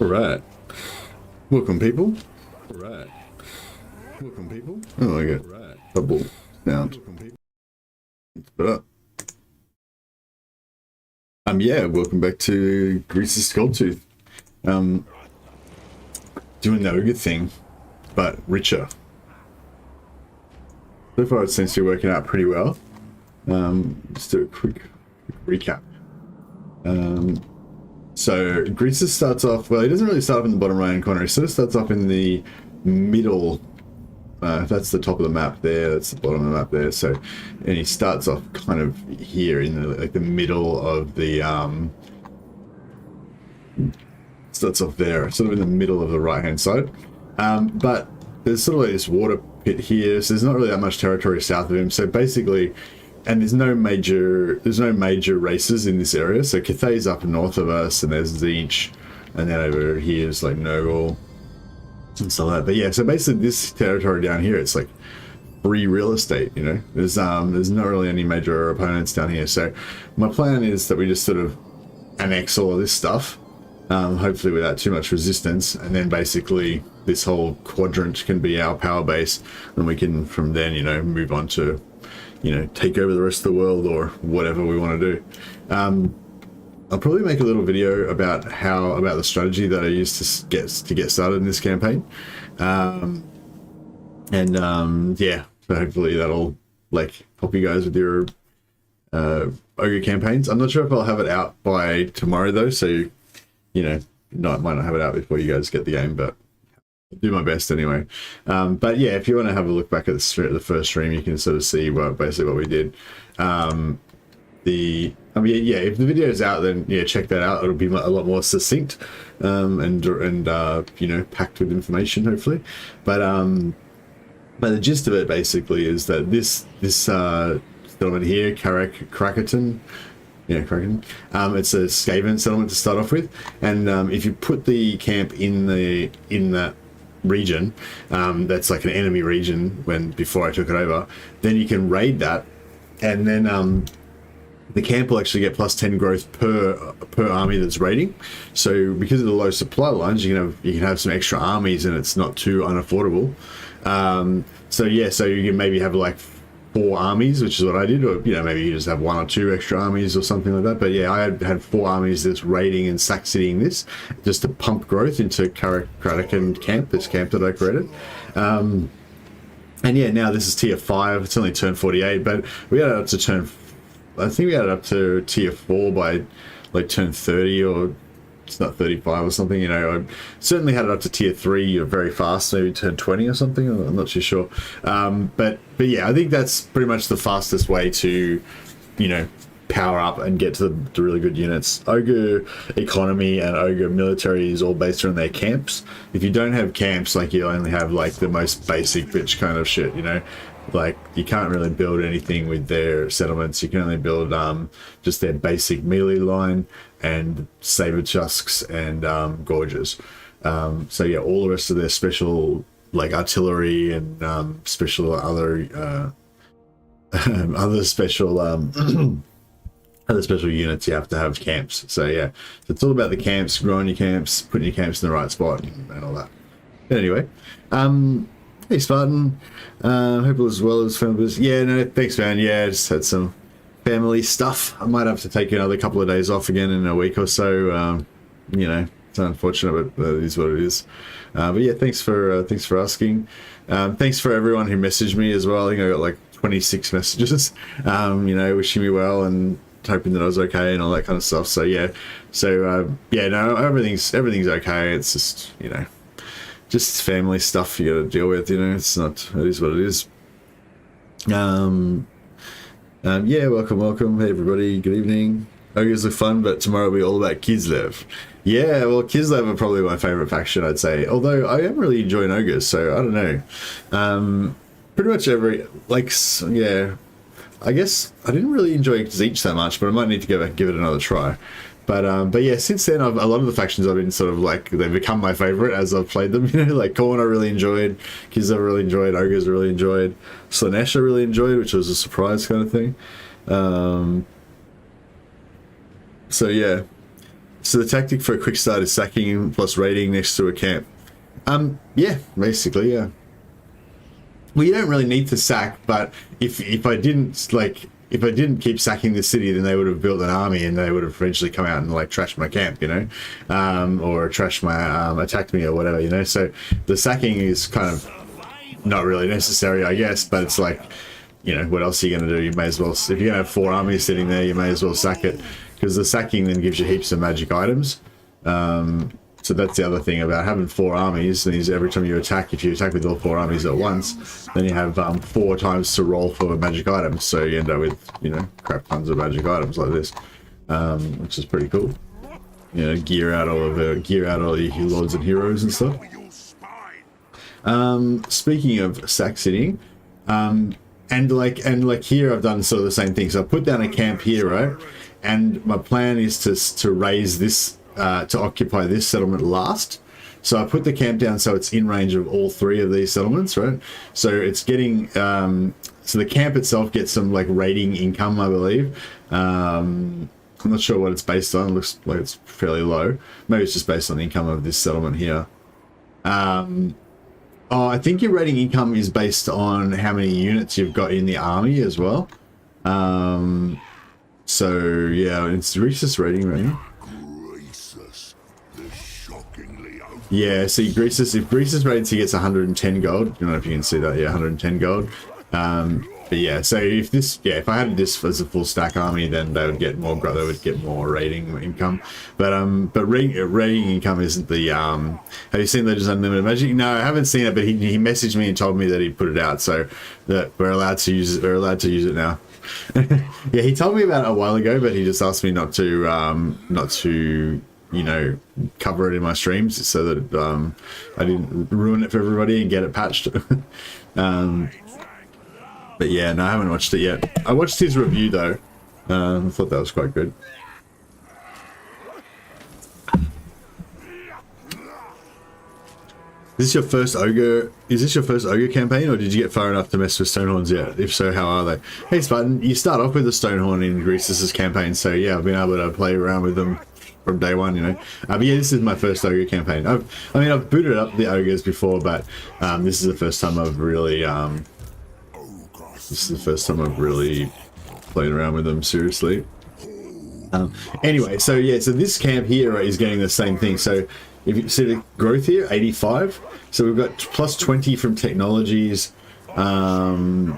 All right. Welcome, people. All right. Welcome, people. Oh my god. All right. Double sound. Welcome, people. Put up. Yeah, welcome back to Greasus Gold Tooth. Doing the ogre thing, but richer. So far it seems to be working out pretty well. Just do a quick recap. So Greasus starts off, well, he doesn't really start off in the bottom right hand corner, he sort of starts off in the middle. That's the top of the map there, that's the bottom of the map there. So, and he starts off kind of here in the, like the middle of the, starts off there, sort of in the middle of the right hand side. But there's sort of like this water pit here, so there's not really that much territory south of him. So basically, and there's no major races in this area. So Cathay's up north of us, and there's Zeech, and then over here is like Nurgle and stuff like that. But yeah, so basically this territory down here, it's like free real estate, you know. There's not really any major opponents down here. So my plan is that we just sort of annex all of this stuff, hopefully without too much resistance, and then basically this whole quadrant can be our power base, and we can from then, you know, move on to, you know, take over the rest of the world or whatever we want to do. I'll probably make a little video about the strategy that I used to get started in this campaign, yeah, so hopefully that'll like help you guys with your ogre campaigns. I'm not sure if I'll have it out by tomorrow though, so you know, might not have it out before you guys get the game, but I'll do my best anyway. But yeah, if you want to have a look back at the first stream, you can sort of see basically what we did. Yeah, if the video is out, then yeah, check that out. It'll be a lot more succinct, and you know, packed with information hopefully. But the gist of it basically is that this settlement here, Crackerton. Yeah, Kraken. It's a Skaven settlement to start off with, and if you put the camp in that region, that's like an enemy region before I took it over, then you can raid that, and then the camp will actually get plus 10 growth per army that's raiding. So because of the low supply lines, you can have some extra armies, and it's not too unaffordable. So yeah, so you can maybe have like 4 armies, which is what I did, or you know, maybe you just have 1 or 2 extra armies or something like that. But yeah, I had 4 armies that's raiding and sack citying this, just to pump growth into Kraken camp, this camp that I created. And yeah, now this is tier 5. It's only turn 48, but we had it up to I think we had it up to tier 4 by like turn 30, or it's not 35 or something, you know. I certainly had it up to tier 3 very fast, maybe turn 20 or something, I'm not too sure. But yeah, I think that's pretty much the fastest way to, you know, power up and get to the really good units. Ogre economy and ogre military is all based around their camps. If you don't have camps, like you only have like the most basic bitch kind of shit, you know. Like you can't really build anything with their settlements. You can only build just their basic melee line and saber tusks and gorges. So yeah, all the rest of their special like artillery and special other other special other special units, you have to have camps. So yeah, so it's all about the camps, growing your camps, putting your camps in the right spot, and all that. But anyway, hey Spartan, hope all is well as families. Yeah, no, thanks man. Yeah, just had some family stuff. I might have to take another couple of days off again in a week or so. You know, it's unfortunate, but it is what it is. But yeah, thanks for asking. Thanks for everyone who messaged me as well. I think I got like 26 messages. You know, wishing me well and hoping that I was okay and all that kind of stuff. So yeah, yeah, no, everything's okay. It's just, you know, just family stuff you got to deal with, you know. It is what it is. Yeah, welcome. Hey everybody, good evening. Ogres look fun, but tomorrow will be all about Kislev. Yeah, well, Kislev are probably my favorite faction, I'd say. Although I am really enjoying Ogres, so I don't know. Pretty much yeah, I guess I didn't really enjoy Zeech that much, but I might need to go back and give it another try. But yeah, since then, a lot of the factions I've been sort of like, they've become my favorite as I've played them. You know, like Khorne I really enjoyed, Kislev I really enjoyed, Ogres I really enjoyed, Slaanesh I really enjoyed, which was a surprise kind of thing. So yeah, So the tactic for a quick start is sacking plus raiding next to a camp. Yeah, basically, yeah. Well, you don't really need to sack, but if I didn't keep sacking the city, then they would have built an army and they would have eventually come out and like trashed my camp, you know, or trashed my attacked me or whatever, you know. So the sacking is kind of not really necessary, I guess, but it's like, you know, what else are you going to do? You may as well, if you're going to have 4 armies sitting there, you may as well sack it, because the sacking then gives you heaps of magic items. So that's the other thing about having 4 armies, is every time you attack, if you attack with all 4 armies at once, then you have 4 times to roll for magic items, so you end up with, you know, crap tons of magic items like this, which is pretty cool. You know, gear out all your lords and heroes and stuff. Speaking of sack sitting, and like here I've done sort of the same thing. So I put down a camp here, right? And my plan is to raise this, to occupy this settlement last. So I put the camp down so it's in range of all 3 of these settlements, right? So it's getting, so the camp itself gets some like raiding income, I believe. I'm not sure what it's based on. It looks like it's fairly low. Maybe it's just based on the income of this settlement here. Oh, I think your rating income is based on how many units you've got in the army as well. So yeah, it's Greasus rating, right? Yeah, see, Greasus, if Greasus rates, he gets 110 gold. I don't know if you can see that. Yeah, 110 gold. But yeah, so if this, yeah, if I had this as a full stack army, then they would get more. They would get more rating income. But rating income isn't the. Have you seen Legends Unlimited Magic? No, I haven't seen it. But he messaged me and told me that he put it out, so that we're allowed to use it. We're allowed to use it now. Yeah, he told me about it a while ago, but he just asked me not to. You know, cover it in my streams so that I didn't ruin it for everybody and get it patched. But yeah, no, I haven't watched it yet. I watched his review though. I thought that was quite good. Is this your first ogre? Is this your first ogre campaign, or did you get far enough to mess with Stonehorns yet? If so, how are they? Hey Spartan, you start off with a Stonehorn in Greasus's campaign, so yeah, I've been able to play around with them from day one, you know. But yeah, this is my first ogre campaign. I've booted up the ogres before, but this is the first time I've really played around with them seriously. Anyway, so yeah, so this camp here is getting the same thing. So if you see the growth here, 85. So we've got plus 20 from technologies, and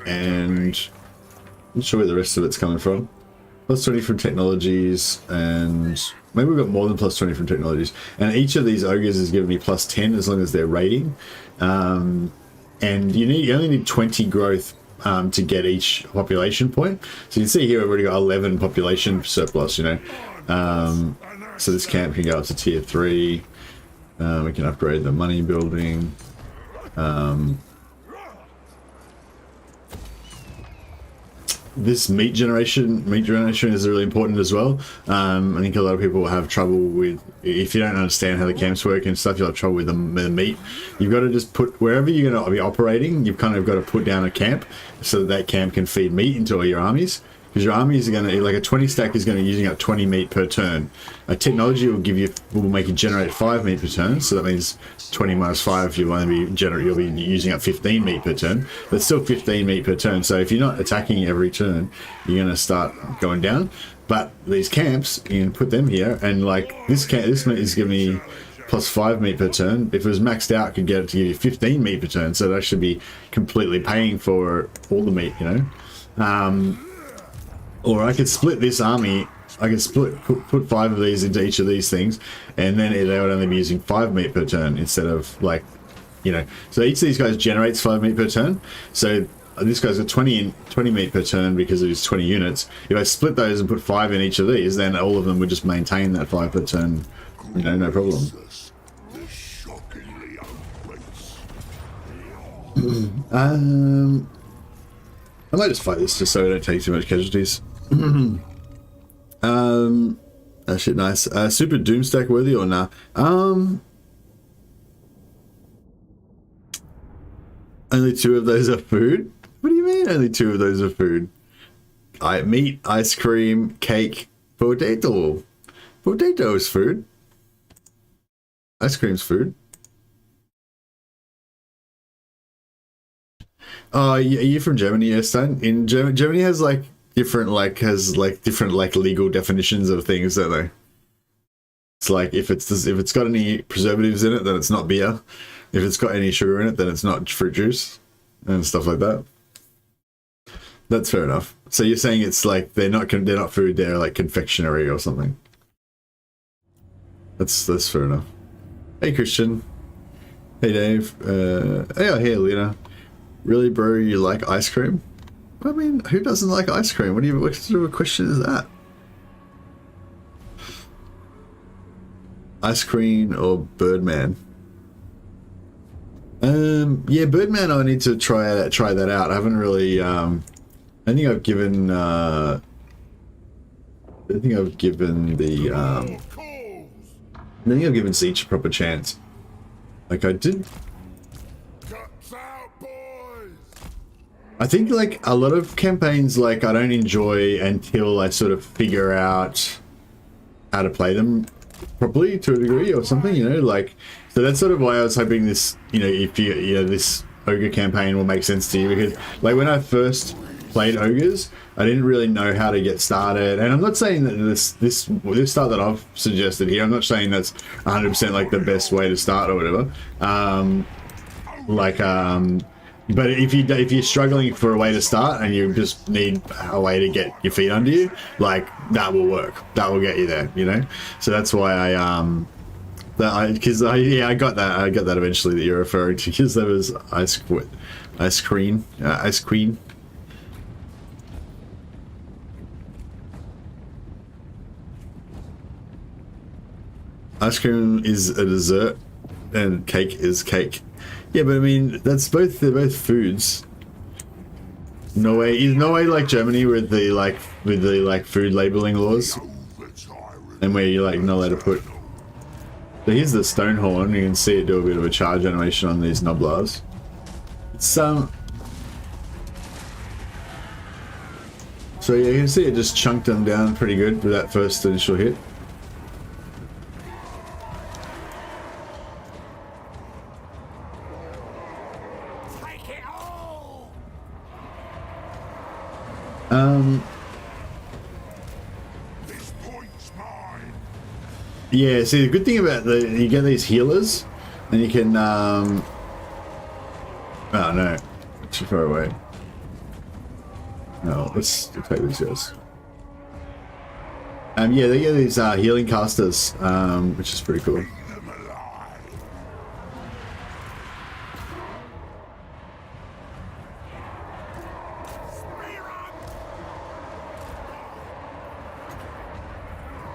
I'm not sure where the rest of it's coming from. Plus 20 from technologies, and maybe we've got more than plus 20 from technologies. And each of these ogres is giving me plus 10 as long as they're raiding. And you only need 20 growth to get each population point. So you can see here we've already got 11 population surplus, you know. So this camp can go up to tier 3. We can upgrade the money building. This meat generation is really important as well. I think a lot of people will have trouble with, if you don't understand how the camps work and stuff, you'll have trouble with the meat. You've got to just put, wherever you're going to be operating, you've kind of got to put down a camp so that that camp can feed meat into all your armies. Because your armies are going to, like a 20 stack is going to be using up 20 meat per turn. A technology will make you generate 5 meat per turn, so that means 20 minus 5, you'll be using up 15 meat per turn, but still 15 meat per turn. So if you're not attacking every turn, you're going to start going down. But these camps, you can put them here, and like this meat is giving me plus 5 meat per turn. If it was maxed out, it could get it to give you 15 meat per turn, so it actually be completely paying for all the meat, you know. Or I could split this army. I could put 5 of these into each of these things, and then they would only be using 5 meat per turn instead of, like, you know. So each of these guys generates 5 meat per turn. So this guy's got 20 meat per turn because of his 20 units. If I split those and put 5 in each of these, then all of them would just maintain that 5 per turn, you know, no problem. I might just fight this just so I don't take too much casualties. That shit nice. Super Doomstack worthy or nah? Only 2 of those are food? What do you mean only 2 of those are food? Meat, ice cream, cake, potato. Potato is food. Ice cream's food. Oh, are you from Germany, yes, son? In Germany has like different legal definitions of things, don't they? It's like if it's got any preservatives in it, then it's not beer. If it's got any sugar in it, then it's not fruit juice and stuff like that. That's fair enough. So you're saying it's like they're not food, they're like confectionery or something. That's fair enough. Hey Christian. Hey Dave. Hey Lena. Really, bro? You like ice cream? I mean, who doesn't like ice cream? What sort of a question is that? Ice cream or Birdman? Yeah, Birdman. I need to try that out. I haven't really. I think I've given. I think I've given the. I think I've given Siege a proper chance. Like I did. I think like a lot of campaigns, like I don't enjoy until I sort of figure out how to play them properly to a degree or something, you know, like, so that's sort of why I was hoping this, you know, if this Ogre campaign will make sense to you, because like when I first played Ogres, I didn't really know how to get started, and I'm not saying that this start that I've suggested here, I'm not saying that's 100% like the best way to start or whatever, but if you're struggling for a way to start and you just need a way to get your feet under you, like that will work. That will get you there, you know. So that's why I got that eventually that you're referring to, because there was ice cream. Ice cream is a dessert, and cake is cake. Yeah, but I mean, they're both foods. No way like Germany with the food labeling laws, and where you're like not allowed to put. So here's the stone horn. You can see it do a bit of a charge animation on these Noblars. It's so yeah, you can see it just chunked them down pretty good with that first initial hit. Yeah, see the good thing about you get these healers, and you can oh no, too far away. No, let's take these guys. Yeah, they get these healing casters, which is pretty cool.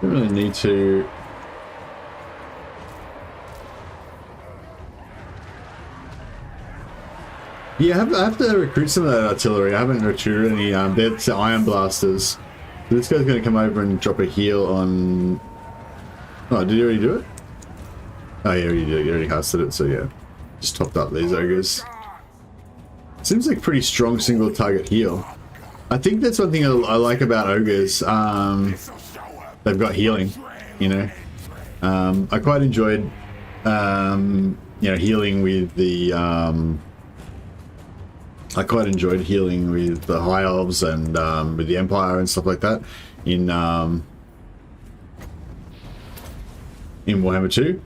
Don't really need to. Yeah, I have to recruit some of that artillery. I haven't recruited any. They're iron blasters. So this guy's going to come over and drop a heal on. Oh, did you already do it? Oh yeah, you did. You already casted it. So yeah, just topped up these ogres. Seems like pretty strong single target heal. I think that's one thing I like about ogres. They've got healing. You know, I quite enjoyed you know, healing with the. I quite enjoyed healing with the High Elves and with the Empire and stuff like that in Warhammer 2,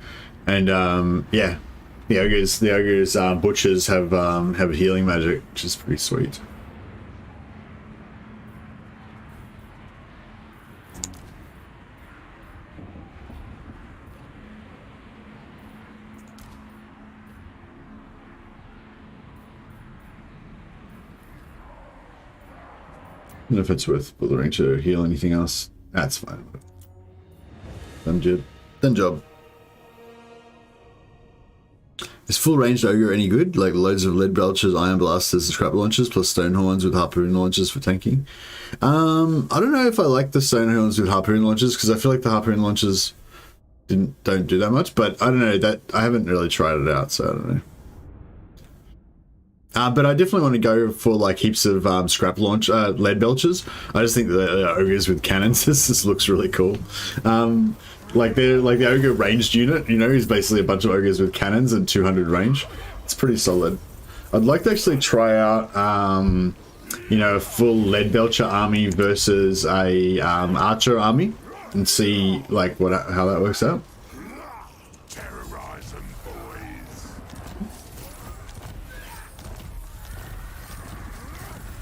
and yeah, the ogres butchers have a healing magic, which is pretty sweet. I don't know if it's worth bothering to heal anything else. That's fine. Done job. Is full ranged ogre any good? Like loads of lead belchers, iron blasters, and scrap launchers, plus stone horns with harpoon launchers for tanking. I don't know if I like the stone horns with harpoon launchers, because I feel like the harpoon launchers don't do that much. But I don't know, that I haven't really tried it out, so I don't know. But I definitely want to go for like heaps of scrap launch lead belchers. I just think the ogres with cannons this looks really cool. Like the ogre ranged unit, you know, is basically a bunch of ogres with cannons and 200 range. It's pretty solid. I'd like to actually try out, you know, a full lead belcher army versus a archer army and see like how that works out.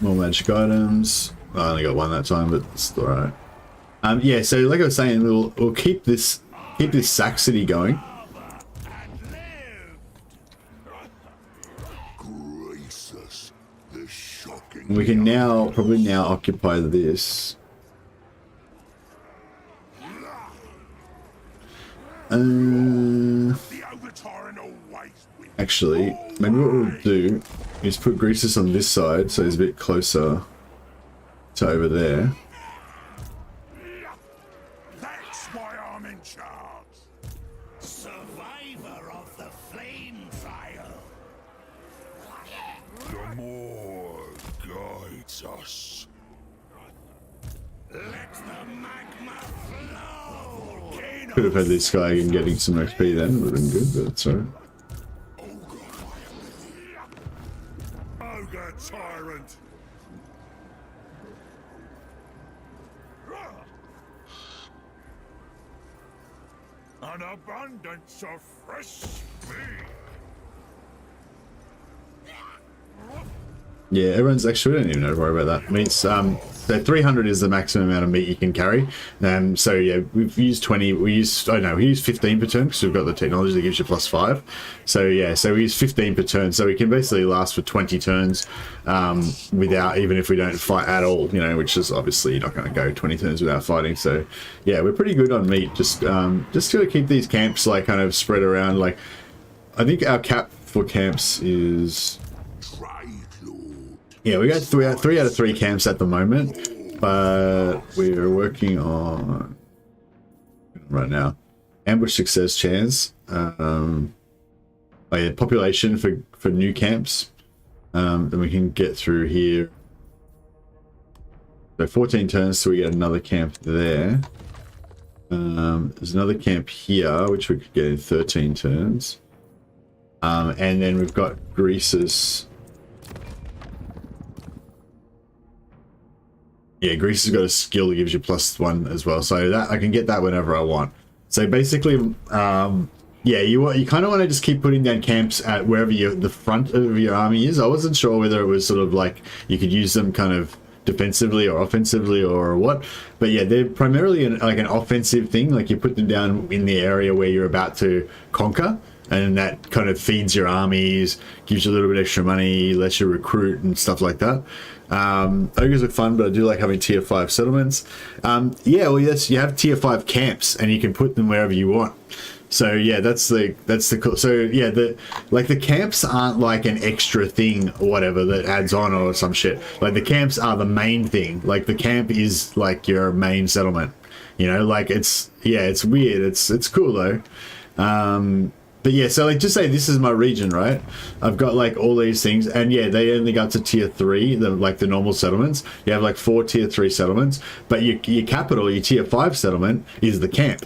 More magic items. I only got one that time, but it's all right. Yeah, so like I was saying, we'll keep this Saxony going. And we can probably now occupy this. Actually, maybe what we'll do is put Greasus on this side, so he's a bit closer to over there. That's why I'm in charge. Survivor of the flame trial. The more guides us. Let the magma flow. Could have had this guy and getting some XP then, would have been good, but it's alright. Ogre tyrant. An abundance of fresh meat. Yeah, everyone's actually, we don't even know to worry about that. I mean, it's, so 300 is the maximum amount of meat you can carry. So yeah, we've used 20, we used 15 per turn because we've got the technology that gives you +5. So yeah, so we use 15 per turn. So we can basically last for 20 turns without, even if we don't fight at all, you know, which is obviously you're not going to go 20 turns without fighting. So yeah, we're pretty good on meat. Just to keep these camps like kind of spread around. Like, I think our cap for camps is... Yeah, we got three out of 3 camps at the moment, but we're working on right now ambush success chance. Oh yeah, population for new camps. Then we can get through here. So 14 turns, so we get another camp there. There's another camp here, which we could get in 13 turns. And then we've got Greasus. Yeah, Greasus has got a skill that gives you +1 as well, so that I can get that whenever I want. So basically, yeah, you kind of want to just keep putting down camps at wherever the front of your army is. I wasn't sure whether it was sort of like you could use them kind of defensively or offensively or what, but yeah, they're primarily like an offensive thing. Like you put them down in the area where you're about to conquer, and that kind of feeds your armies, gives you a little bit extra money, lets you recruit and stuff like that. Ogres are fun, but I do like having tier 5 settlements. Yeah, well, yes, you have tier 5 camps, and you can put them wherever you want. So yeah, that's the cool. So yeah, the camps aren't like an extra thing or whatever that adds on or some shit. Like the camps are the main thing. Like the camp is like your main settlement. You know, like it's weird. It's cool though. But yeah, so like just say this is my region, right? I've got like all these things, and yeah, they only got to tier 3, like the normal settlements. You have like 4 tier 3 settlements, but your capital, your tier 5 settlement is the camp.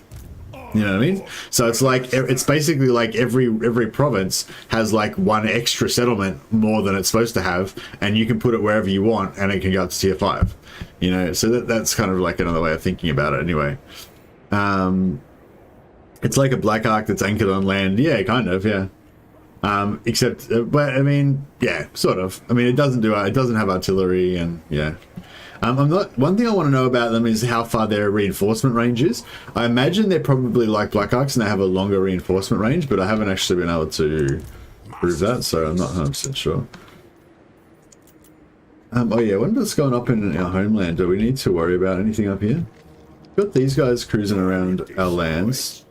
You know what I mean? So it's like, it's basically like every province has like 1 extra settlement more than it's supposed to have, and you can put it wherever you want, and it can go up to tier 5. You know, so that's kind of like another way of thinking about it anyway. It's like a black ark that's anchored on land. Yeah, kind of, yeah. Except, but I mean, yeah, sort of. I mean, it doesn't have artillery, and yeah. One thing I want to know about them is how far their reinforcement range is. I imagine they're probably like black arks and they have a longer reinforcement range, but I haven't actually been able to prove that, so I'm not 100% sure. Oh yeah, I wonder what's going up in our homeland. Do we need to worry about anything up here? Got these guys cruising around our lands.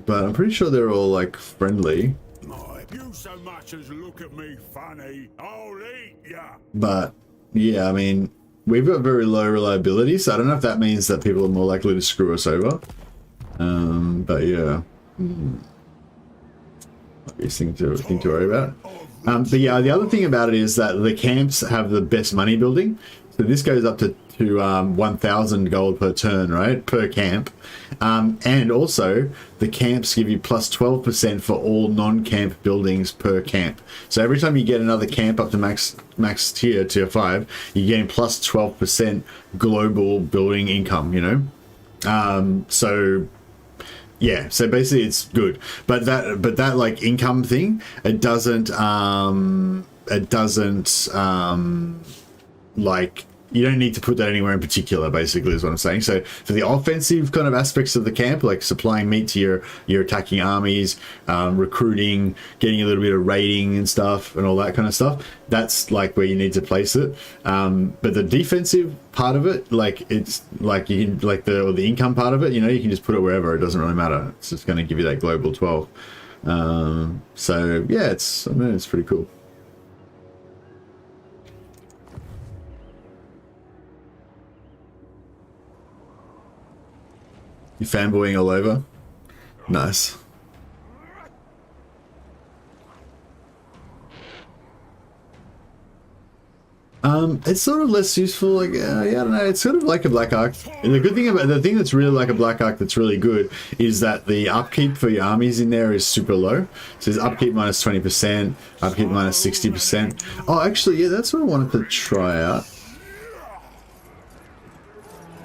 But I'm pretty sure they're all like friendly. You so much as look at me funny, I'll eat ya. But yeah, I mean, we've got very low reliability, so I don't know if that means that people are more likely to screw us over. But yeah. Obvious thing to worry about. But yeah, the other thing about it is that the camps have the best money building. So this goes up to 1,000 gold per turn, right? Per camp. And also, the camps give you plus 12% for all non-camp buildings per camp. So every time you get another camp up to max tier 5, you're getting plus 12% global building income, you know? So yeah, so basically it's good. But that like income thing, it doesn't like, you don't need to put that anywhere in particular, basically, is what I'm saying. So for the offensive kind of aspects of the camp, like supplying meat to your attacking armies, recruiting, getting a little bit of raiding and stuff, and all that kind of stuff, that's like where you need to place it. But the defensive part of it, like it's like you can like the income part of it, you know, you can just put it wherever. It doesn't really matter. It's just going to give you that global 12. So yeah, it's pretty cool. You fanboying all over? Nice. It's sort of less useful. Like, yeah, I don't know. It's sort of like a Black Ark. And the thing that's really like a Black Ark that's really good is that the upkeep for your armies in there is super low. So there's upkeep minus 20%, upkeep minus 60%. Oh, actually, yeah, that's what I wanted to try out.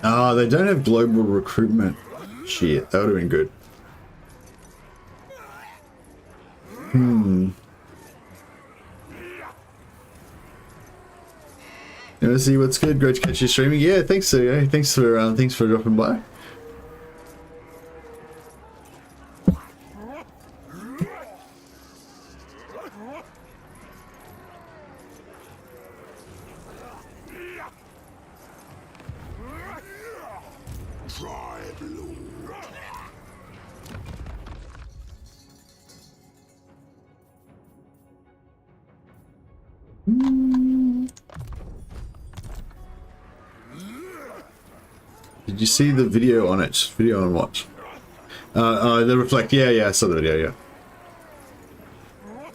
Oh, they don't have global recruitment. Shit, that would have been good. You wanna see what's good? Great to catch you streaming. Yeah, thanks. Thanks for dropping by. Did you see the video on it? Video on what? The reflect. Yeah, I saw the video, yeah.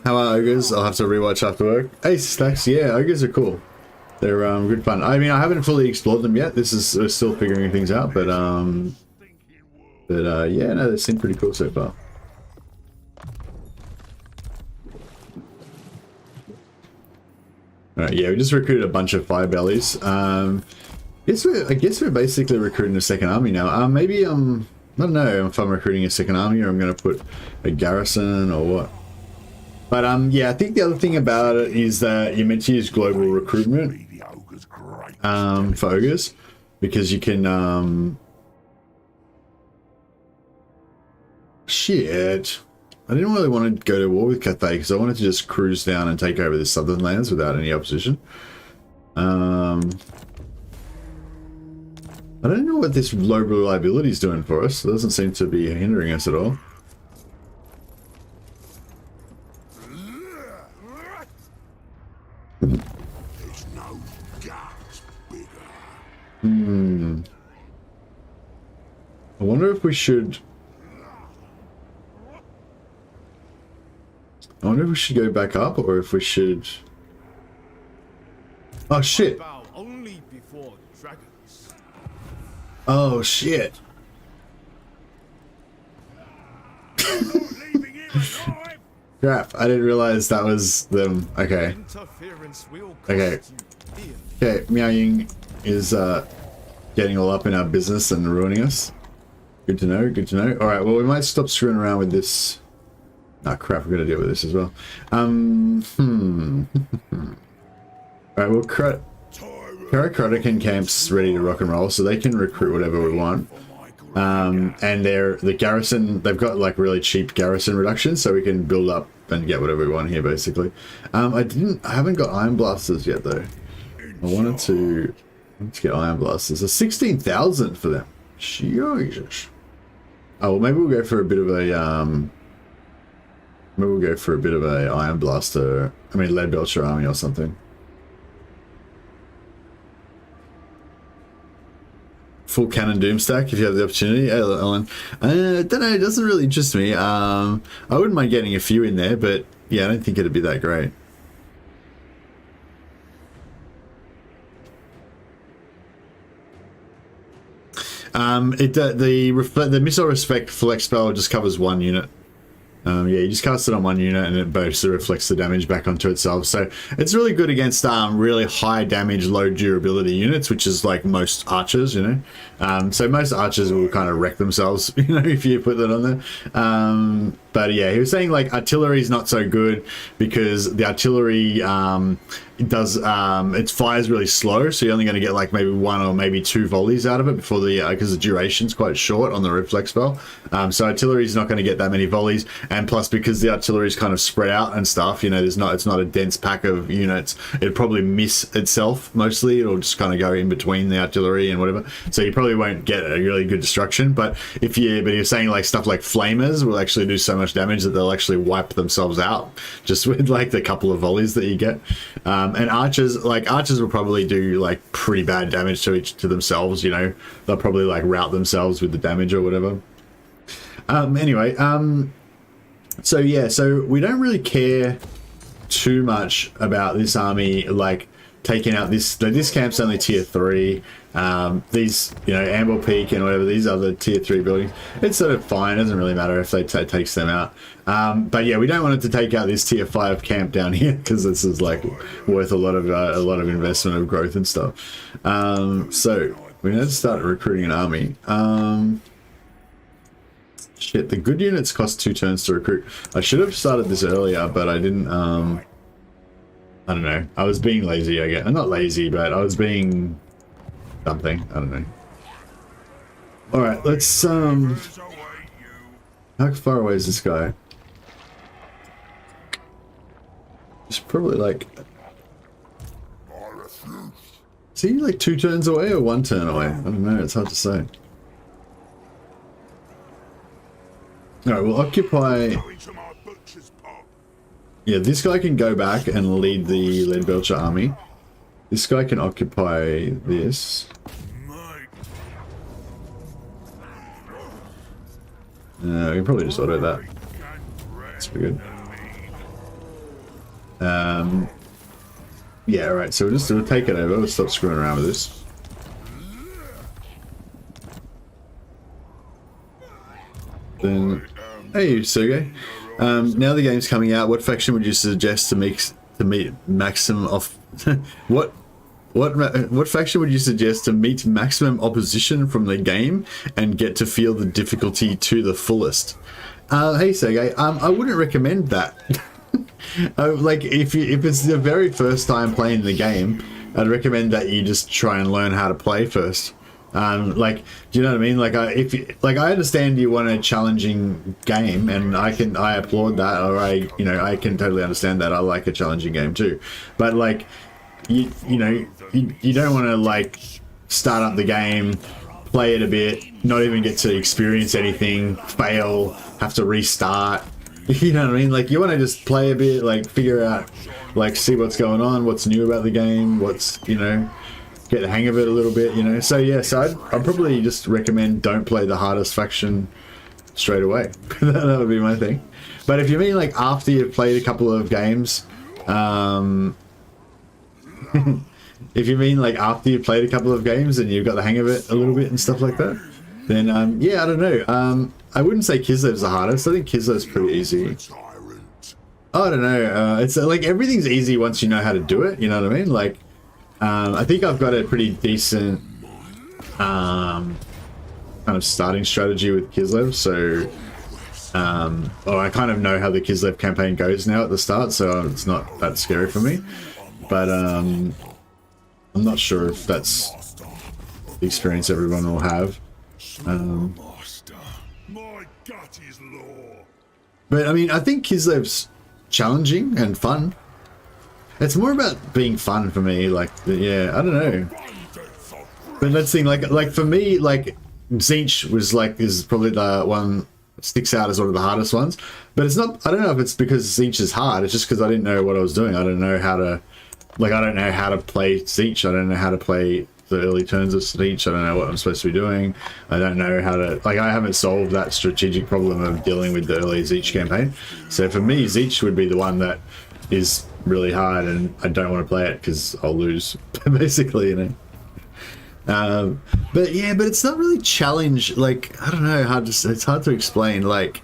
How are ogres? I'll have to rewatch after work. Hey, Stacks, yeah, ogres are cool. They're good fun. I mean, I haven't fully explored them yet. We're still figuring things out, but yeah, no, they seem pretty cool so far. Alright, yeah, we just recruited a bunch of fire bellies. I guess we're basically recruiting a second army now. Maybe I don't know if I'm recruiting a second army or I'm going to put a garrison or what. But yeah, I think the other thing about it is that you're meant to use global recruitment for ogres, because you can shit. I didn't really want to go to war with Cathay because I wanted to just cruise down and take over the southern lands without any opposition. I don't know what this low reliability is doing for us. It doesn't seem to be hindering us at all. There's no guts bigger. I wonder if we should... I wonder if we should go back up or if we should... Oh shit! Only before dragons. Oh shit! Crap, I didn't realize that was them. Okay. Okay. Okay, Miao Ying is getting all up in our business and ruining us. Good to know, good to know. Alright, well we might stop screwing around with this. Ah, crap, we're gonna deal with this as well. Alright, well, Karakarotican camp's ready to rock and roll, so they can recruit whatever we want. And the garrison, they've got like really cheap garrison reductions, so we can build up and get whatever we want here, basically. I haven't got iron blasters yet, though. I wanted to get iron blasters. There's 16,000 for them. Jesus. Oh, well, maybe we'll go for a bit of a maybe we'll go for a bit of a iron blaster. I mean, lead belcher army or something. full cannon doom stack if you have the opportunity. Hey, Ellen. I don't know, it doesn't really interest me. I wouldn't mind getting a few in there, but yeah, I don't think it'd be that great. The missile respect flex spell just covers one unit. Yeah, you just cast it on one unit and it both reflects the damage back onto itself. So it's really good against really high damage, low durability units, which is like most archers, you know. So most archers will kind of wreck themselves, you know, if you put that on there. But yeah, he was saying like artillery is not so good because the artillery it fires really slow, so you're only going to get like maybe 1 or maybe 2 volleys out of it before because the duration's quite short on the reflex spell. So artillery is not going to get that many volleys, and plus because the artillery is kind of spread out and stuff, you know, it's not a dense pack of units. It'll probably miss itself mostly. It'll just kind of go in between the artillery and whatever. So you probably won't get a really good destruction. But you're saying like stuff like flamers will actually do so much damage that they'll actually wipe themselves out just with like the couple of volleys that you get. And archers will probably do like pretty bad damage to themselves, you know. They'll probably like rout themselves with the damage or whatever. Anyway, so yeah, so we don't really care too much about this army like taking out this camp's only tier 3. These, you know, Amber Peak and whatever, these other tier 3 buildings, it's sort of fine. It doesn't really matter if they takes them out. But yeah, we don't want it to take out this tier 5 camp down here because this is like worth a lot of investment of growth and stuff. So we need to start recruiting an army. Shit, the good units cost 2 turns to recruit. I should have started this earlier, but I didn't. I don't know. I was being lazy, I guess. I'm not lazy, but I was being something. I don't know. All right, let's how far away is this guy? It's probably like, is he like 2 turns away or 1 turn away? I don't know, it's hard to say. All right, we'll occupy. Yeah, this guy can go back and lead the Leadbelcher army. This guy can occupy this. We can probably just auto that. That's pretty good. Yeah, alright, so we'll take it over. We'll stop screwing around with this. Then, hey, Sergey. Now the game's coming out, what faction would you suggest to meet maximum of what faction would you suggest to meet maximum opposition from the game and get to feel the difficulty to the fullest? Hey Sergey, I wouldn't recommend that. Like if it's the very first time playing the game, I'd recommend that you just try and learn how to play first. Like, do you know what I mean? Like, I understand you want a challenging game, and I applaud that, or I can totally understand that. I like a challenging game too, but like, you don't want to like start up the game, play it a bit, not even get to experience anything, fail, have to restart. You know what I mean? Like, you want to just play a bit, like figure out, like see what's going on, what's new about the game, what's, you know, get the hang of it a little bit, you know. So yeah, so I'd probably just recommend don't play the hardest faction straight away. That would be my thing. But if you mean like after you've played a couple of games, if you mean like after you've played a couple of games and you've got the hang of it a little bit and stuff like that, then yeah, I don't know. I wouldn't say Kislev's the hardest. I think Kislev's pretty easy. I don't know. It's like everything's easy once you know how to do it. You know what I mean? Like, I think I've got a pretty decent kind of starting strategy with Kislev. So, I kind of know how the Kislev campaign goes now at the start, so it's not that scary for me. But I'm not sure if that's the experience everyone will have. But I mean, I think Kislev's challenging and fun. It's more about being fun for me. Like, yeah, I don't know. But let's think, like for me, like Tzeentch is probably the one that sticks out as one of the hardest ones. But it's not. I don't know if it's because Tzeentch is hard. It's just because I didn't know what I was doing. I don't know how to, like, I don't know how to play Tzeentch. I don't know how to play the early turns of Siege. I don't know what I'm supposed to be doing. I don't know how to, like, I haven't solved that strategic problem of dealing with the early Siege campaign. So for me, Siege would be the one that is really hard, and I don't want to play it because I'll lose, basically, you know. But yeah, but it's not really challenge. Like, I don't know how to. It's hard to explain. Like,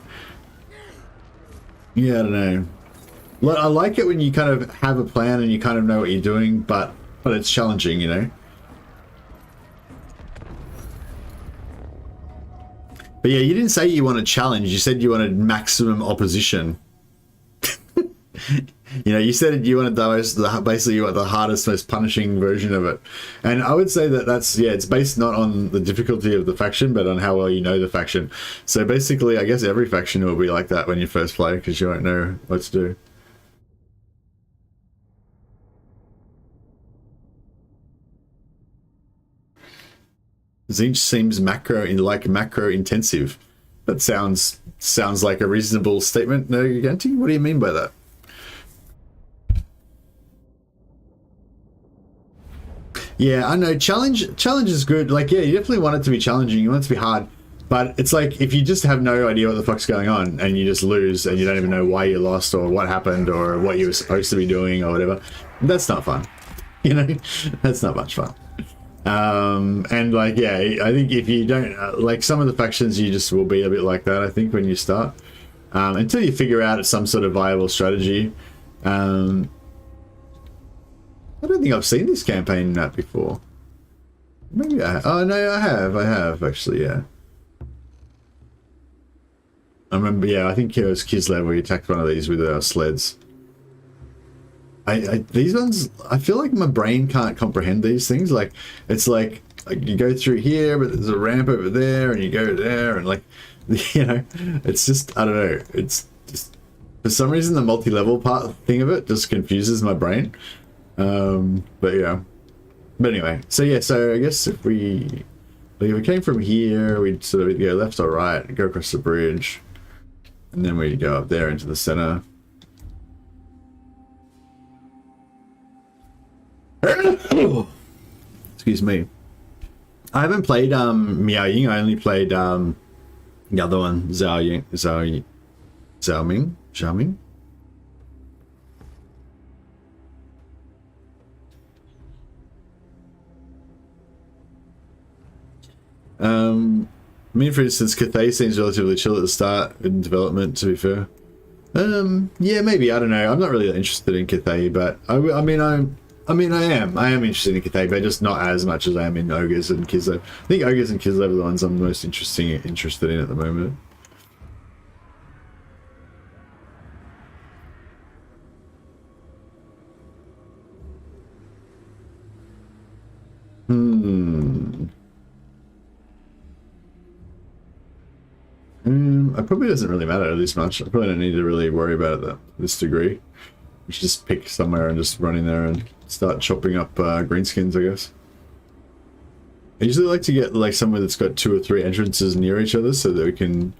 yeah, I don't know. I like it when you kind of have a plan and you kind of know what you're doing, but it's challenging, you know. But yeah, you didn't say you want a challenge. You said you wanted maximum opposition. You know, you said you wanted basically you want the hardest, most punishing version of it. And I would say that that's, yeah, it's based not on the difficulty of the faction, but on how well you know the faction. So basically, I guess every faction will be like that when you first play, because you won't know what to do. Zinch seems macro intensive. That sounds like a reasonable statement, no, Ganti? What do you mean by that? Yeah, I know. Challenge is good. Like, yeah, you definitely want it to be challenging. You want it to be hard. But it's like, if you just have no idea what the fuck's going on and you just lose and you don't even know why you lost or what happened or what you were supposed to be doing or whatever, that's not fun. You know, that's not much fun. And like, yeah, I think if you don't, like some of the factions, you just will be a bit like that, I think, when you start. Until you figure out some sort of viable strategy. I don't think I've seen this campaign map before. Maybe I have. Oh, no, I have actually, yeah. I remember, yeah, I think it was Kislev where you attacked one of these with our sleds. These ones, I feel like my brain can't comprehend these things. Like, it's like you go through here, but there's a ramp over there, and you go there, and like, you know, it's just, I don't know. It's just, for some reason, the multi-level thing of it just confuses my brain. But yeah, but anyway, so yeah, so I guess if we came from here, we'd sort of go left or right, go across the bridge, and then we'd go up there into the center. Excuse me. I haven't played Miao Ying. I only played the other one, Xiao Ming. I mean, for instance, Cathay seems relatively chill at the start in development, to be fair. Yeah, maybe, I don't know. I'm not really interested in Cathay, but I am interested in Cathay, but just not as much as I am in Ogres and Kislev. I think Ogres and Kislev are the ones I'm most interested in at the moment. It probably doesn't really matter this much. I probably don't need to really worry about it to this degree. We should just pick somewhere and just run in there and start chopping up greenskins, I guess. I usually like to get like somewhere that's got 2 or 3 entrances near each other so that we can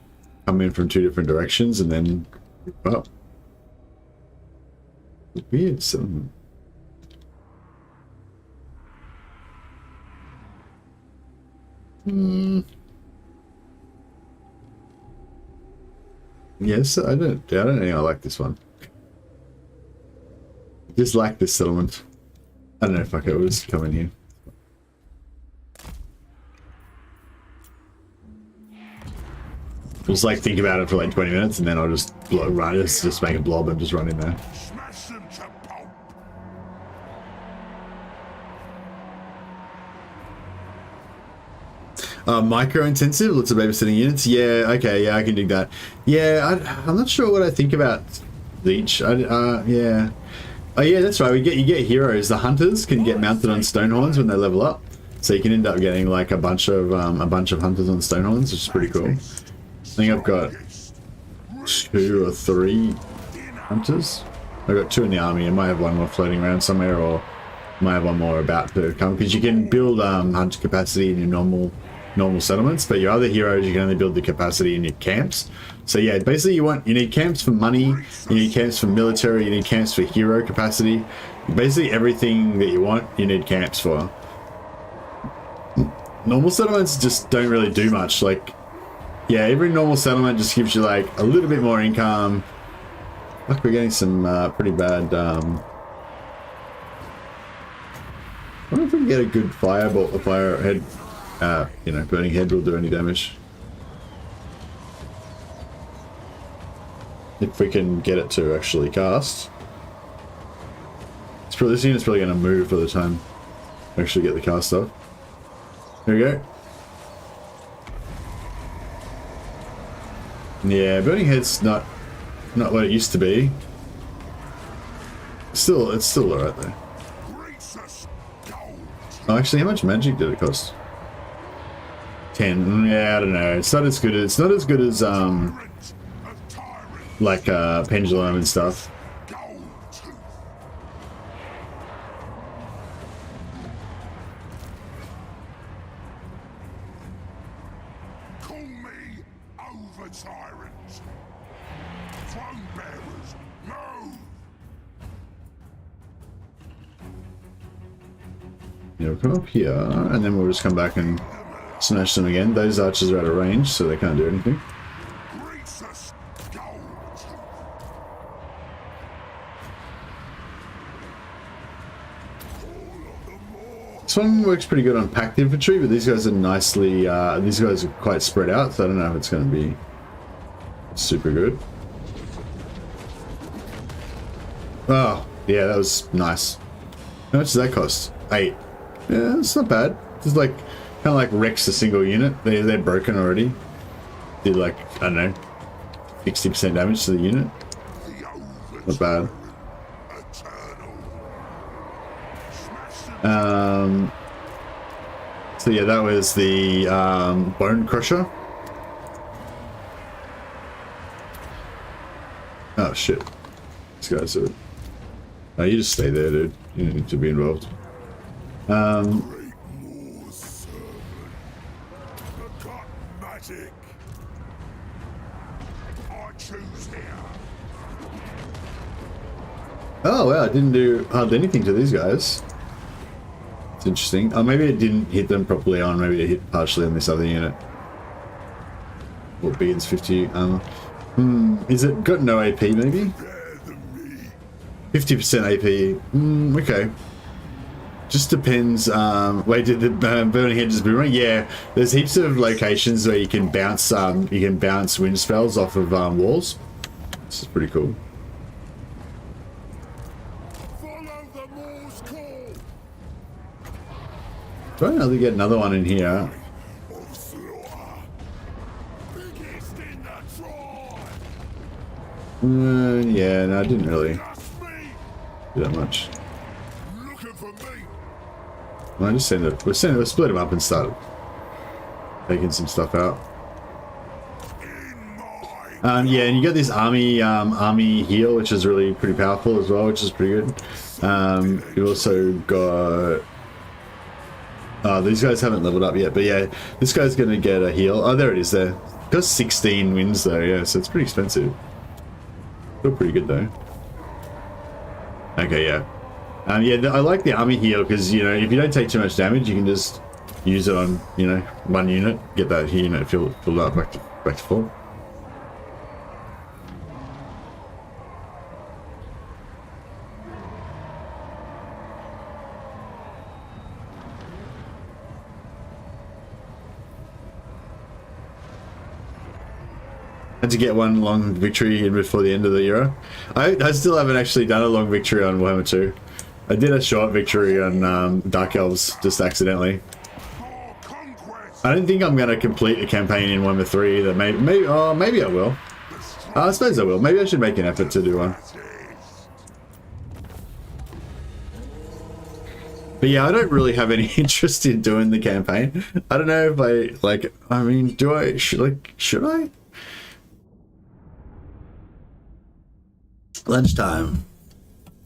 come in from 2 different directions and then group up. Weird something. Yes, I don't think I like this one. Just like this settlement. I don't know if I could just come in here. Just like think about it for like 20 minutes and then I'll just just make a blob and just run in there. Micro intensive, lots of babysitting units. Yeah, okay, yeah, I can dig that. Yeah, I'm not sure what I think about each. Yeah. Oh yeah, that's right. You get heroes. The hunters can get mounted on Stonehorns when they level up, so you can end up getting like a bunch of hunters on Stonehorns, which is pretty cool. I think I've got 2 or 3 hunters. I've got 2 in the army. I might have one more floating around somewhere, or might have one more about to come, because you can build hunter capacity in your normal settlements, but your other heroes you can only build the capacity in your camps. So yeah, basically you need camps for money, you need camps for military, you need camps for hero capacity. Basically everything that you want, you need camps for. normal settlements just don't really do much. Like, yeah, every normal settlement just gives you like a little bit more income. Look, we're getting some pretty bad. I wonder if we can get a good fireball, a fire head. You know, burning head will do any damage. If we can get it to actually cast. It's probably, this unit's probably going to move by the time we actually get the cast off. There we go. Yeah, burning head's not what it used to be. Still, it's still alright though. Oh, actually, how much magic did it cost? 10. Yeah, I don't know. It's not as good as like pendulum and stuff. Call me over tyrants. Throne bearers, move. Yeah, we'll come up here, and then we'll just come back and smash them again. Those archers are out of range, so they can't do anything. Greasus Gold Tooth. This one works pretty good on packed infantry, but these guys are nicely, these guys are quite spread out, so I don't know if it's going to be super good. Oh, yeah, that was nice. How much does that cost? 8. Yeah, it's not bad. It's like, kind of like wrecks a single unit. They're broken already. Did like, I don't know, 60% damage to the unit. Not bad. So yeah, that was the Bone Crusher. Oh shit. These guys are... Oh, you just stay there, dude. You don't need to be involved. Oh wow, I didn't do hardly anything to these guys. It's interesting. Oh, maybe it didn't hit them properly on. Maybe it hit partially on this other unit. What begins 50 armor? Is it got no AP maybe? 50% AP. Okay. Just depends. Wait, did the burning head just boomerang? Yeah, there's heaps of locations where you can bounce wind spells off of walls. This is pretty cool. Follow the Moor's call. Trying to get another one in here. Of slaughter. Biggest in the tribe. Yeah, no, I didn't really That's me. do that much. Looking for me. I just send it. We'll split them up and start taking some stuff out. In my Yeah, and you got this army heal, which is really pretty powerful as well, which is pretty good. You also got... Oh, these guys haven't leveled up yet, but yeah, this guy's gonna get a heal. Oh, there it is there. Got 16 wins though, yeah, so it's pretty expensive. Still pretty good though. Okay, yeah. Yeah, I like the army heal because, you know, if you don't take too much damage, you can just use it on, you know, one unit, get that unit filled up back to full. Had to get one long victory in before the end of the era. I still haven't actually done a long victory on Warhammer 2. I did a short victory on Dark Elves just accidentally. I don't think I'm going to complete the campaign in Warhammer 3 either. Maybe I will. I suppose I will. Maybe I should make an effort to do one. But yeah, I don't really have any interest in doing the campaign. I don't know if I, like, I mean, should I? Lunchtime.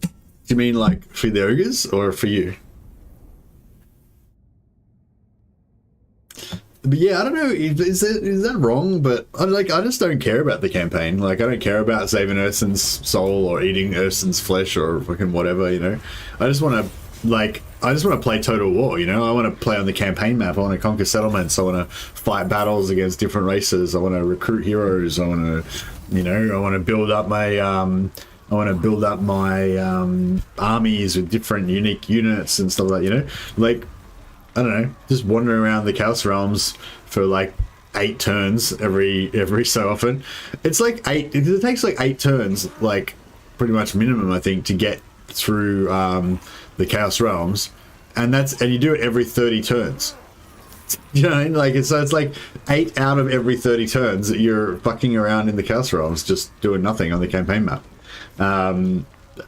Do you mean like for the ogres or for you? But yeah, I don't know. Is that wrong? But I just don't care about the campaign. Like, I don't care about saving Urson's soul or eating Urson's flesh or fucking whatever. You know, I just want to like, I just want to play Total War, you know? I want to play on the campaign map. I want to conquer settlements. I want to fight battles against different races. I want to recruit heroes. I want to, you know, I want to build up my, armies with different unique units and stuff like that, you know? Like, I don't know, just wandering around the Chaos Realms for like 8 turns every so often. It's like it takes like 8 turns, like pretty much minimum, I think, to get through the Chaos Realms, and you do it every 30 turns. You know, like it's like 8 out of every 30 turns that you're fucking around in the Chaos Realms, just doing nothing on the campaign map.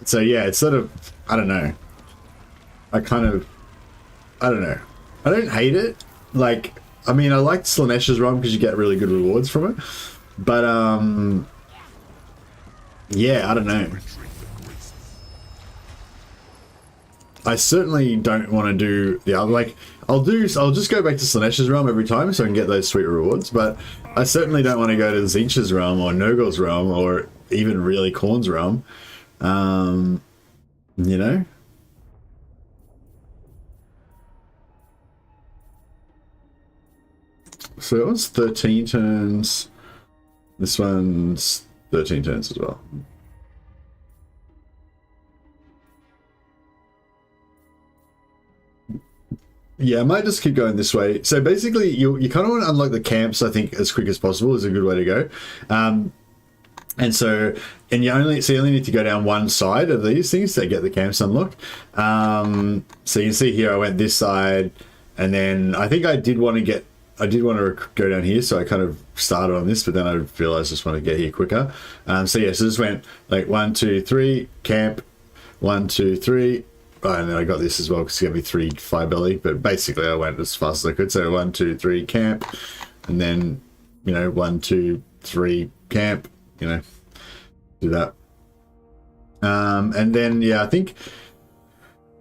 So yeah, it's sort of, I don't know. I don't know. I don't hate it. Like, I mean, I like Slanesh's realm because you get really good rewards from it. But yeah, I don't know. I certainly don't want to do the other, like, I'll just go back to Slanesh's realm every time so I can get those sweet rewards, but I certainly don't want to go to Tzeentch's realm or Nurgle's realm or even really Khorne's realm. You know? So that one's 13 turns. This one's 13 turns as well. Yeah, I might just keep going this way. So basically, you kind of want to unlock the camps, I think, as quick as possible is a good way to go. And you only need to go down one side of these things to get the camps unlocked. So you can see here I went this side, and then I think I did want to go down here, so I kind of started on this, but then I realized I just want to get here quicker. So yeah, so this went like 1, 2, 3 camp, 1, 2, 3. Oh, and then I got this as well because it gave me 3 fire belly, but basically I went as fast as I could. So 1, 2, 3 camp, and then, you know, 1, 2, 3 camp, you know, do that. And then, yeah, I think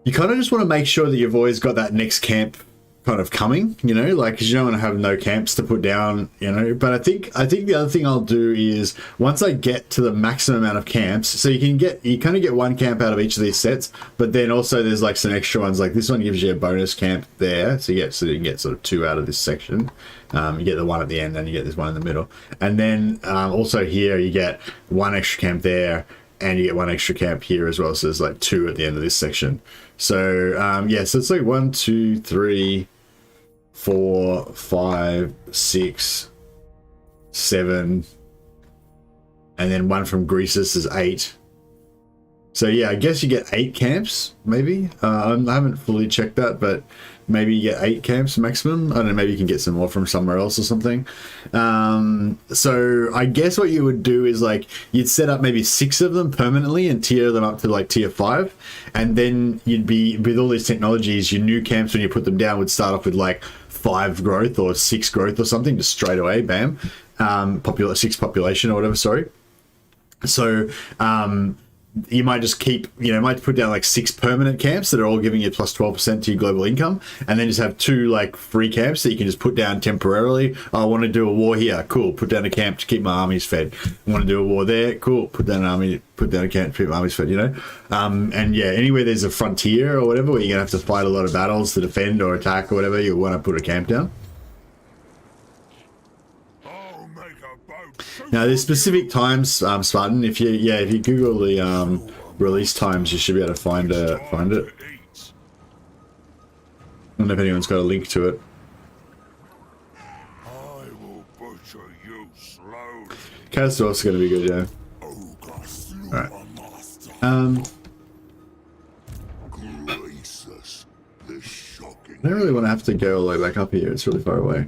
you kind of just want to make sure that you've always got that next camp kind of coming, you know, like, because you don't want to have no camps to put down, you know. But I think the other thing I'll do is once I get to the maximum amount of camps, so you kind of get 1 camp out of each of these sets, but then also there's like some extra ones, like this one gives you a bonus camp there, so you can get sort of 2 out of this section. You get the 1 at the end, and you get this 1 in the middle, and then also here you get 1 extra camp there, and you get 1 extra camp here as well, so there's like 2 at the end of this section. So yeah, so it's like 1, 2, 3, 4, 5, 6, 7, and then 1 from Greasus is 8. So yeah, I guess you get 8 camps, maybe. I haven't fully checked that, but maybe you get 8 camps maximum. I don't know, maybe you can get some more from somewhere else or something. So I guess what you would do is, like, you'd set up maybe 6 of them permanently and tier them up to like tier 5, and then you'd be, with all these technologies, your new camps, when you put them down, would start off with like 5 growth or 6 growth or something, just straight away, bam. 6 population or whatever, sorry. So you might just keep, you know, might put down like 6 permanent camps that are all giving you plus 12% to your global income, and then just have 2 like free camps that you can just put down temporarily. Oh, I want to do a war here, cool, put down a camp to keep my armies fed. I want to do a war there, cool, put down a camp to keep my armies fed, you know. And yeah, anywhere there's a frontier or whatever where you're gonna have to fight a lot of battles to defend or attack or whatever, you want to put a camp down. Now there's specific times, Spartan. If you Google the release times, you should be able to find it. I don't know if anyone's got a link to it. I will butcher you slowly. Catastrophe's going to be good, yeah. All right. I don't really want to have to go all the way back up here. It's really far away.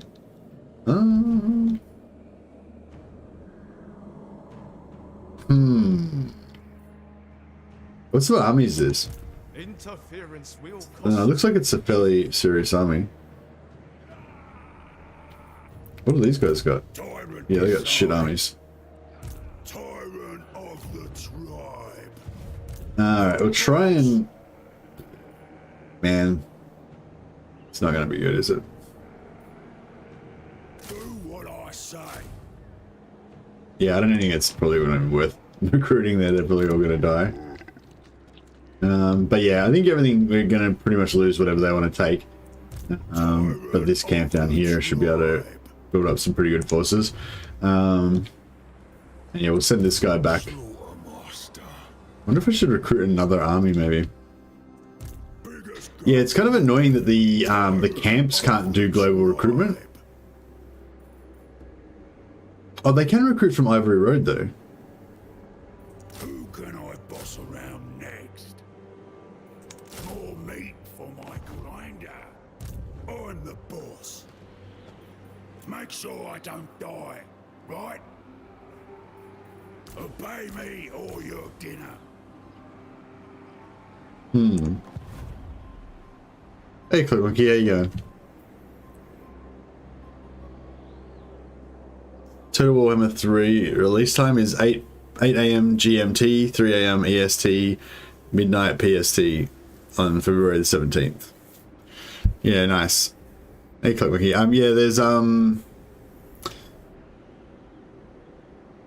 What sort of army is this? Interference will Looks like it's a fairly serious army. What do these guys got? Yeah, they got shit armies. Tyrant of the tribe. Alright, we'll try and... Man. It's not going to be good, is it? Do what I say. Yeah, I don't think it's probably going to be worth recruiting there. They're probably all going to die. But yeah, I think everything, we're going to pretty much lose whatever they want to take. But this camp down here should be able to build up some pretty good forces. And yeah, we'll send this guy back. Wonder if I should recruit another army, maybe. Yeah, it's kind of annoying that the camps can't do global recruitment. Oh, they can recruit from Ivory Road, though. Who can I boss around next? More meat for my grinder. I'm the boss. Make sure I don't die, right? Obey me or your dinner. Hey, Click Monkey, how you going? Total Warhammer 3 release time is 8 a.m. GMT, 3 a.m. EST, midnight PST on February the 17th. Yeah, nice. Hey, Click Monkey. Yeah,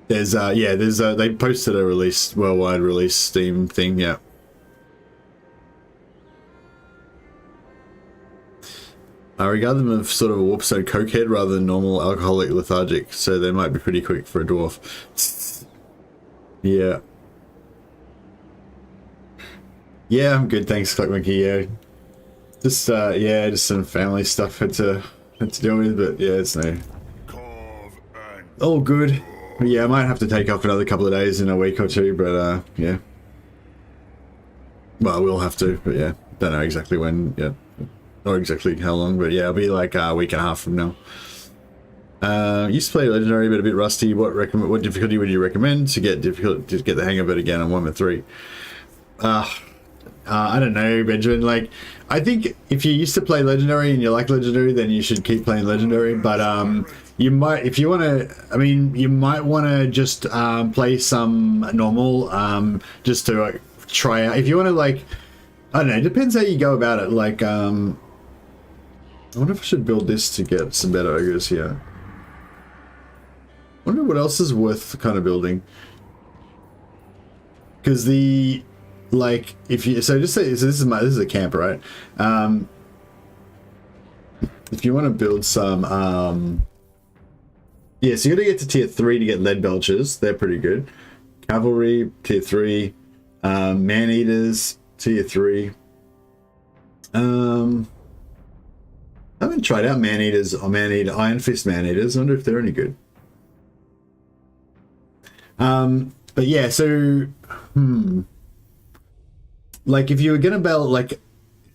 there's they posted a release, worldwide release Steam thing, yeah. I regard them as sort of a warpstone cokehead rather than normal alcoholic lethargic, so they might be pretty quick for a dwarf. Yeah. Yeah, I'm good, thanks, Clock Monkey. Yeah. Just some family stuff had to deal with, but yeah, it's no. All good. Yeah, I might have to take off another couple of days in a week or two, but yeah. Well, I will have to, but yeah, don't know exactly when yet. Or exactly how long, but yeah, it'll be like a week and a half from now. Used to play Legendary, but a bit rusty. What difficulty would you recommend to get the hang of it again on Warhammer 3? I don't know, Benjamin. Like, I think if you used to play Legendary and you like Legendary, then you should keep playing Legendary. But you might, if you want to, I mean, you might want to just play some normal, just to try out. If you want to, like, I don't know. It depends how you go about it. Like, I wonder if I should build this to get some better ogres here. I wonder what else is worth kind of building. Because the, like, if you, so just say, so this is a camp, right? If you want to build some, yeah, so you got to get to tier 3 to get lead belchers. They're pretty good. Cavalry, tier 3. Man-eaters, tier 3. I haven't tried out man-eaters or Iron Fist man-eaters. I wonder if they're any good. But yeah, so like if you were gonna build like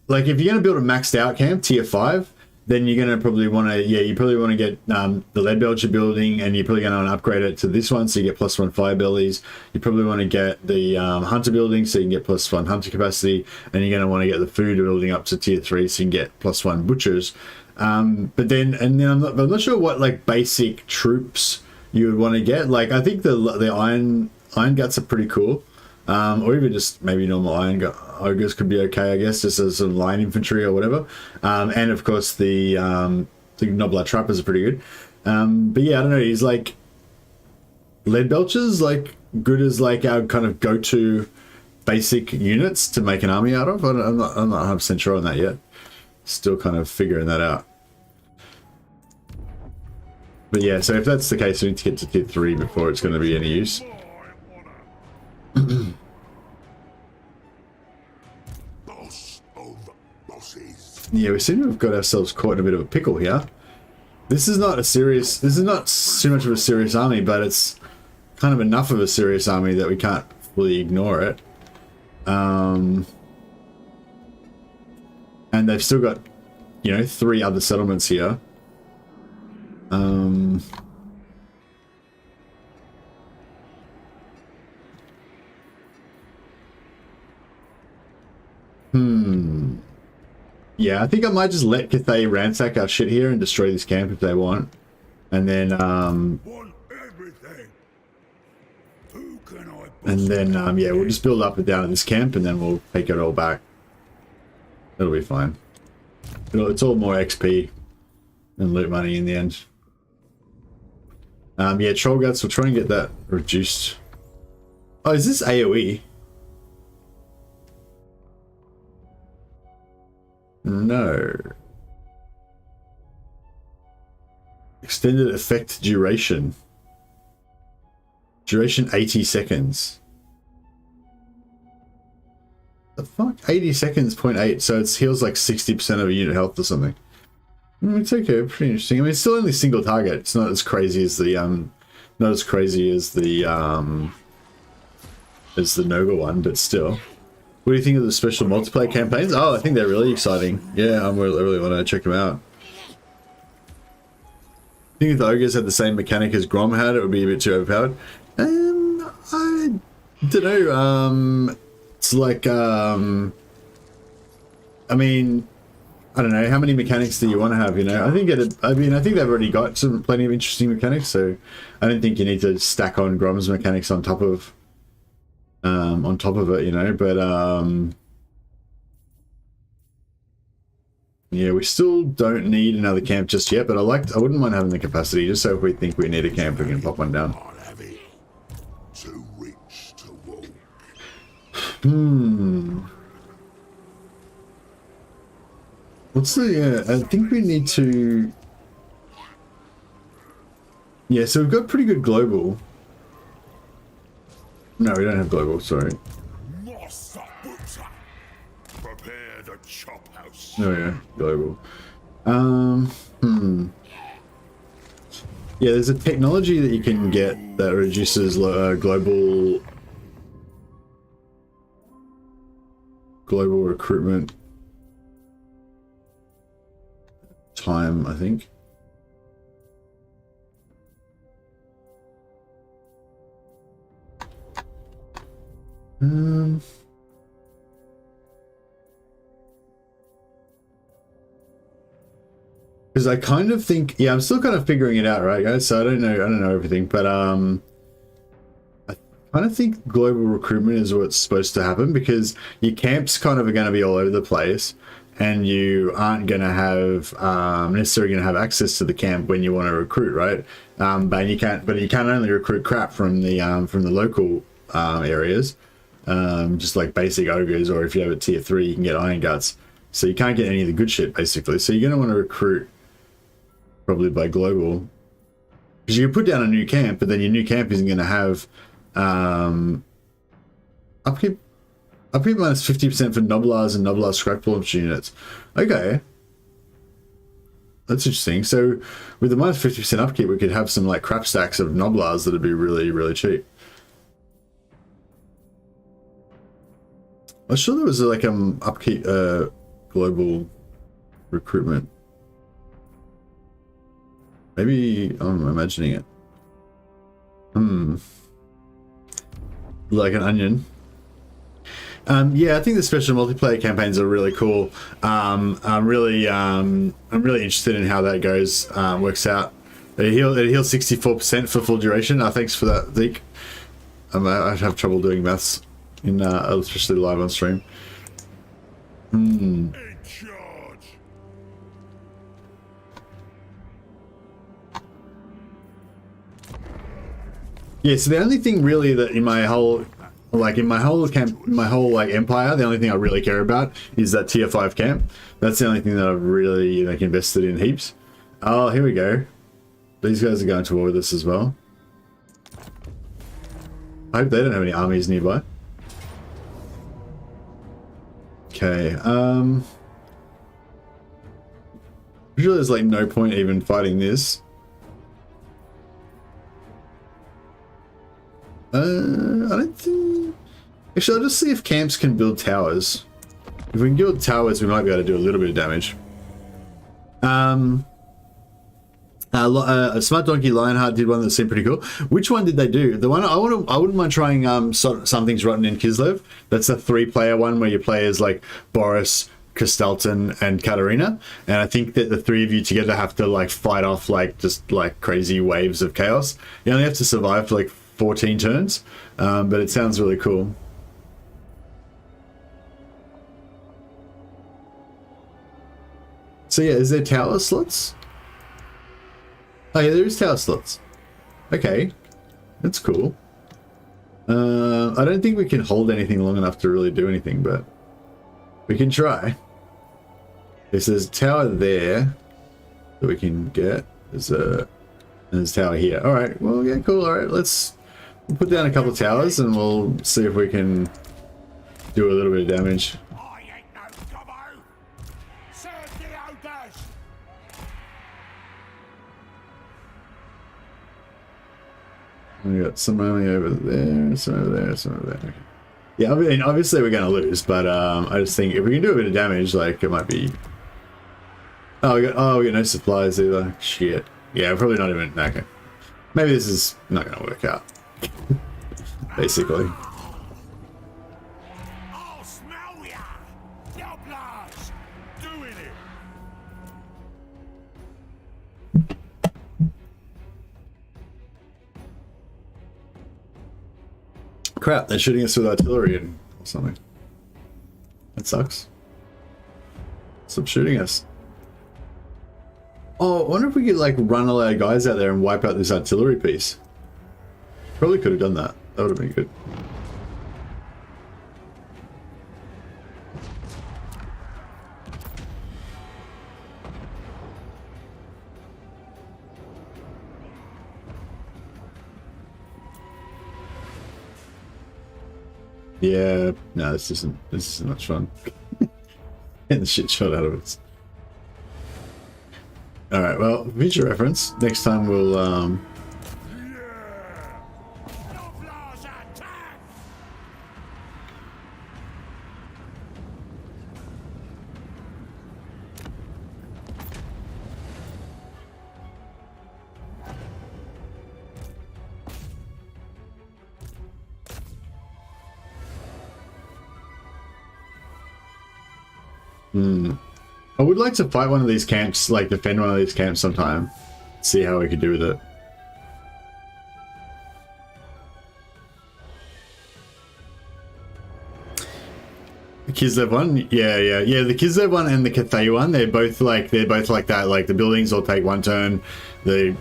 if you're gonna build a maxed out camp, tier 5, then you're gonna probably want to, yeah, you probably want to get the lead belcher building, and you're probably gonna want to upgrade it to this one so you get +1 fire bellies. You probably want to get the hunter building so you can get +1 hunter capacity, and you're gonna want to get the food building up to tier 3 so you can get +1 butchers. But then I'm not sure what like basic troops you would want to get. Like I think the iron guts are pretty cool. Or even just maybe normal ogres could be okay, I guess, just as some line infantry or whatever. And of course the Noblar trappers are pretty good. But yeah, I don't know. He's like lead belchers, like good as like our kind of go-to basic units to make an army out of. I'm not 100% sure on that yet. Still kind of figuring that out. But yeah, so if that's the case, we need to get to tier 3 before it's going to be any use. Yeah, we seem to have got ourselves caught in a bit of a pickle here. This is not too much of a serious army, but it's kind of enough of a serious army that we can't fully ignore it. And they've still got, you know, 3 other settlements here. Yeah, I think I might just let Cathay ransack our shit here and destroy this camp if they want. And then, yeah, we'll just build up and down in this camp and then we'll take it all back. It'll be fine. It's all more XP and loot money in the end. Yeah, Troll Guts, we'll try and get that reduced. Oh, is this AoE? No. Extended effect duration. Duration 80 seconds. The fuck? 80 seconds, 0.8, so it heals like 60% of a unit health or something. It's okay, pretty interesting. I mean, it's still only single target. It's not as crazy as the not as crazy as the Noga one, but still. What do you think of the special multiplayer campaigns? Oh, I think they're really exciting. Yeah, I really want to check them out. I think if the Ogres had the same mechanic as Grom had, it would be a bit too overpowered. I don't know. It's like, I mean, I don't know. How many mechanics do you want to have? You know, I think I think they've already got plenty of interesting mechanics, so I don't think you need to stack on Grom's mechanics on top of it, you know. But yeah, we still don't need another camp just yet. But I wouldn't mind having the capacity, just so if we think we need a camp, we can pop one down. Too rich to walk. What's the, I think we need to, yeah, so we've got pretty good global. No, we don't have global, sorry. Prepare the chop house. Oh yeah, global. Yeah, there's a technology that you can get that reduces global recruitment time, I think. Because I kind of think, yeah, I'm still kind of figuring it out, right, guys? So I don't know everything, but I kind of think global recruitment is what's supposed to happen, because your camps kind of are going to be all over the place, and you aren't going to have necessarily going to have access to the camp when you want to recruit, right? But you can't only recruit crap from the local areas, just like basic ogres, or if you have a tier 3, you can get iron guts. So you can't get any of the good shit, basically. So you're going to want to recruit probably by global, because you can put down a new camp, but then your new camp isn't going to have upkeep minus 50% for Noblars and Noblar scrap launch units. Okay, that's interesting. So with the minus 50% upkeep, we could have some like crap stacks of Noblars that'd be really, really cheap. I'm sure there was like upkeep global recruitment. Maybe I'm imagining it. Like an onion. Yeah, I think the special multiplayer campaigns are really cool. I'm really interested in how that goes, works out. It heals 64% for full duration. Thanks for that, Zeke. I have trouble doing maths in especially live on stream. In charge. Yeah, so the only thing really that in my whole empire, the only thing I really care about is that tier 5 camp. That's the only thing that I've really invested in heaps. Oh, here we go. These guys are going to war with us as well. I hope they don't have any armies nearby. Okay, usually there's like no point even fighting this. I don't think... Actually, I'll just see if camps can build towers. If we can build towers, we might be able to do a little bit of damage. Smart Donkey Lionheart did one that seemed pretty cool. Which one did they do? The one I wouldn't mind trying. Something's Rotten in Kislev. That's a 3-player one where you play as like Boris, Kristalton, and Katarina. And I think that the 3 of you together have to like fight off like just like crazy waves of chaos. You only have to survive for like 14 turns, but it sounds really cool. So yeah, is there tower slots? Oh yeah, there is tower slots. Okay, that's cool. I don't think we can hold anything long enough to really do anything, but we can try. If there's a tower there that we can get, there's a tower here. All right, well, yeah, cool. All right, let's put down a couple of towers and we'll see if we can do a little bit of damage. I ain't no gobbo. Serve the Ogres. We got some army over there, some over there, some over there. Okay. Yeah, I mean, obviously we're going to lose, but I just think if we can do a bit of damage, like, it might be... Oh, we got no supplies either. Shit. Yeah, probably not even... Okay. Maybe this is not going to work out. Basically. I'll smell ya. Doublers. Doing it. Crap, they're shooting us with artillery or something. That sucks. Stop shooting us. Oh, I wonder if we could, like, run all our guys out there and wipe out this artillery piece. Probably could have done that. That would have been good. Yeah, no, this isn't much fun. Getting the shit shot out of us. Alright, well, future reference. Next time we'll Doublers attack. I would like to fight one of these camps, like defend one of these camps sometime. See how we could do with it. The Kislev one? Yeah. The Kislev one and the Cathay one, they're both like that. Like the buildings will take one turn, the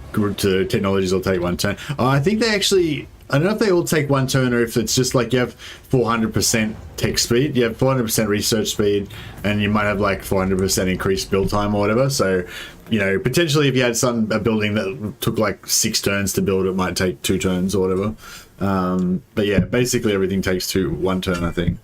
technologies will take one turn. Oh, I think they actually, I don't know if they all take one turn or if it's just like you have 400% tech speed, you have 400% research speed, and you might have like 400% increased build time or whatever. So, you know, potentially if you had a building that took like 6 turns to build, it might take 2 turns or whatever. But yeah, basically everything takes 1 turn, I think.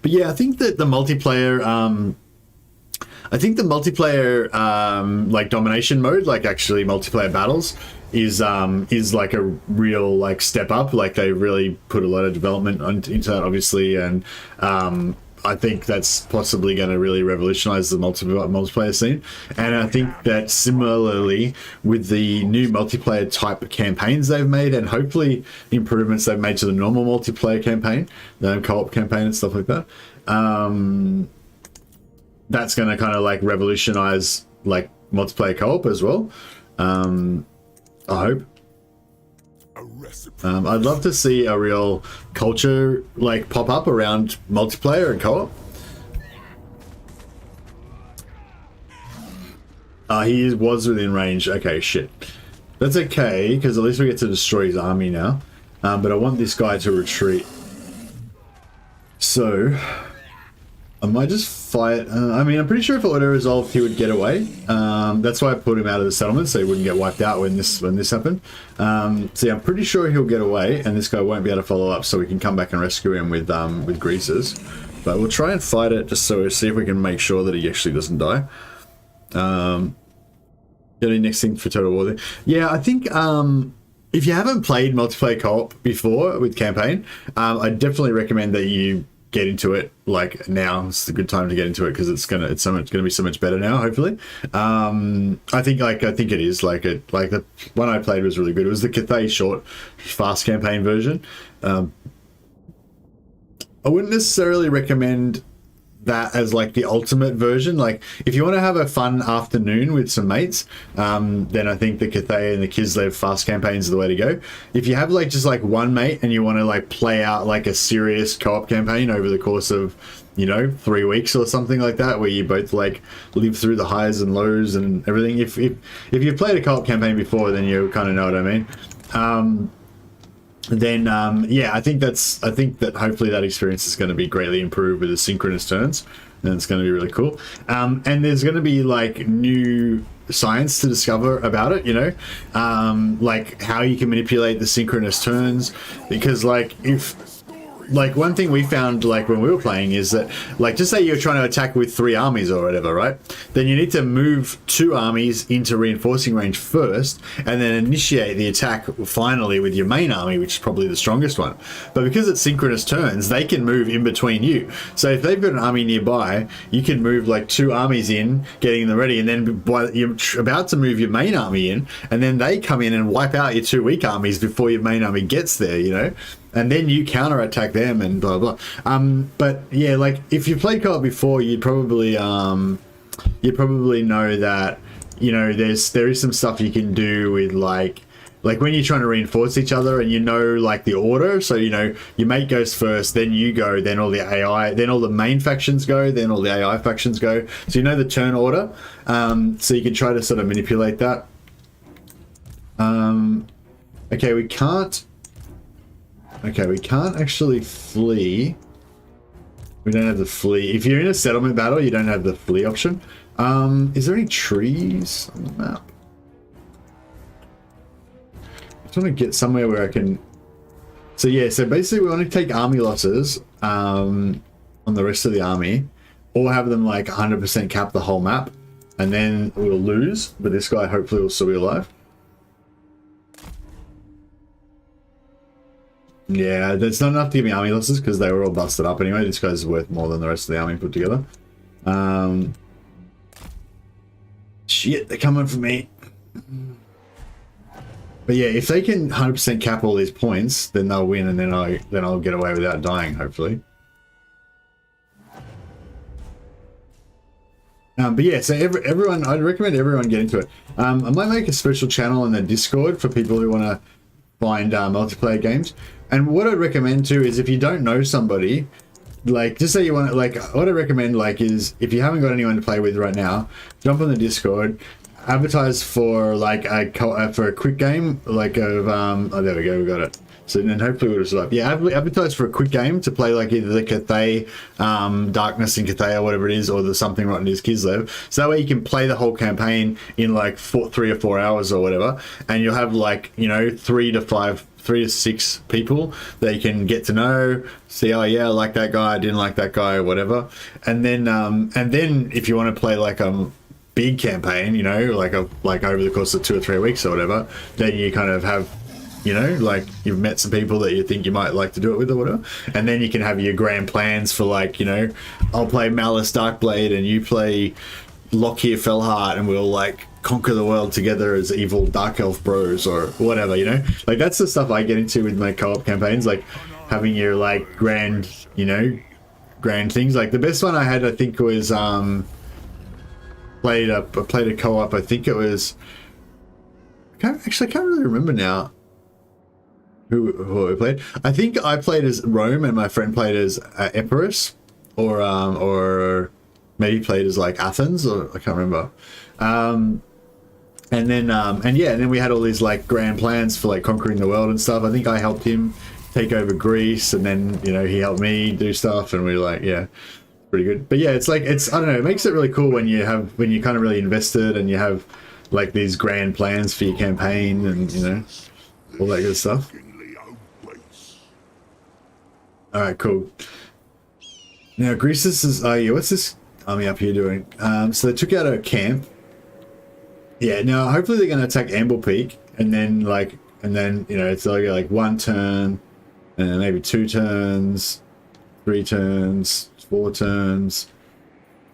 But yeah, I think that the multiplayer, like domination mode, like actually multiplayer battles, is like a real like step up. Like they really put a lot of development into that, obviously, and I think that's possibly going to really revolutionize the multiplayer scene. And I think that similarly with the new multiplayer type campaigns they've made, and hopefully improvements they've made to the normal multiplayer campaign, the co-op campaign and stuff like that, that's going to kind of like revolutionize like multiplayer co-op as well. I hope. I'd love to see a real culture like pop up around multiplayer and co-op. He was within range. Okay, shit. That's okay, because at least we get to destroy his army now. But I want this guy to retreat. So I might just fight. I mean, I'm pretty sure if it auto-resolved, he would get away. That's why I put him out of the settlement, so he wouldn't get wiped out when this happened. So yeah, I'm pretty sure he'll get away, and this guy won't be able to follow up, so we can come back and rescue him with Greasus. But we'll try and fight it just so we see if we can make sure that he actually doesn't die. Any next thing for Total War? Yeah, I think if you haven't played multiplayer co-op before with campaign, I definitely recommend that you get into it. Like now it's a good time to get into it because it's gonna be so much better now, hopefully. I think it is like the one I played was really good. It was the Cathay short fast campaign version. I wouldn't necessarily recommend that as like the ultimate version. Like if you want to have a fun afternoon with some mates, then I think the Cathay and the Kislev fast campaigns are the way to go. If you have like just like one mate and you want to like play out like a serious co-op campaign over the course of, you know, 3 weeks or something like that, where you both like live through the highs and lows and everything, if you've played a co-op campaign before, then you kind of know what I mean. then yeah, I think that hopefully that experience is going to be greatly improved with the synchronous turns, and it's going to be really cool. And there's going to be like new science to discover about it, you know, like how you can manipulate the synchronous turns, because like like one thing we found like when we were playing is that like just say you're trying to attack with 3 armies or whatever, right? Then you need to move 2 armies into reinforcing range first and then initiate the attack finally with your main army, which is probably the strongest one. But because it's synchronous turns, they can move in between you. So if they've got an army nearby, you can move like 2 armies in, getting them ready, and then you're about to move your main army in, and then they come in and wipe out your 2 weak armies before your main army gets there, you know? And then you counterattack them and blah blah. But yeah, like if you played co-op before, you'd probably know that, you know, there is some stuff you can do with like when you're trying to reinforce each other, and you know like the order. So you know your mate goes first, then you go, then all the AI, then all the main factions go, then all the AI factions go. So you know the turn order. So you can try to sort of manipulate that. Okay, we can't actually flee. We don't have the flee. If you're in a settlement battle, you don't have the flee option. Is there any trees on the map? I just want to get somewhere where I can... So yeah, so basically we want to take army losses on the rest of the army, or have them like 100% cap the whole map, and then we'll lose, but this guy hopefully will still be alive. Yeah, that's not enough to give me army losses because they were all busted up anyway. This guy's worth more than the rest of the army put together. Shit, they're coming for me. But yeah, if they can 100% cap all these points, then they'll win, and then I'll get away without dying, hopefully. But yeah, so everyone, I'd recommend everyone get into it. I might make a special channel in the Discord for people who want to find multiplayer games. And what I'd recommend too is if you don't know somebody, like just say you want to, like what I recommend like is if you haven't got anyone to play with right now, jump on the Discord, advertise for like for a quick game like of oh there we go, we got it. So then hopefully we'll just up. Yeah, advertise for a quick game to play like either the Cathay, Darkness in Cathay or whatever it is, or the Something Rotten is Kislev. So that way you can play the whole campaign in like 3 or 4 hours or whatever, and you'll have like, you know, 3 to 6 people that you can get to know, see, oh yeah, I like that guy, I didn't like that guy, or whatever. And then if you want to play like a big campaign, you know, like over the course of 2 or 3 weeks or whatever, then you kind of have, you know, like you've met some people that you think you might like to do it with or whatever, and then you can have your grand plans for like, you know, I'll play Malice Darkblade and you play Lockyer Fellheart, and we'll like conquer the world together as evil Dark Elf bros or whatever, you know. Like that's the stuff I get into with my co-op campaigns, like having your like grand, you know, grand things. Like the best one I had, I think, was played a co-op, I think it was, I can't really remember now who I played. I think I played as Rome and my friend played as Epirus, or maybe played as like Athens, or I can't remember. And then we had all these like grand plans for like conquering the world and stuff. I think I helped him take over Greece, and then, you know, he helped me do stuff, and we were like, yeah, pretty good. But yeah, it's like, I don't know, it makes it really cool when you're kind of really invested and you have like these grand plans for your campaign and, you know, all that good stuff. All right, cool. Now Greasus is, oh yeah, what's this army up here doing? So they took out a camp. Yeah, now hopefully they're going to attack Amble Peak, and then you know, it's like 1 turn, and maybe 2 turns, 3 turns, 4 turns,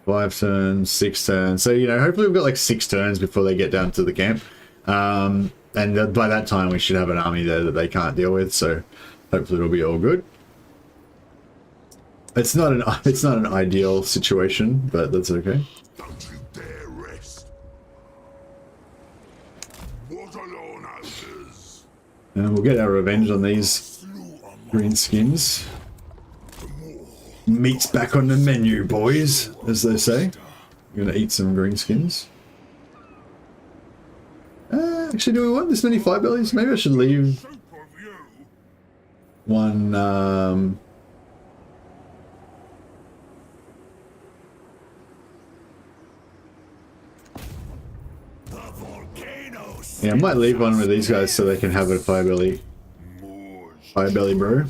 5 turns, 6 turns. So, you know, hopefully we've got like 6 turns before they get down to the camp, and by that time we should have an army there that they can't deal with. So hopefully it'll be all good. It's not an ideal situation, but that's okay. Don't you dare rest. What alone, Ogres? And we'll get our revenge on these green skins. Meat's back on the menu, boys, as they say. We're gonna eat some green skins. Actually, do we want this many fire bellies? Maybe I should leave. one. Yeah, I might leave one with these guys so they can have a fire belly bro.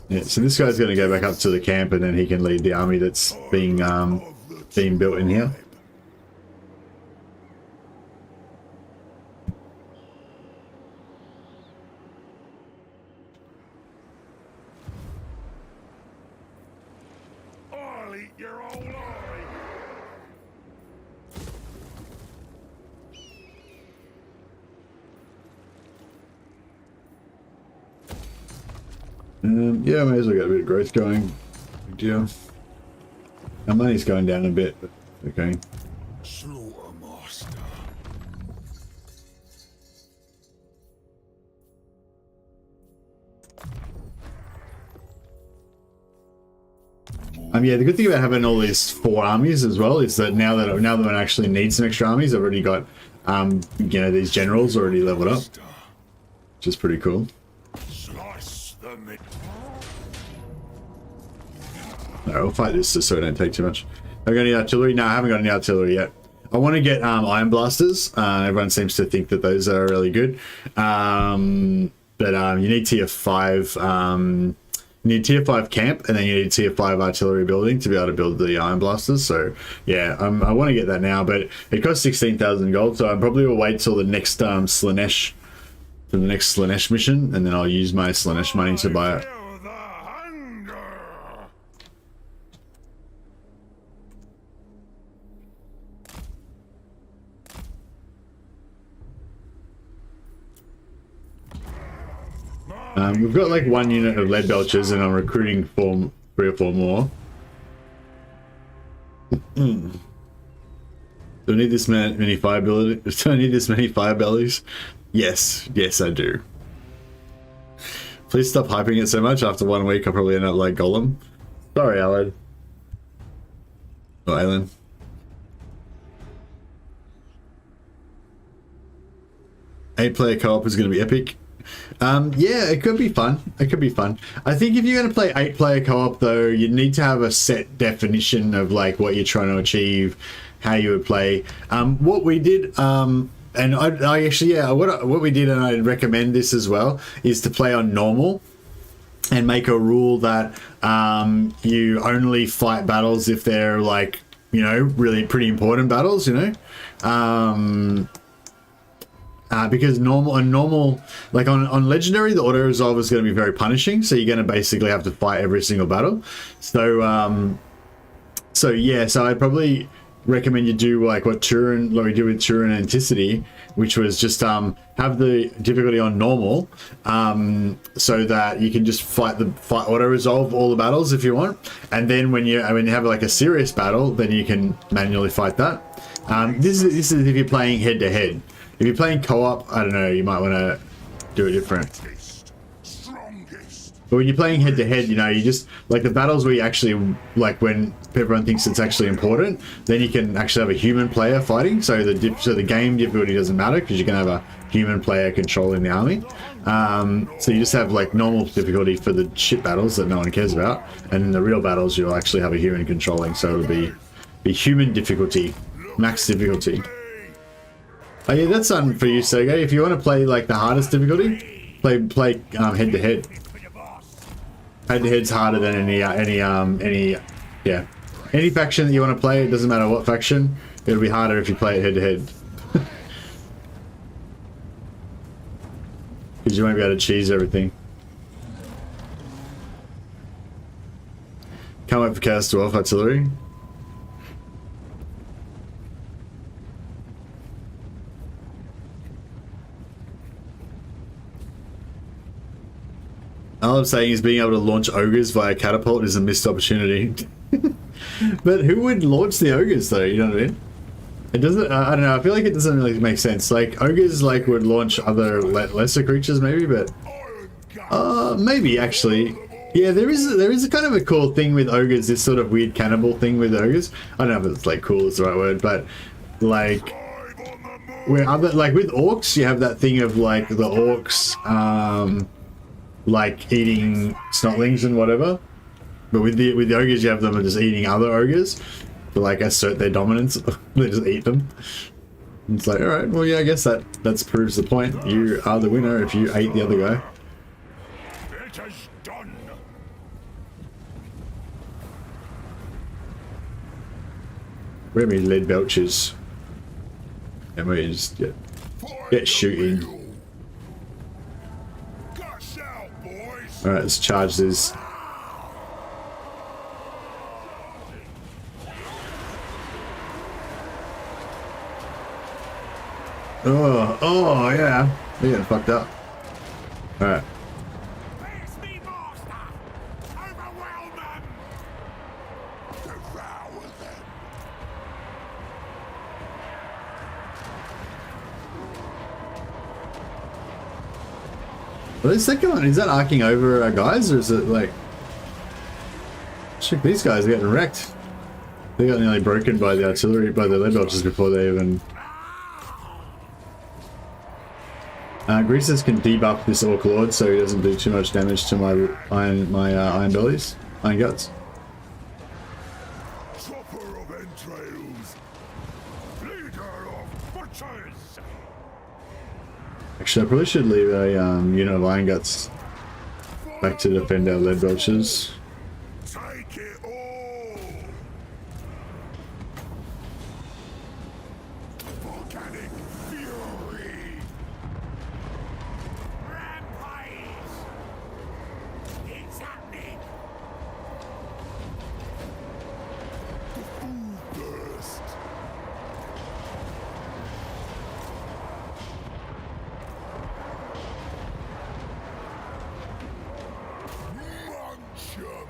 Yeah, so this guy's going to go back up to the camp and then he can lead the army that's being built in here. I'll eat your whole eye. Yeah, may as well get a bit of growth going. Big deal. Our money's going down a bit, but okay. Slaughtermaster. Yeah, the good thing about having all these 4 armies as well is that now that one actually needs some extra armies, I've already got, you know, these generals already leveled up, which is pretty cool. Slice the meat. No, I'll fight this just so I don't take too much. Have I got any artillery? No, I haven't got any artillery yet. I want to get iron blasters. Everyone seems to think that those are really good. But you need tier 5. You need tier 5 camp, and then you need tier 5 artillery building to be able to build the iron blasters. So yeah, I want to get that now, but it costs 16,000 gold. So I probably will wait till the next Slaanesh, for the next Slaanesh mission, and then I'll use my Slaanesh money to buy it. Feel the hunger. We've got like 1 unit of lead belchers, and I'm recruiting 3 or 4 more. Do I need this many fire bellies? Do I need this many fire bellies? Yes, yes I do. Please stop hyping it so much. After 1 week, I'll probably end up like Golem. Sorry, Alan. Oh, Alan. Eight-player co-op is going to be epic. Yeah, it could be fun. It could be fun. I think if you're going to play 8-player co-op, though, you need to have a set definition of like what you're trying to achieve, how you would play. What we did, and I actually, yeah, what we did, and I'd recommend this as well, is to play on normal and make a rule that you only fight battles if they're like, you know, really pretty important battles, you know. Because normal, like on legendary, the auto resolve is going to be very punishing, so you're going to basically have to fight every single battle. So yeah, so I'd probably recommend you do like what we did with Turin and Anticity, which was just have the difficulty on normal, so that you can just fight auto resolve all the battles if you want, and then when you have like a serious battle, then you can manually fight that. This is if you're playing head to head. If you're playing co-op, I don't know, you might want to do it different. But when you're playing head-to-head, you know, you just, like the battles where you actually, like when everyone thinks it's actually important, then you can actually have a human player fighting, so the game difficulty doesn't matter, because you can have a human player controlling the army. So you just have like normal difficulty for the shit battles that no one cares about, and in the real battles you'll actually have a human controlling, so it'll be human difficulty, max difficulty. Oh yeah, that's something for you, Sergey. If you want to play like the hardest difficulty, play head to head. Head to head's harder than any faction that you want to play. It doesn't matter what faction. It'll be harder if you play it head to head. Because you won't be able to cheese everything. Can't wait for Chaos Dwarf Artillery. All I'm saying is being able to launch ogres via catapult is a missed opportunity. But who would launch the ogres though? You know what I mean? It doesn't. I don't know. I feel like it doesn't really make sense. Like ogres, like would launch other lesser creatures, maybe, but maybe actually. Yeah, there is a kind of a cool thing with ogres. This sort of weird cannibal thing with ogres. I don't know if it's like cool is the right word, but like. where other, like with orcs, you have that thing of like the orcs, like eating snotlings and whatever. But with the ogres, you have them just eating other ogres to like assert their dominance. They just eat them. And it's like, all right, well, yeah, I guess that proves the point. You are the winner if you ate the other guy. It is done. Where many lead belches? And we just get shooting. Gush out, boys. All right, let's charge this. Oh yeah, they're getting fucked up. All right. Face me, master. Overwhelm them. Devour them. Well, the second one, is that arcing over our guys, or is it like... Check, these guys are getting wrecked. They got nearly broken by the artillery, by the lead belches before they even... Greasus can debuff this Orc Lord so he doesn't do too much damage to my iron bellies, iron guts. Chopper of entrails. Leader of butchers. Actually, I probably should leave a unit of iron guts back to defend our lead belches. Take it all. Volcanic fury. Rampage. It's happening. The food burst. Munch 'em.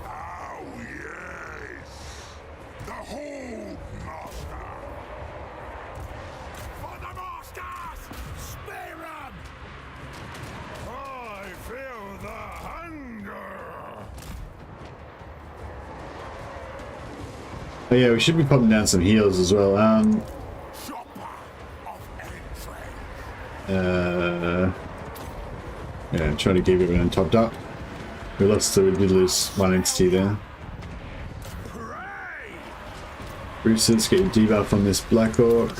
Oh yes. The whole master. For the masters. Spear 'em. I feel the hunger. Oh yeah, we should be popping down some heals as well. Chopper of entrails. Yeah, trying to keep everyone topped up. We did lose one entity there. Pray. Greasus getting debuff on this Black Orc.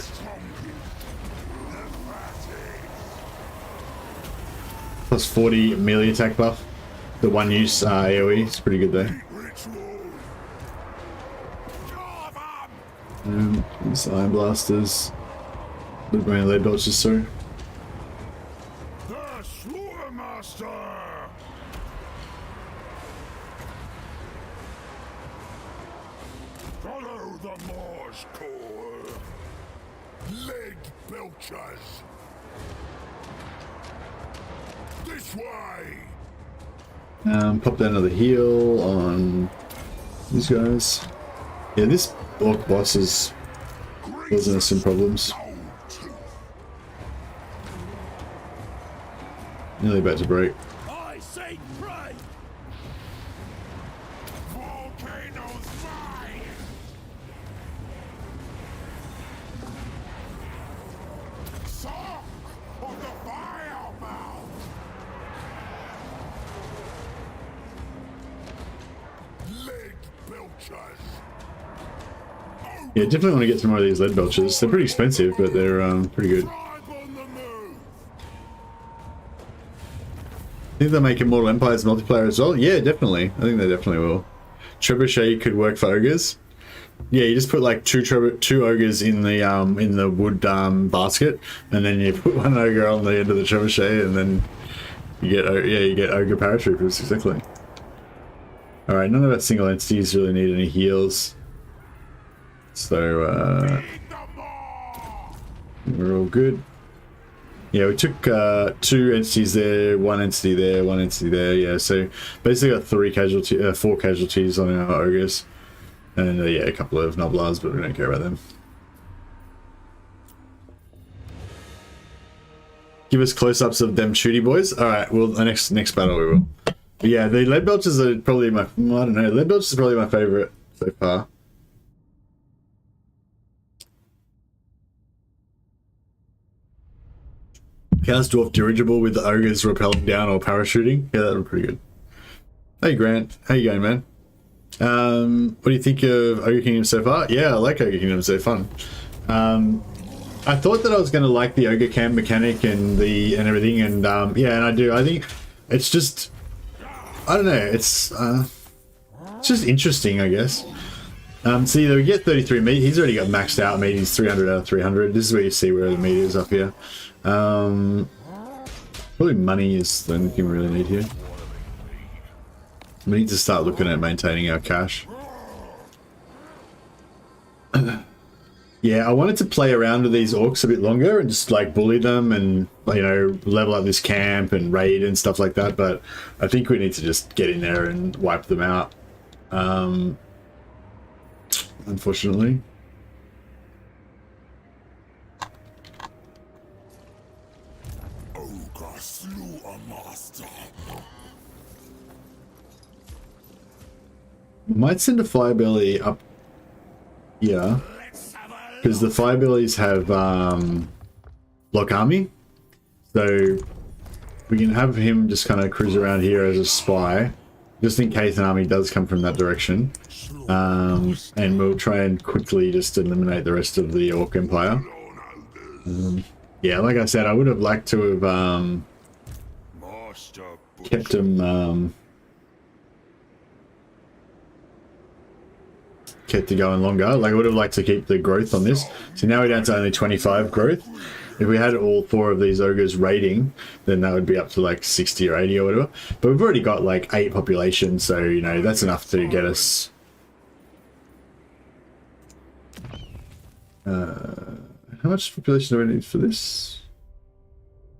Plus 40 melee attack buff. The one use AoE is pretty good there. Ritual. Carve 'em. These Iron Blasters. Look, my lead belches, sorry. The Slaughtermaster. Follow the Morse core. Leg belchers. This way. Pop down another heal on these guys. Yeah, this Orc boss is causing us some problems. Gold Tooth. Nearly about to break. I say pray. Volcanoes fire. Song of the Firemouth. Leg belchers. Yeah, definitely want to get some more of these lead belches. They're pretty expensive, but they're pretty good. Tribe on the move. Think they'll make Immortal Empires multiplayer as well? Yeah, definitely. I think they definitely will. Trebuchet could work for ogres. Yeah, you just put like two ogres in the wood basket, and then you put one ogre on the end of the trebuchet, and then you get ogre paratroopers. Exactly. All right, none of our single entities really need any heals, so Eat them all. we're all good. Yeah, we took 2 entities there, 1 entity there, 1 entity there. Yeah, so basically got 4 casualties on our ogres, and yeah, a couple of noblars, but we don't care about them. Give us close-ups of them shooty boys. All right, well, the next battle we will. But yeah, the lead belches are probably my, I don't know, lead belches is probably my favorite so far. Chaos Dwarf dirigible with the ogres rappelling down or parachuting. Yeah, that looked pretty good. Hey Grant, how you going, man? What do you think of Ogre Kingdom so far? Yeah, I like Ogre Kingdom, so fun. I thought that I was going to like the ogre camp mechanic and everything, and yeah, and I do. I think it's just, I don't know, it's just interesting, I guess. So either we get 33 meat. He's already got maxed out meat. He's 300 out of 300. This is where you see where the meat is up here. Probably money is the only thing we really need here. We need to start looking at maintaining our cash. Yeah, I wanted to play around with these orcs a bit longer and just like bully them and, you know, level up this camp and raid and stuff like that, but I think we need to just get in there and wipe them out. Unfortunately. Ogre slew a master. Might send a Firebelly up here. Because the Firebellies have block army, so we can have him just kind of cruise around here as a spy, just in case an army does come from that direction. And we'll try and quickly just eliminate the rest of the Orc Empire. Yeah, like I said, I would have liked to have kept him. Kept it going longer. Like I would have liked to keep the growth on this. So now we're down to only 25 growth. If we had all 4 of these ogres raiding, then that would be up to like 60 or 80 or whatever. But we've already got like 8 population, so you know that's enough to get us. How much population do we need for this?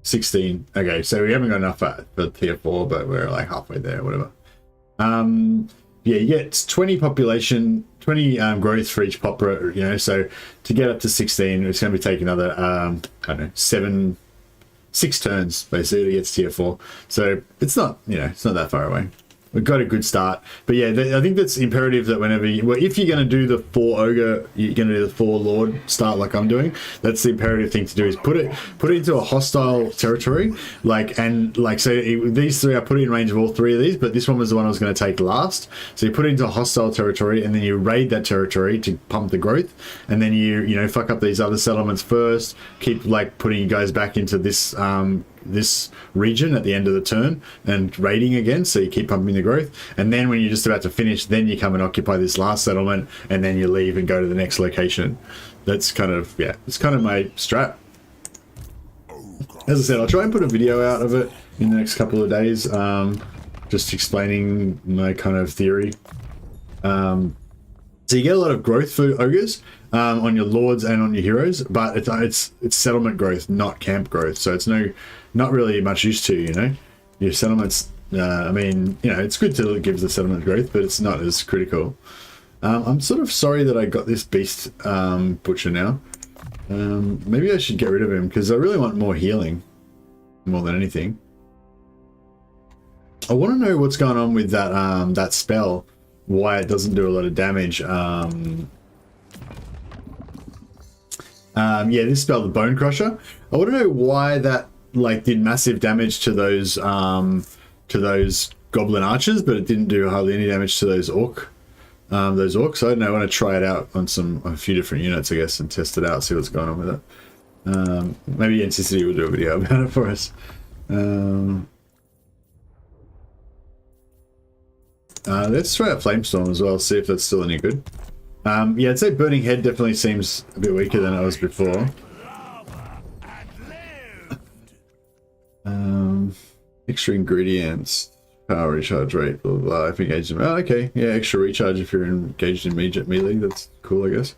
16. Okay, so we haven't got enough for tier 4, but we're like halfway there, whatever. Yeah, you get 20 population, 20 growth for each pop, you know, so to get up to 16, it's going to be taking another, I don't know, 6 turns, basically, to get to tier 4. So it's not, you know, it's not that far away. We've got a good start. But yeah, I think that's imperative that whenever you, well, if you're going to do the 4 ogre, you're going to do the 4 lord start like I'm doing, that's the imperative thing to do, is put it into a hostile territory. Like, and like, so these 3, I put it in range of all 3 of these, but this one was the one I was going to take last. So you put it into a hostile territory and then you raid that territory to pump the growth. And then you know, fuck up these other settlements first, keep like putting you guys back into this, this region at the end of the turn and raiding again, so you keep pumping the growth, and then when you're just about to finish, then you come and occupy this last settlement, and then you leave and go to the next location. That's kind of, yeah, it's kind of my strat. As I said, I'll try and put a video out of it in the next couple of days, just explaining my kind of theory. So you get a lot of growth for ogres on your lords and on your heroes, but it's settlement growth, not camp growth. So it's not really much use to, you know. Your settlements, I mean, you know, it's good to give the settlement growth, but it's not as critical. I'm sort of sorry that I got this beast butcher now. Maybe I should get rid of him because I really want more healing more than anything. I want to know what's going on with that that spell, why it doesn't do a lot of damage. Yeah, this spell, the Bone Crusher. I want to know why that like did massive damage to those goblin archers, but it didn't do hardly any damage to those orcs. I don't know. I want to try it out on a few different units, I guess, and test it out, see what's going on with it. Maybe Anticity will do a video about it for us. Let's try out Flamestorm as well, see if that's still any good. Yeah, I'd say Burning Head definitely seems a bit weaker than it was before. Extra ingredients, power recharge rate, blah, blah, blah. If engaged in, oh, okay, yeah, extra recharge if you're engaged in melee. That's cool, I guess.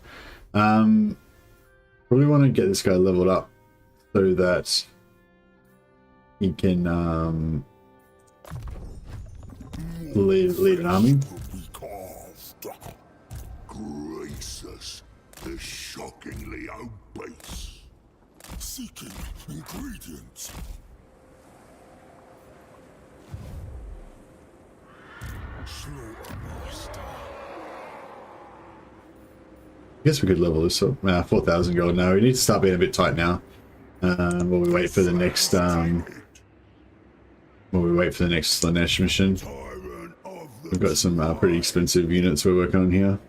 Probably want to get this guy leveled up so that he can lead an army. Greasus is shockingly obese. Seeking ingredients. Slaughtermaster. I guess we could level this up. 4,000 gold now. We need to start being a bit tight now. While we wait for the next Slanesh mission. We've got some pretty expensive units we're working on here.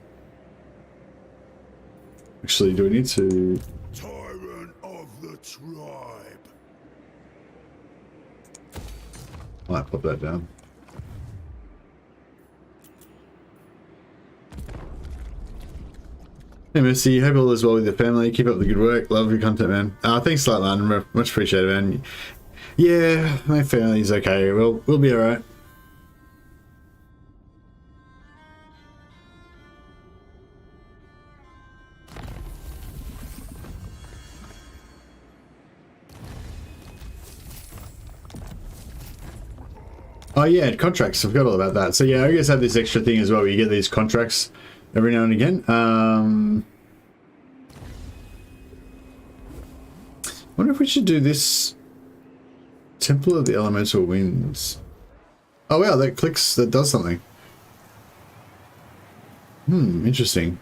Actually, do we need to? Tyrant of the tribe. I might pop that down. Hey Missy, hope all is well with your family. Keep up the good work. Love your content, man. Thanks a lot, man. Much appreciated, man. Yeah, my family's okay. We'll be alright. Oh yeah, contracts. I forgot all about that. So yeah, I guess have this extra thing as well. Where you get these contracts every now and again. Wonder if we should do this Temple of the Elemental Winds. Oh wow, that does something. Interesting.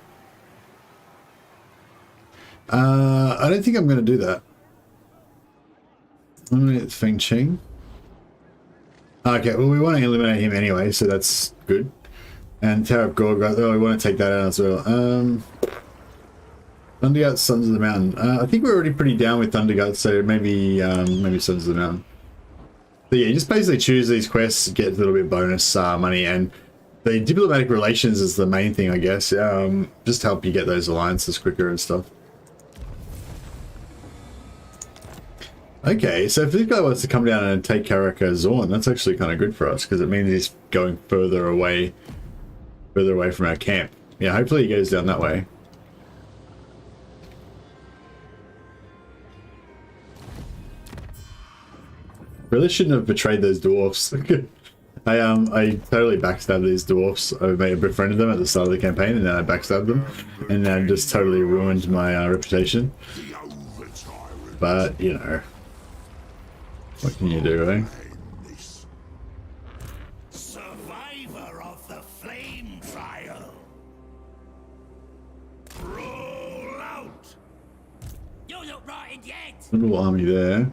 I don't think I'm going to do that. Feng Cheng. Okay, well we want to eliminate him anyway, so that's good. And Tower of Gorgon, we want to take that out as well. Thunderguts, Sons of the Mountain. I think we're already pretty down with Thunderguts, so maybe Sons of the Mountain. But yeah, just basically choose these quests, get a little bit of bonus money, and the diplomatic relations is the main thing, I guess. Just to help you get those alliances quicker and stuff. Okay, so if this guy wants to come down and take Karaka Zorn, that's actually kind of good for us, because it means he's going further away from our camp. Yeah, hopefully he goes down that way. Really shouldn't have betrayed those dwarfs. I totally backstabbed these dwarfs. I befriended them at the start of the campaign, and then I backstabbed them, and then just totally ruined my reputation. But you know, what can you do, eh? Survivor of the flame trial. Roll out. You're not rotted yet. Little army there.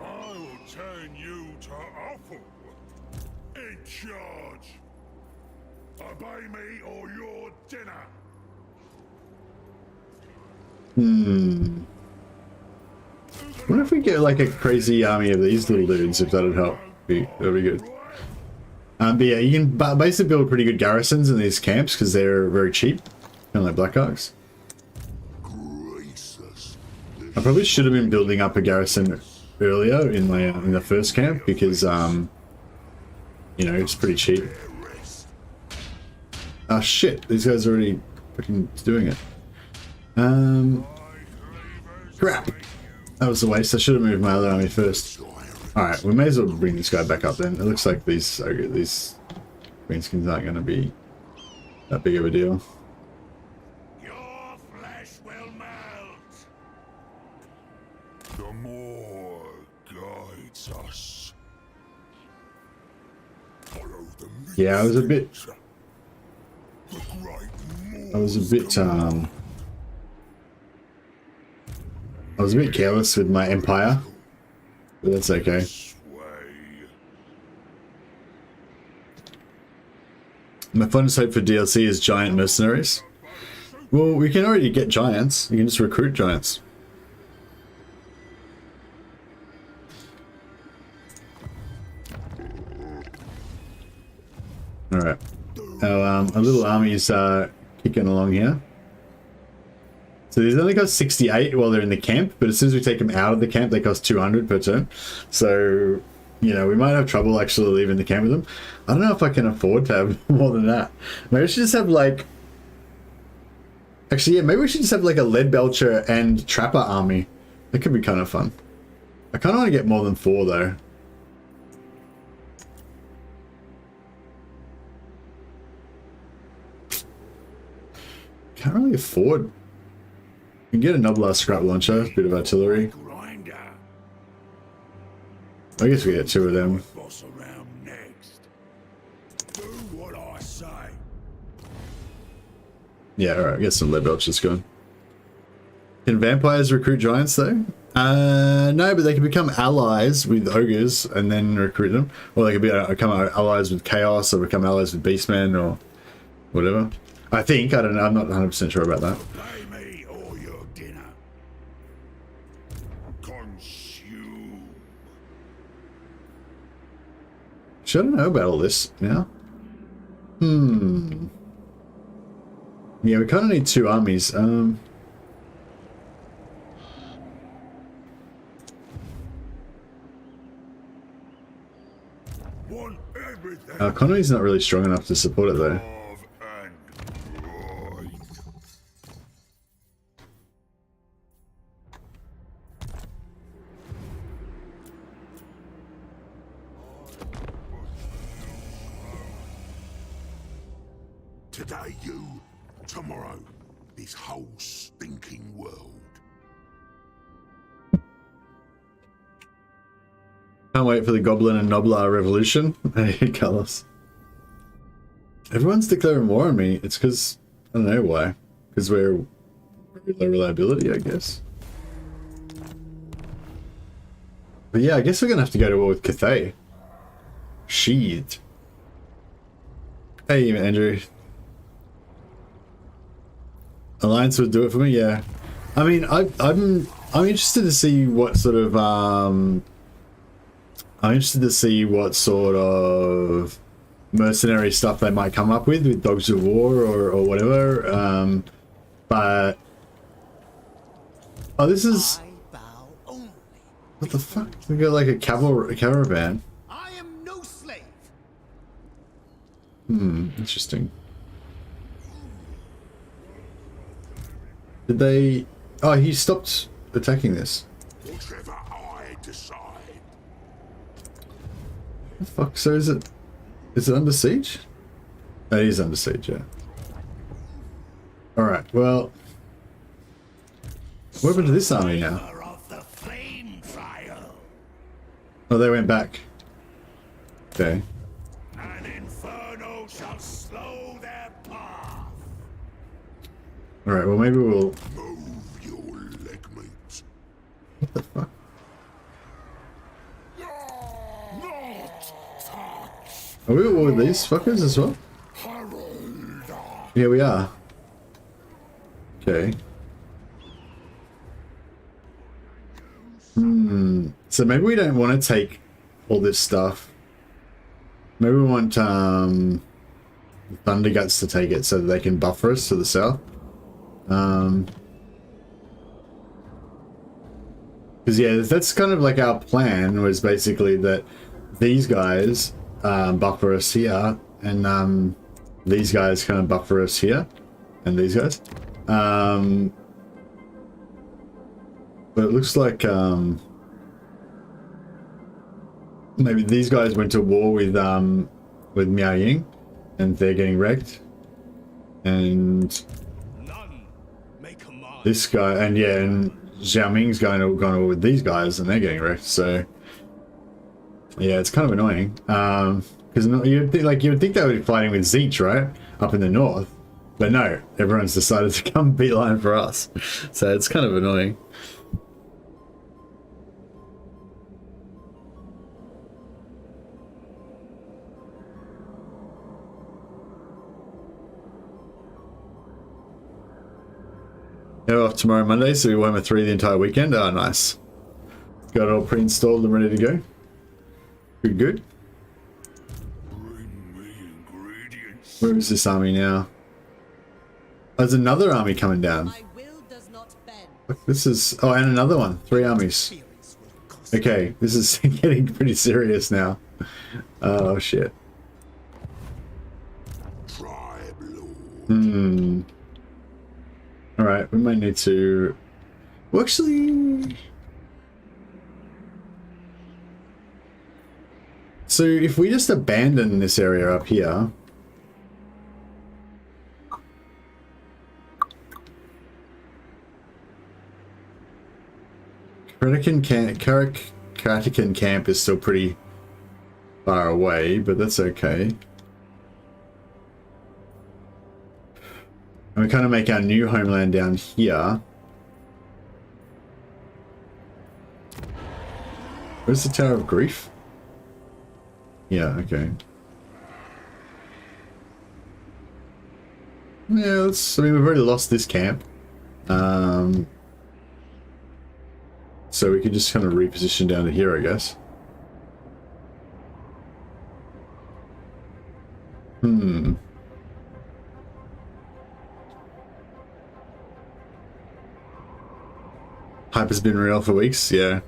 I will turn you to offal. In charge. Obey me or your dinner. What if we get like a crazy army of these little dudes, if that'd help? That'd be good. But yeah, you can basically build pretty good garrisons in these camps because they're very cheap, kind of like Black Arcs. I probably should have been building up a garrison earlier in my in the first camp because you know, it's pretty cheap. Oh shit, these guys are already freaking doing it. Crap. That was a waste. I should have moved my other army first. Alright, we may as well bring this guy back up then. It looks like these greenskins aren't going to be that big of a deal. Your flesh will melt. The more guides us. Follow the Yeah, I was a bit careless with my empire, but that's okay. My fondest hope for DLC is giant mercenaries. Well, we can already get giants. You can just recruit giants. Alright. Our little army is kicking along here. So these only cost 68 while they're in the camp, but as soon as we take them out of the camp, they cost 200 per turn. So, you know, we might have trouble actually leaving the camp with them. I don't know if I can afford to have more than that. Maybe we should just have like... Actually, yeah, maybe we should just have like a lead belcher and trapper army. That could be kind of fun. I kind of want to get more than 4 though. Can't really afford... You can get a Noblar scrap launcher, bit of artillery. I guess we get 2 of them. Yeah, alright, get some lead belchers going. Can vampires recruit giants though? No, but they can become allies with ogres and then recruit them, or they can become allies with chaos, or become allies with beastmen, or whatever. I think, I don't know, I'm not 100% sure about that. Pay me or your dinner. Consume. Should I know about all this now? Yeah, we kind of need 2 armies. Want everything Our economy's not really strong enough to support it though. of and right. Today you, tomorrow this whole stinking world. Can't wait for the Goblin and Noblar revolution. Hey, Carlos. Everyone's declaring war on me. It's because, I don't know why. Because we're low reliability, I guess. But yeah, I guess we're going to have to go to war with Cathay. Shit. Hey, Andrew. Alliance would do it for me, yeah. I mean, I'm interested to see what sort of mercenary stuff they might come up with Dogs of War or whatever. But oh, this is what the fuck? We got like a caravan. I am no slave. Interesting. Did they? Oh, he stopped attacking this. Whatever I decide. The fuck? So is it under siege? Oh, it is under siege, yeah. Alright, well, what happened to this army now? Of the flame trial. Oh, they went back. Okay. An inferno shall slow their path. Alright, well maybe we'll... Move your leg mate. What the fuck? Not touch. Are we at war with these fuckers as well? Harold. Yeah, we are. Okay. So maybe we don't want to take all this stuff. Maybe we want Thunderguts to take it so that they can buffer us to the south. Because yeah, that's kind of like our plan, was basically that these guys buffer us here, and these guys kind of buffer us here, and these guys. But it looks like maybe these guys went to war with Miao Ying, and they're getting wrecked, and None may command. this guy, and yeah, and Xiao Ming's going to war with these guys, and they're getting wrecked. So yeah, it's kind of annoying. Because you would think they would be fighting with Zeech, right, up in the north, but no, everyone's decided to come beeline for us. So it's kind of annoying. Go off tomorrow Monday, so we Warhammer 3 the entire weekend. Oh, nice. Got it all pre-installed and ready to go. Good, good. Bring me ingredients. Where is this army now? There's another army coming down. My will does not bend. This is... Oh, and another one. 3 armies. Okay, this is getting pretty serious now. Oh, shit. Tribe Lord. Alright, we might need to... Well, actually... So, if we just abandon this area up here... Karatikan camp is still pretty far away, but that's okay. And we kind of make our new homeland down here. Where's the Tower of Grief? Yeah, okay. Yeah, let's, I mean, we've already lost this camp. So we can just kind of reposition down to here, I guess. Hyper's been real for weeks, yeah.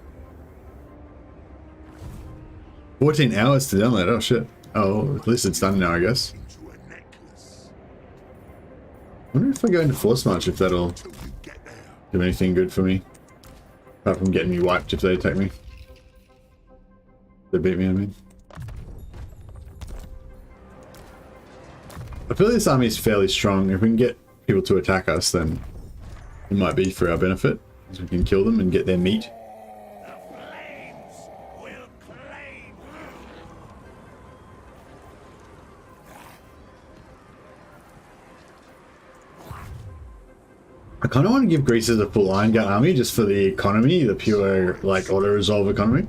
14 hours to download, oh shit. Oh, at least it's done now, I guess. I wonder if I go into Force March, if that'll do anything good for me. Apart from getting me wiped if they attack me. They beat me, I mean. I feel like this army is fairly strong. If we can get people to attack us, then it might be for our benefit. Because we can kill them and get their meat. I kind of want to give Greasus a full Iron Gut army just for the economy, the pure, like, auto-resolve economy.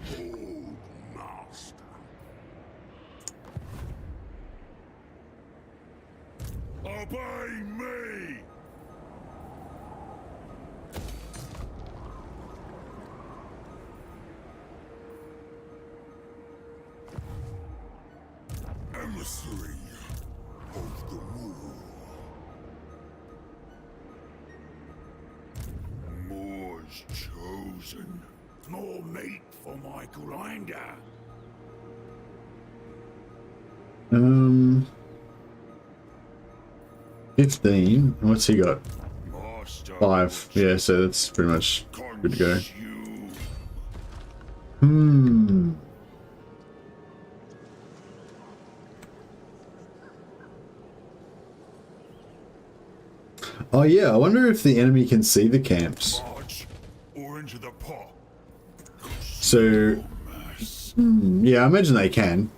Obey me! Emissary of the war. More's chosen. More meat for my grinder. 15. What's he got? Master 5. Yeah, so that's pretty much good to go. consume. Oh yeah, I wonder if the enemy can see the camps. March or into the pot. So, yeah, I imagine they can.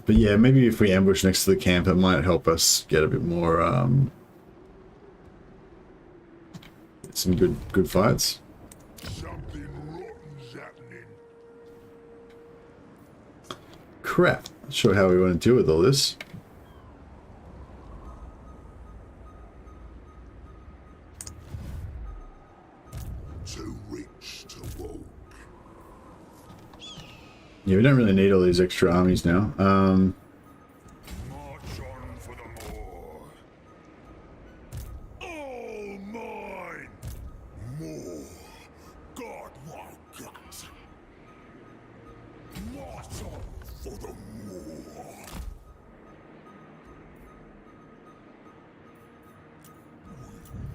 But yeah, maybe if we ambush next to the camp, it might help us get a bit more, some good fights. Something rotten's happening. Crap. Not sure how we want to deal with all this. Too rich to walk. Yeah, we don't really need all these extra armies now. March on for the more. All mine. More. God, my gut. March on for the more.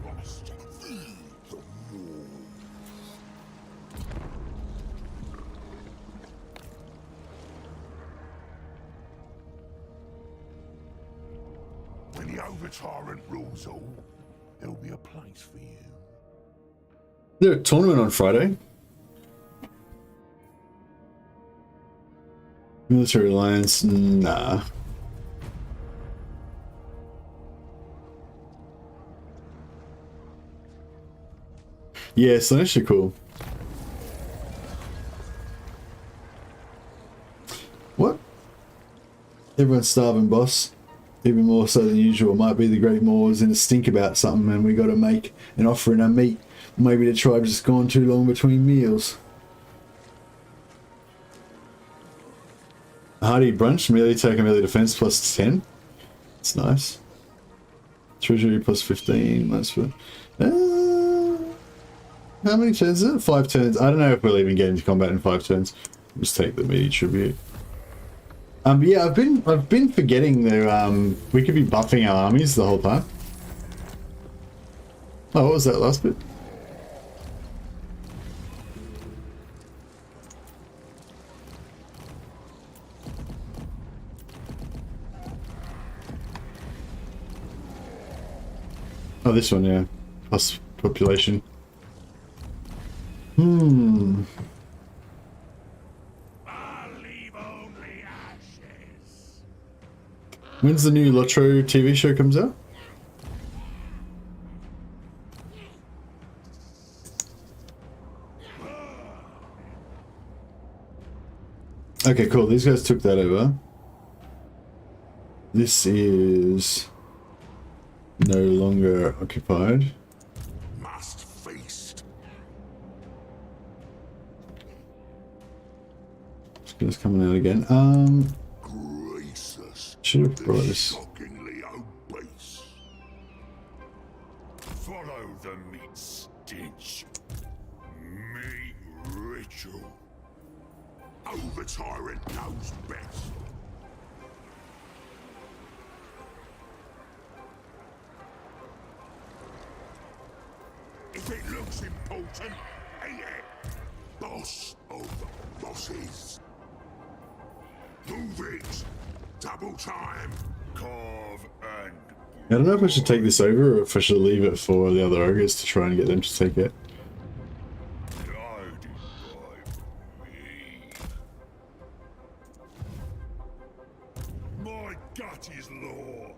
We must feed the more. When the over-tyrant rules all, there'll be a place for you. Is there a tournament on Friday? Military alliance? Nah. Yeah, Slanesh are cool. What? Everyone's starving, boss. Even more so than usual. Might be the Great Moors in a stink about something and we got to make an offering of meat. Maybe the tribe's just gone too long between meals. A hearty brunch, melee attack and melee defense plus 10. That's nice. Treasury plus 15. That's for... how many turns is it? 5 turns. I don't know if we'll even get into combat in 5 turns. Just take the meaty tribute. Yeah, I've been forgetting that we could be buffing our armies the whole time. Oh, what was that last bit? Oh, this one, yeah. Plus population. When's the new Lotro TV show comes out? Okay, cool. These guys took that over. This is no longer occupied. Must feast. It's coming out again. Greasus. Should have brought this. Shockingly obese. Follow the meat stench. Meat ritual. Oh, the tyrant knows best. If it looks important, ain't it? Boss of bosses. Move it. Double time. Carve and... I don't know if I should take this over or if I should leave it for the other ogres to try and get them to take it. guided by me. My gut is law.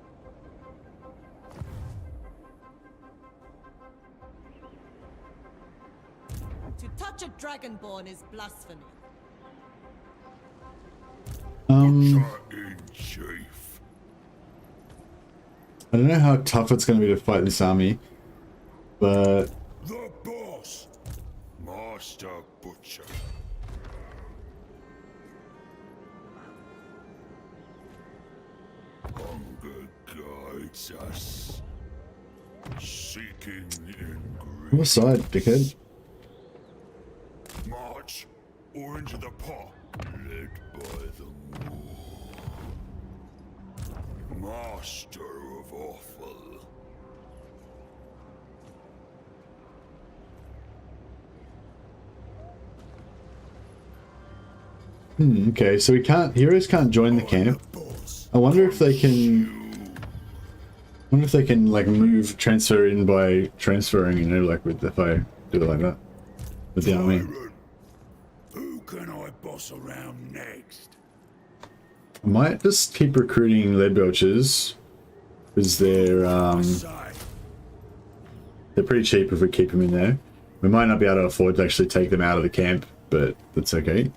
To touch a dragonborn is blasphemy. Butcher in chief. I don't know how tough it's going to be to fight this army, but The boss. Master Butcher. Hunger guides us. Seeking ingredient. what side, dickhead? March or into the pot. Led by the moor. Master of awful. Okay, so we can't. Heroes can't join the camp. Boss. I wonder if they can. I wonder if they can like move, transfer in by transferring. You know, like with if I do it like that with the army. Tyrant. Who can I boss around next? I might just keep recruiting lead belchers because Say. they're pretty cheap if we keep them in there. We might not be able to afford to actually take them out of the camp, but that's okay.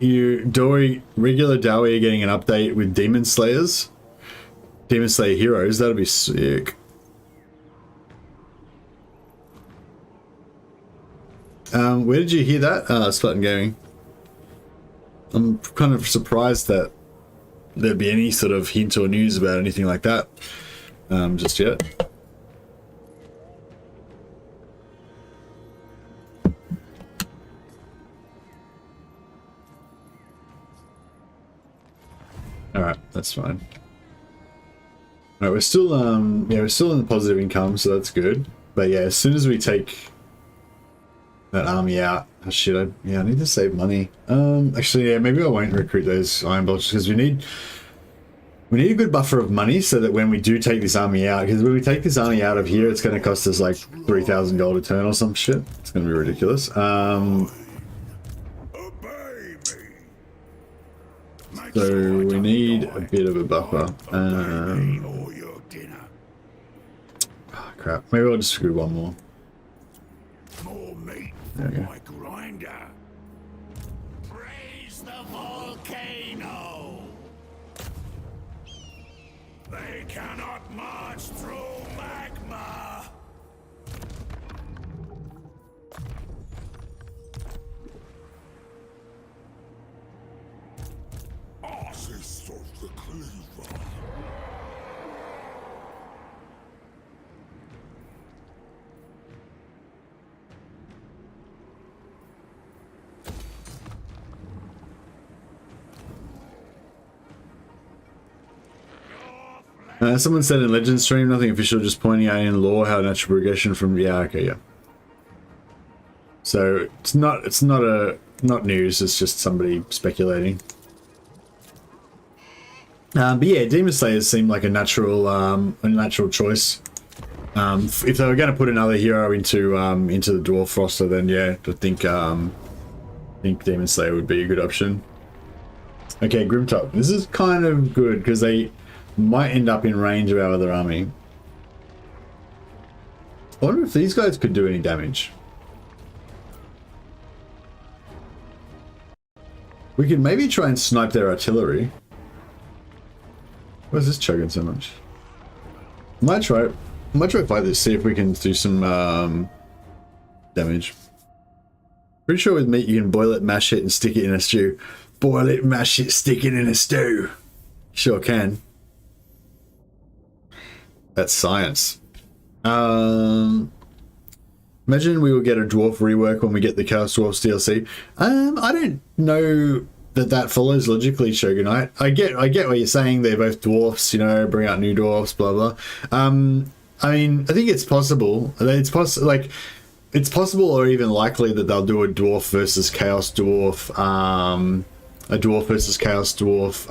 Regular Dowie are getting an update with Demon Slayers. Demon Slayer heroes, that'll be sick. Where did you hear that? Spartan Gaming. I'm kind of surprised that there'd be any sort of hint or news about anything like that just yet. Alright, that's fine. Alright, we're still we're still in the positive income, so that's good. But yeah, as soon as we take that army out, oh shit, I need to save money. Actually, yeah, maybe I won't recruit those iron bolts because we need a good buffer of money so that when we do take this army out, because when we take this army out of here, it's going to cost us like 3,000 gold a turn or some shit. It's going to be ridiculous. Obey me. So we need a bit of a buffer. Obey me or your dinner. Oh, crap. Maybe I'll just screw one more. More meat There for we go. my grinder. Praise the volcano. They cannot march through magma. Artist of the cleaver. Someone said in Legend stream, nothing official, just pointing out in lore how natural progression from okay, yeah. So it's not news. It's just somebody speculating. But yeah, Demon Slayers seem like a natural choice. If they were going to put another hero into the Dwarf roster, then yeah, I think Demon Slayer would be a good option. Okay, Grimtop. This is kind of good because they might end up in range of our other army. I wonder if these guys could do any damage. We could maybe try and snipe their artillery. Where's this chugging so much? Might try fight this, see if we can do some damage. Pretty sure with meat you can boil it, mash it, and stick it in a stew. Boil it, mash it, stick it in a stew. Sure can. That's science. Imagine we will get a dwarf rework when we get the Chaos Dwarfs DLC. I don't know that follows logically, Shogunite. I get what you're saying. They're both dwarfs, you know, bring out new dwarfs, blah blah. I mean, I think it's possible. It's possible or even likely that they'll do a dwarf versus Chaos Dwarf, a dwarf versus Chaos Dwarf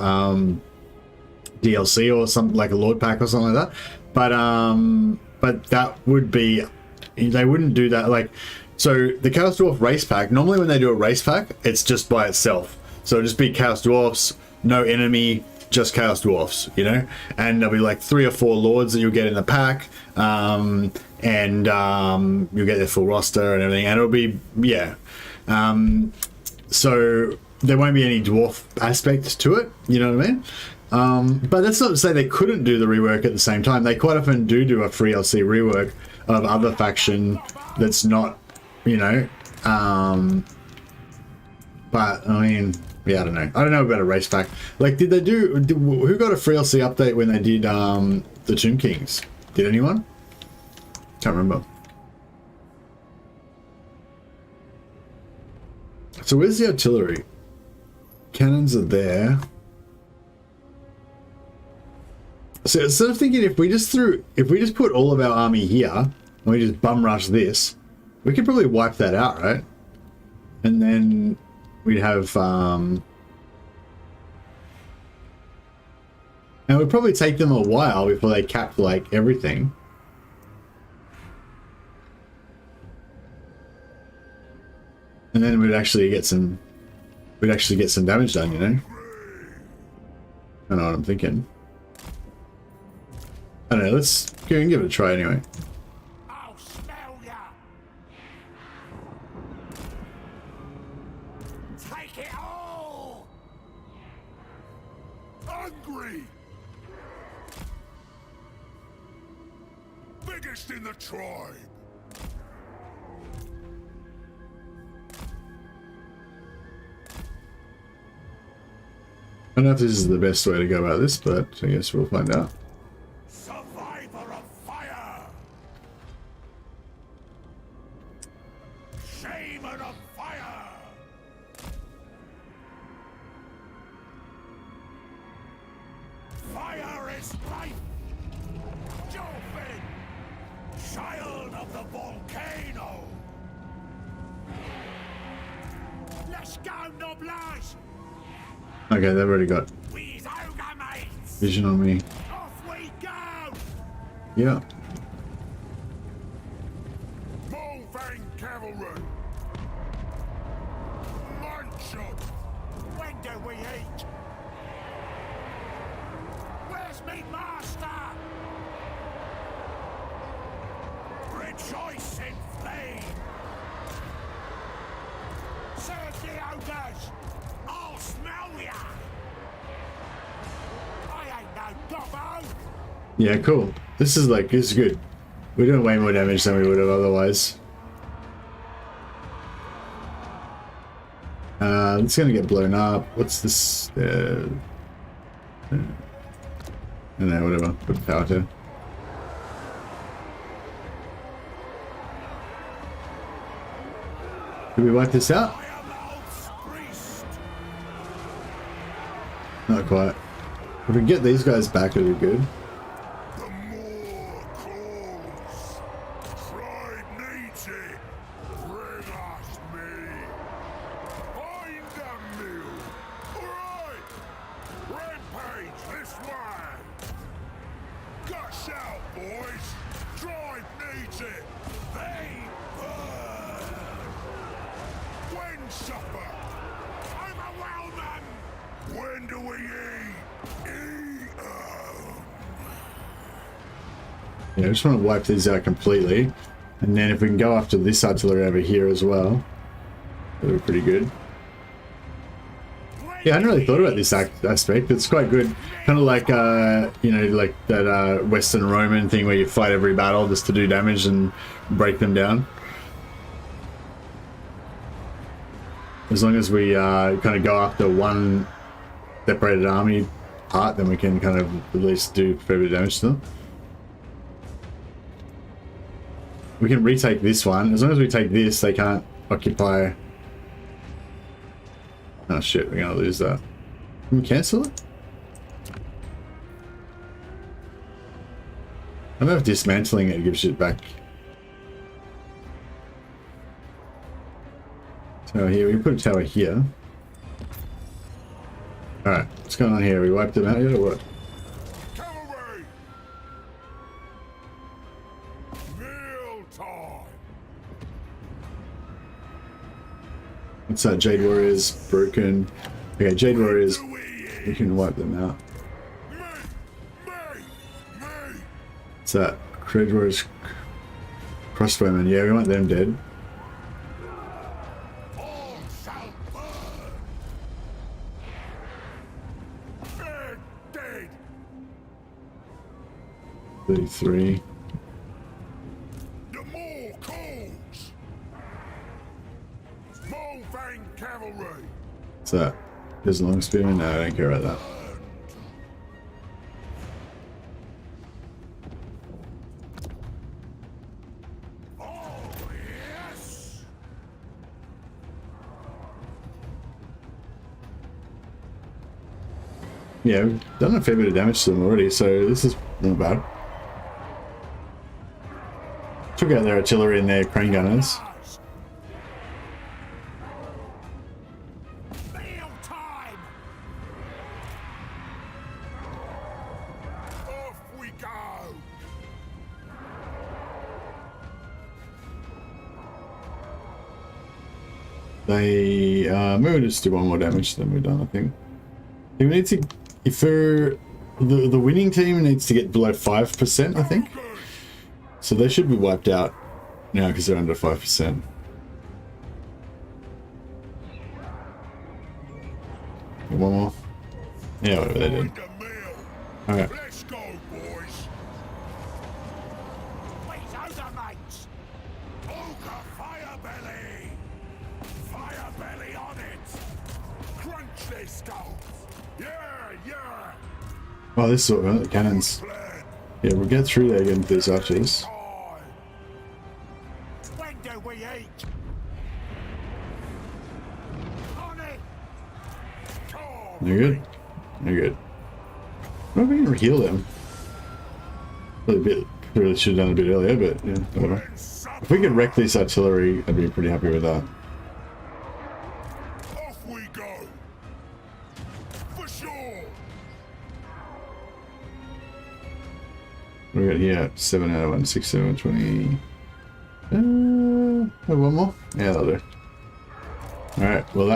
DLC or something like a Lord Pack or something like that. But that would be, they wouldn't do that. Like, so the Chaos Dwarf race pack, normally when they do a race pack, it's just by itself. So it'll just be Chaos Dwarfs, no enemy, just Chaos Dwarfs, you know? And there'll be like 3 or 4 lords that you'll get in the pack. You'll get their full roster and everything. And it'll be, yeah. So there won't be any dwarf aspect to it, you know what I mean? But that's not to say they couldn't do the rework at the same time. They quite often do a free LC rework of other faction that's not, you know, but I mean, yeah, I don't know. I don't know about a race pack. Like, who got a free LC update when they did the Tomb Kings? Did anyone? Can't remember. So where's the artillery? Cannons are there. So instead of thinking if we just put all of our army here and we just bum rush this, we could probably wipe that out, right? And then we'd have and it would probably take them a while before they capped like everything. And then we'd actually get some damage done, you know? I know what I'm thinking. I don't know, let's give it a try anyway. I'll smell ya. Take it all. Hungry. Biggest in the tribe. I don't know if this is the best way to go about this, but I guess we'll find out. Survivor of fire. Shaman of fire. Fire is life. Dolphin. Child of the volcano. Let's go, Noblage. Okay, they've already got We's Ogre mates. vision on me. Off we go. Yeah. Bullfang cavalry. Munch 'em. When do we eat? Where's me master? Rejoice in flame. Serve the ogres. I'll smell ya. I ain't no gobbo. Yeah, cool. This is good. We're doing way more damage than we would have otherwise. It's gonna get blown up. What's this? I don't know, whatever. Put power to. Did we wipe this out? Not quite. If we can get these guys back, it'll be good. The more calls. Tribe needs it. Bring us meat. Find the mill. Alright. Rampage this way. Gush out, boys. Tribe needs it. They burn. When supper. Overwhelm them. When do we eat? Yeah, I just want to wipe these out completely. And then if we can go after this artillery over here as well, that'll be pretty good. Yeah, I hadn't really thought about this aspect. It's quite good. Kind of like, you know, like that Western Roman thing where you fight every battle just to do damage and break them down. As long as we kind of go after one separated army part, then we can kind of at least do a fair bit of damage to them. We can retake this one. As long as we take this, they can't occupy... Oh shit, we're gonna lose that. Can we cancel it? I don't know if dismantling it gives shit back. Tower here, we can put a tower here. Alright, what's going on here? We wiped them out yet or what? Cavalry! Meal time! What's that? Jade Warriors broken. Okay, Jade Warriors, we can wipe them out. What's that? Jade Warriors crossbowmen. Yeah, we want them dead. All shall burn! Dead! 33. The more calls! Small fang cavalry! What's that? There's a long spearman? No, I don't care about that. Oh, yes! Yeah, we've done a fair bit of damage to them already, so this is not bad. Took out their artillery and their crane gunners. Meal time! Off we go! They, maybe we'll just do one more damage, then we're done, I think. We need to, if the winning team needs to get below 5%, I think. So they should be wiped out now because they're under 5%. One more. Yeah, whatever they did. Okay. Let's go, boys! Where's Ogre, mates? Ogre Firebelly! Firebelly on it! Crunch their skulls! Yeah, yeah! Oh, this is what the cannons. Plan! Yeah, we'll get through there again with these archers. When do we eat? On it! They're good. They're good. Well, we can heal them. Really should have done a bit earlier, but yeah, whatever. If we could wreck this artillery, I'd be pretty happy with that. Off we go! For sure! What do we got here? 7 out of 1, 6, 7, 20. One more? Yeah, that'll do. Alright, well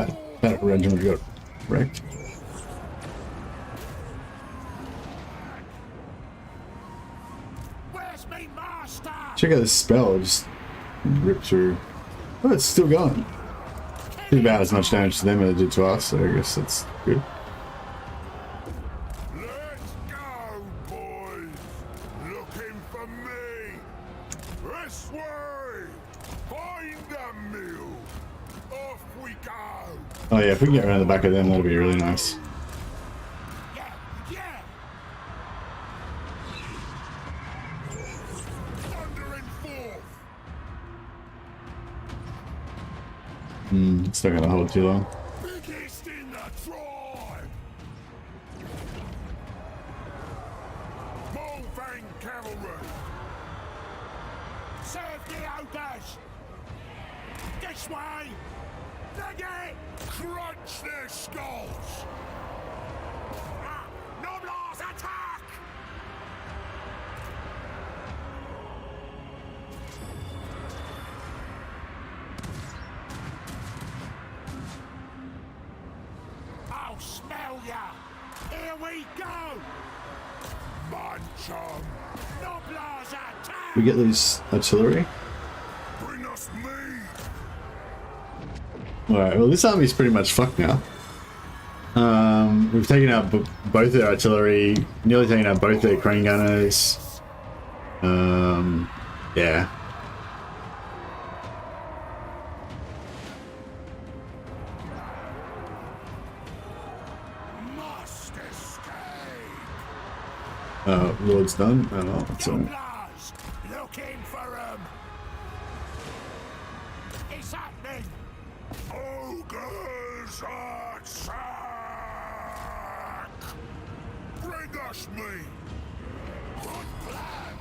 that regiment got wrecked. Where's me master? Check out this spell, just rip through. Oh, it's still going. Did about as much damage to them as it did to us, so I guess that's good. Let's go, boys! Looking for me! This way! Find the mule! Off we go! Oh yeah, if we can get around the back of them, that'll be really nice. Yeah, yeah! Thundering forth! It's not gonna hold too long. Biggest in the tribe! Bullfang cavalry! Serve the Ogres! This way! Nugget! Crunch their skulls! Ah, Noblars attack! I'll smell ya! Here we go! Munch 'em! Noblars attack! We get these artillery. Bring us meat! Alright, well this army's pretty much fucked now. We've taken out both their artillery, nearly taken out both their crane gunners. Yeah. Must escape. Lord's done. Oh, that's all. Blast! Looking for him. It's happening. Ogres attack! Bring us me. Good plan.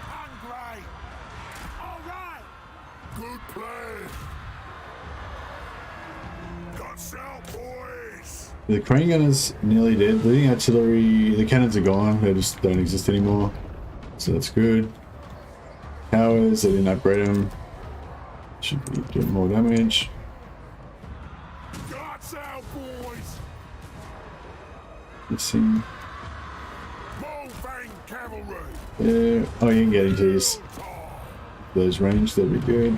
Hungry. All right. Good play. Guts out, boys. The crane gunner's nearly dead. Leading artillery, the cannons are gone. They just don't exist anymore. So that's good. Towers, I didn't upgrade them. Should be doing more damage. Guts out, boys. Let's see. Bullfang cavalry. Yeah. Oh, you can get into those range. That'd be good.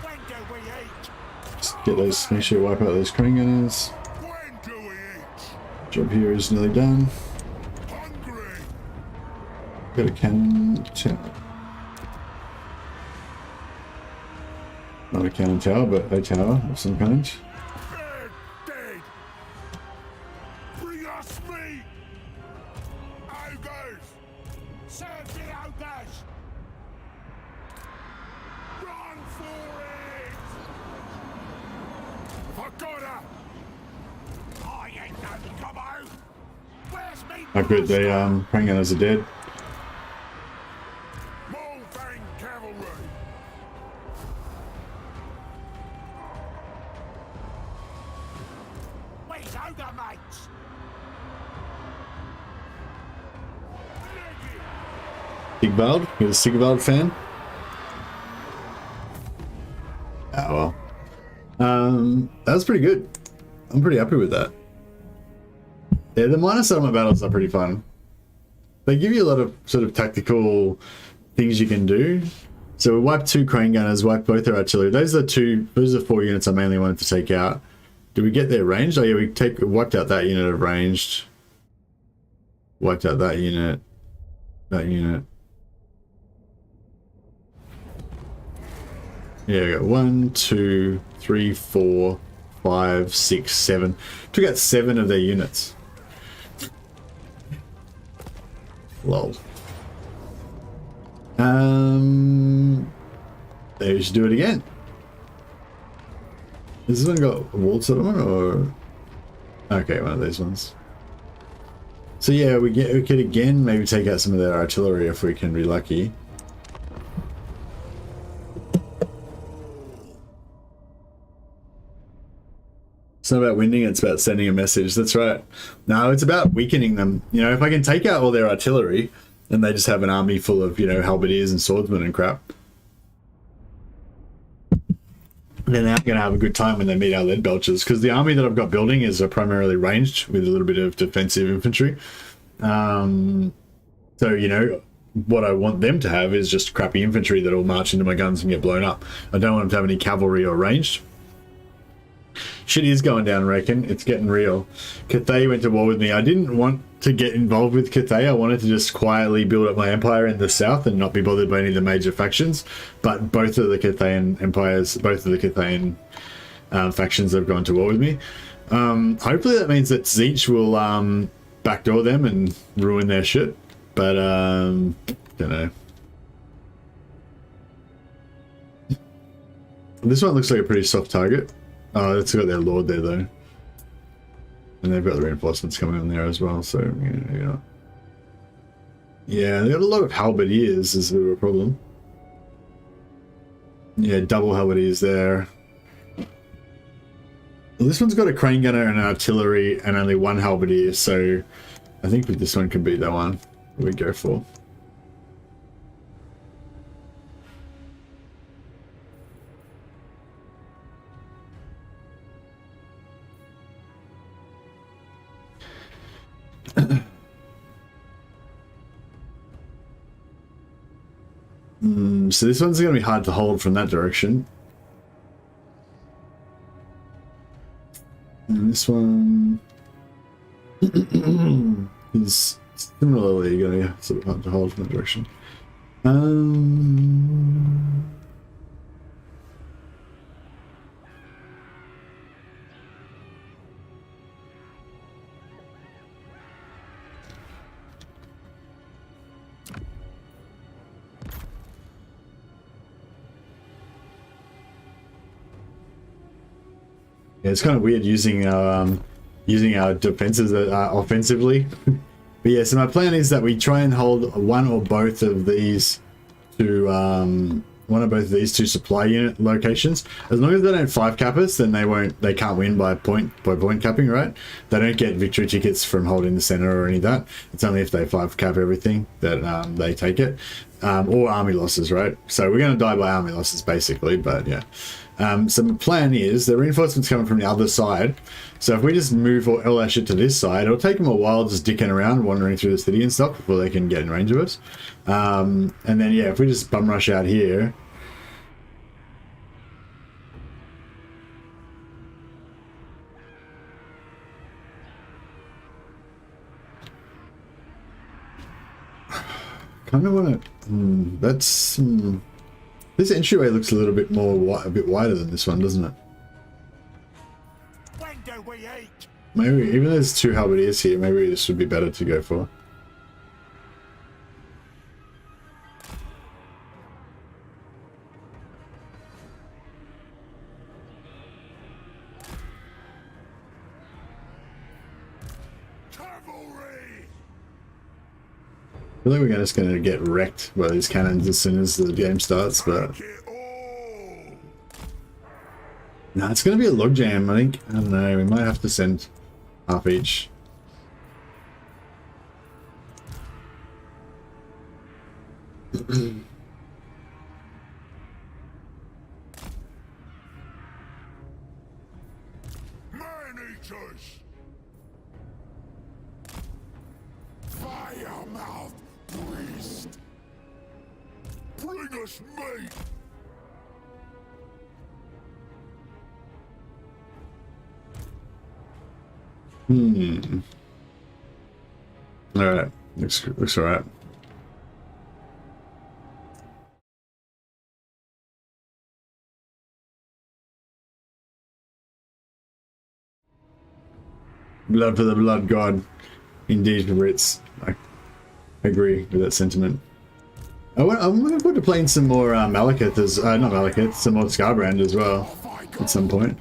When do we eat? Just get those. Make sure you wipe out those crane gunners. When do we eat? Job here is nearly done. Hungry. Got a cannon tower. Not a cannon tower, but a tower of some kind. They're dead. Bring us meat. Ogres. Serve the ogres. Run for it. I got her. I ain't no gobbo. Where's me? How good they crane gunners are dead. Bullfang cavalry. Where's ogre mates? Sigvald? You're a Sigvald fan? Oh well. That was pretty good. I'm pretty happy with that. Yeah, the minor settlement battles are pretty fun. They give you a lot of sort of tactical things you can do. So we wiped 2 crane gunners, wiped both their artillery. Those are 4 units I mainly wanted to take out. Did we get their ranged? Oh yeah, we wiped out that unit of ranged. Wiped out that unit. That unit. Yeah, we got 1, 2, 3, 4, 5, 6, 7. Took out 7 of their units. Lol. Maybe we should do it again. Has this one got a walled settlement or? Okay, one of these ones. So yeah, we could again maybe take out some of their artillery if we can be lucky. It's not about winning, it's about sending a message. That's right. No, it's about weakening them. You know, if I can take out all their artillery and they just have an army full of, you know, halberdiers and swordsmen and crap, then they're going to have a good time when they meet our lead belchers. Because the army that I've got building is primarily ranged with a little bit of defensive infantry. So, you know, what I want them to have is just crappy infantry that will march into my guns and get blown up. I don't want them to have any cavalry or ranged. Shit is going down, I reckon. It's getting real. Cathay went to war with me. I didn't want to get involved with Cathay. I wanted to just quietly build up my empire in the south and not be bothered by any of the major factions. But both of the Cathayan empires, both of the Cathayan factions have gone to war with me. Hopefully that means that Zeech will backdoor them and ruin their shit. But, don't know. This one looks like a pretty soft target. Oh, it's got their lord there though, and they've got the reinforcements coming in there as well. So yeah, they got a lot of halberdiers. Is a bit of a problem. Yeah, double halberdiers there. Well, this one's got a crane gunner and an artillery and only 1 halberdier. So I think this one can beat that one. We go for. So this one's going to be hard to hold from that direction. And this one is similarly going to sort of have to hold from that direction. Yeah, it's kind of weird using our defenses offensively. But yeah, so my plan is that we try and hold one or both of these two supply unit locations. As long as they don't 5-cap us, then they can't win by point capping, right? They don't get victory tickets from holding the center or any of that. It's only if they 5-cap everything that they take it, or army losses, right? So we're going to die by army losses basically, but yeah. So the plan is the reinforcements coming from the other side. So if we just move all our shit to this side, it'll take them a while just dicking around, wandering through the city and stuff before they can get in range of us. And then yeah, if we just bum rush out here. Kind of want to. That's. This entryway looks a little bit a bit wider than this one, doesn't it? When do we eat? Maybe, even though there's 2 halberdiers here, maybe this would be better to go for. Cavalry! I feel like we're just going to get wrecked by these cannons as soon as the game starts, but... No, it's going to be a logjam, I think. I don't know, we might have to send half each. Man-eaters! Fire-mouth priest! Bring us meat! Alright, looks alright. Blood for the blood god. Indeed, Ritz. I agree with that sentiment. I'm looking forward to playing some more Malekith not Malekith, some more Scarbrand as well at some point.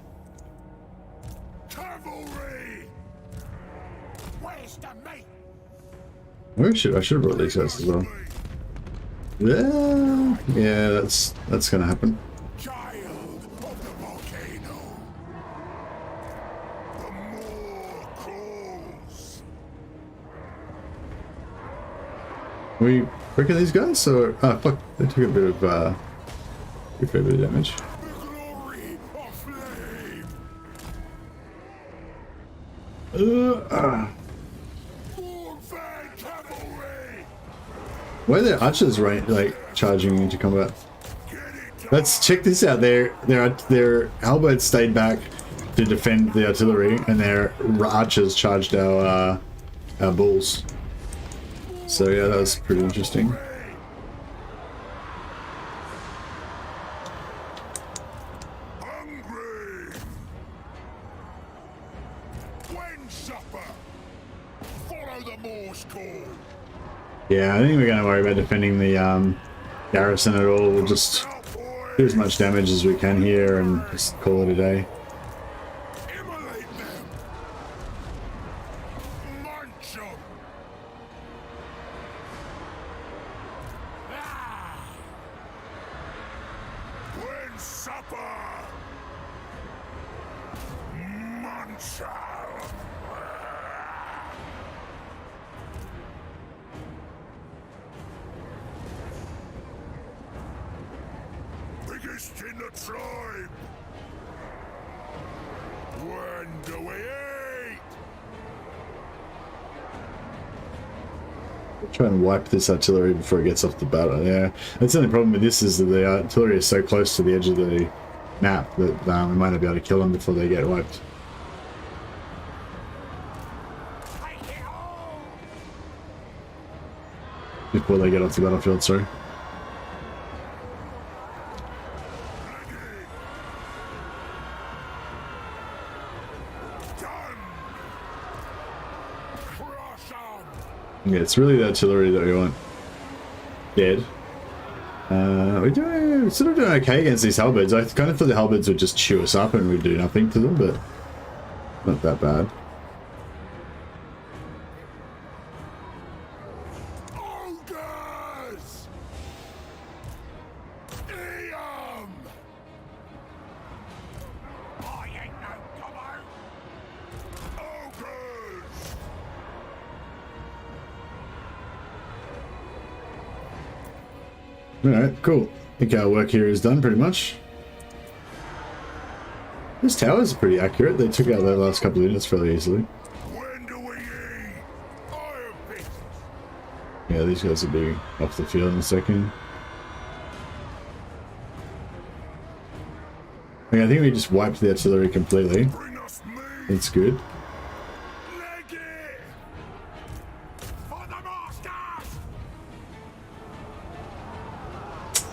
Cavalry! Where's the meat? I should have brought these guys as well. Yeah, that's gonna happen. Child of the volcano. The more calls. We breaking these guys, or oh fuck, they took a bit of a fair bit of damage. The glory of flame. Warfare cavalry. Why are their archers like charging into combat? Let's check this out. Their halberds stayed back to defend the artillery, and their archers charged our bulls. So yeah, that was pretty interesting. Hungry. When supper. Follow the Morse call. Yeah, I think we're gonna worry about defending the garrison at all. We'll just do as much damage as we can here and just call it a day. Immolate them. Munch 'em. When supper. Munch 'em. Biggest in the tribe. When do we eat? Try and wipe this artillery before it gets off the battle. Yeah, that's the only problem with this is that the artillery is so close to the edge of the map that we might not be able to kill them before they get wiped. before they get off the battlefield, sorry. Yeah, it's really the artillery that we want dead. We're sort of doing okay against these halberds. I kind of thought the halberds would just chew us up and we'd do nothing to them, but not that bad. Ogres! Eam! I ain't no gobbo! Ogres! Alright, cool. I think our work here is done pretty much. This tower's pretty accurate. They took out their last couple of units fairly easily. When do we eat? Iron pieces! Yeah, these guys will be off the field in a second. Okay, I think we just wiped the artillery completely. Bring us meat! That's good. Leg it! For the masters!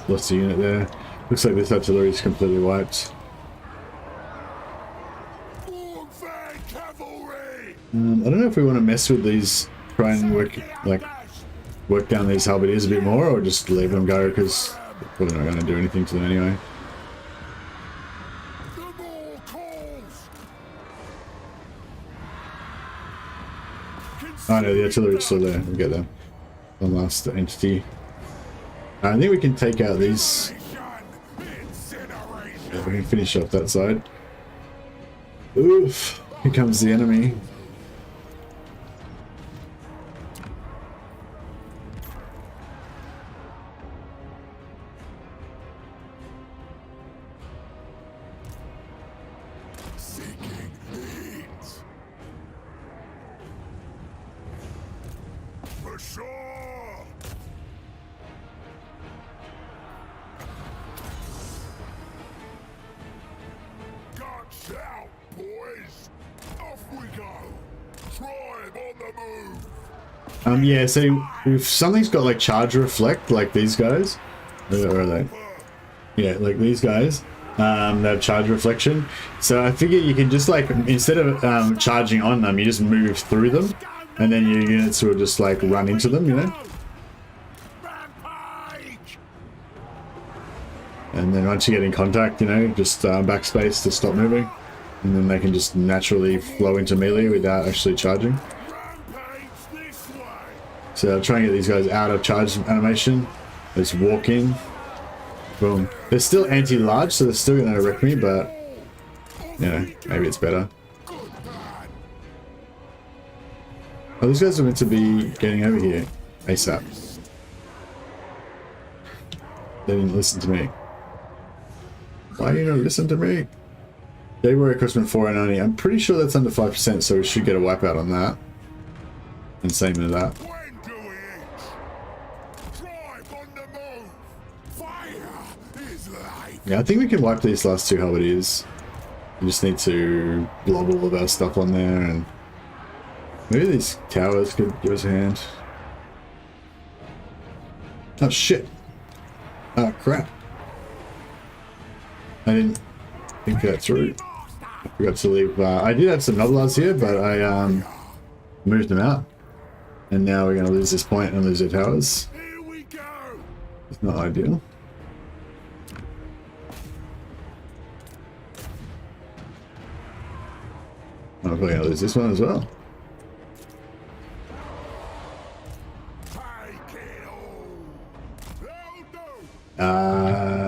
Lost a unit there. Looks like this artillery is completely wiped. Cavalry! I don't know if we want to mess with these, try and work down these halberdiers a bit more, or just leave them go, because we're probably not going to do anything to them anyway. The more calls! Oh no, the artillery's still there. We'll get them. The last entity. I think we can take out these. Yeah, we can finish off that side. Oof! Here comes the enemy. Seeking heat! For sure! Guts out, boys! Off we go! Tribe on the move! Yeah, so if something's got like charge reflect, like these guys, where are they? Yeah, like these guys, they have charge reflection. So I figure you can just like, instead of charging on them, you just move through them, and then your units will just like run into them, you know? Rampage! And then once you get in contact, you know, just backspace to stop moving, and then they can just naturally flow into melee without actually charging. Rampage this way! So I'll try and get these guys out of charge animation. Just walk in. Boom. They're still anti-large, so they're still going to wreck me, but, you know, maybe it's better. Good man! Oh, these guys are meant to be getting over here ASAP. They didn't listen to me. Why do you not listen to me? Warrior Economist 490. I'm pretty sure that's under 5%, so we should get a wipeout on that. And same with that. When do we eat? Tribe on the move! Fire is life! Yeah, I think we can wipe these last two halberdiers. We just need to blob all of our stuff on there, and maybe these towers could give us a hand. Oh shit! Oh crap! I didn't think that through. I forgot to leave. I did have some novelars here, but I moved them out, and now we're going to lose this point and lose our towers. Here we go! It's not ideal. I'm probably going to lose this one as well. Take it all! They'll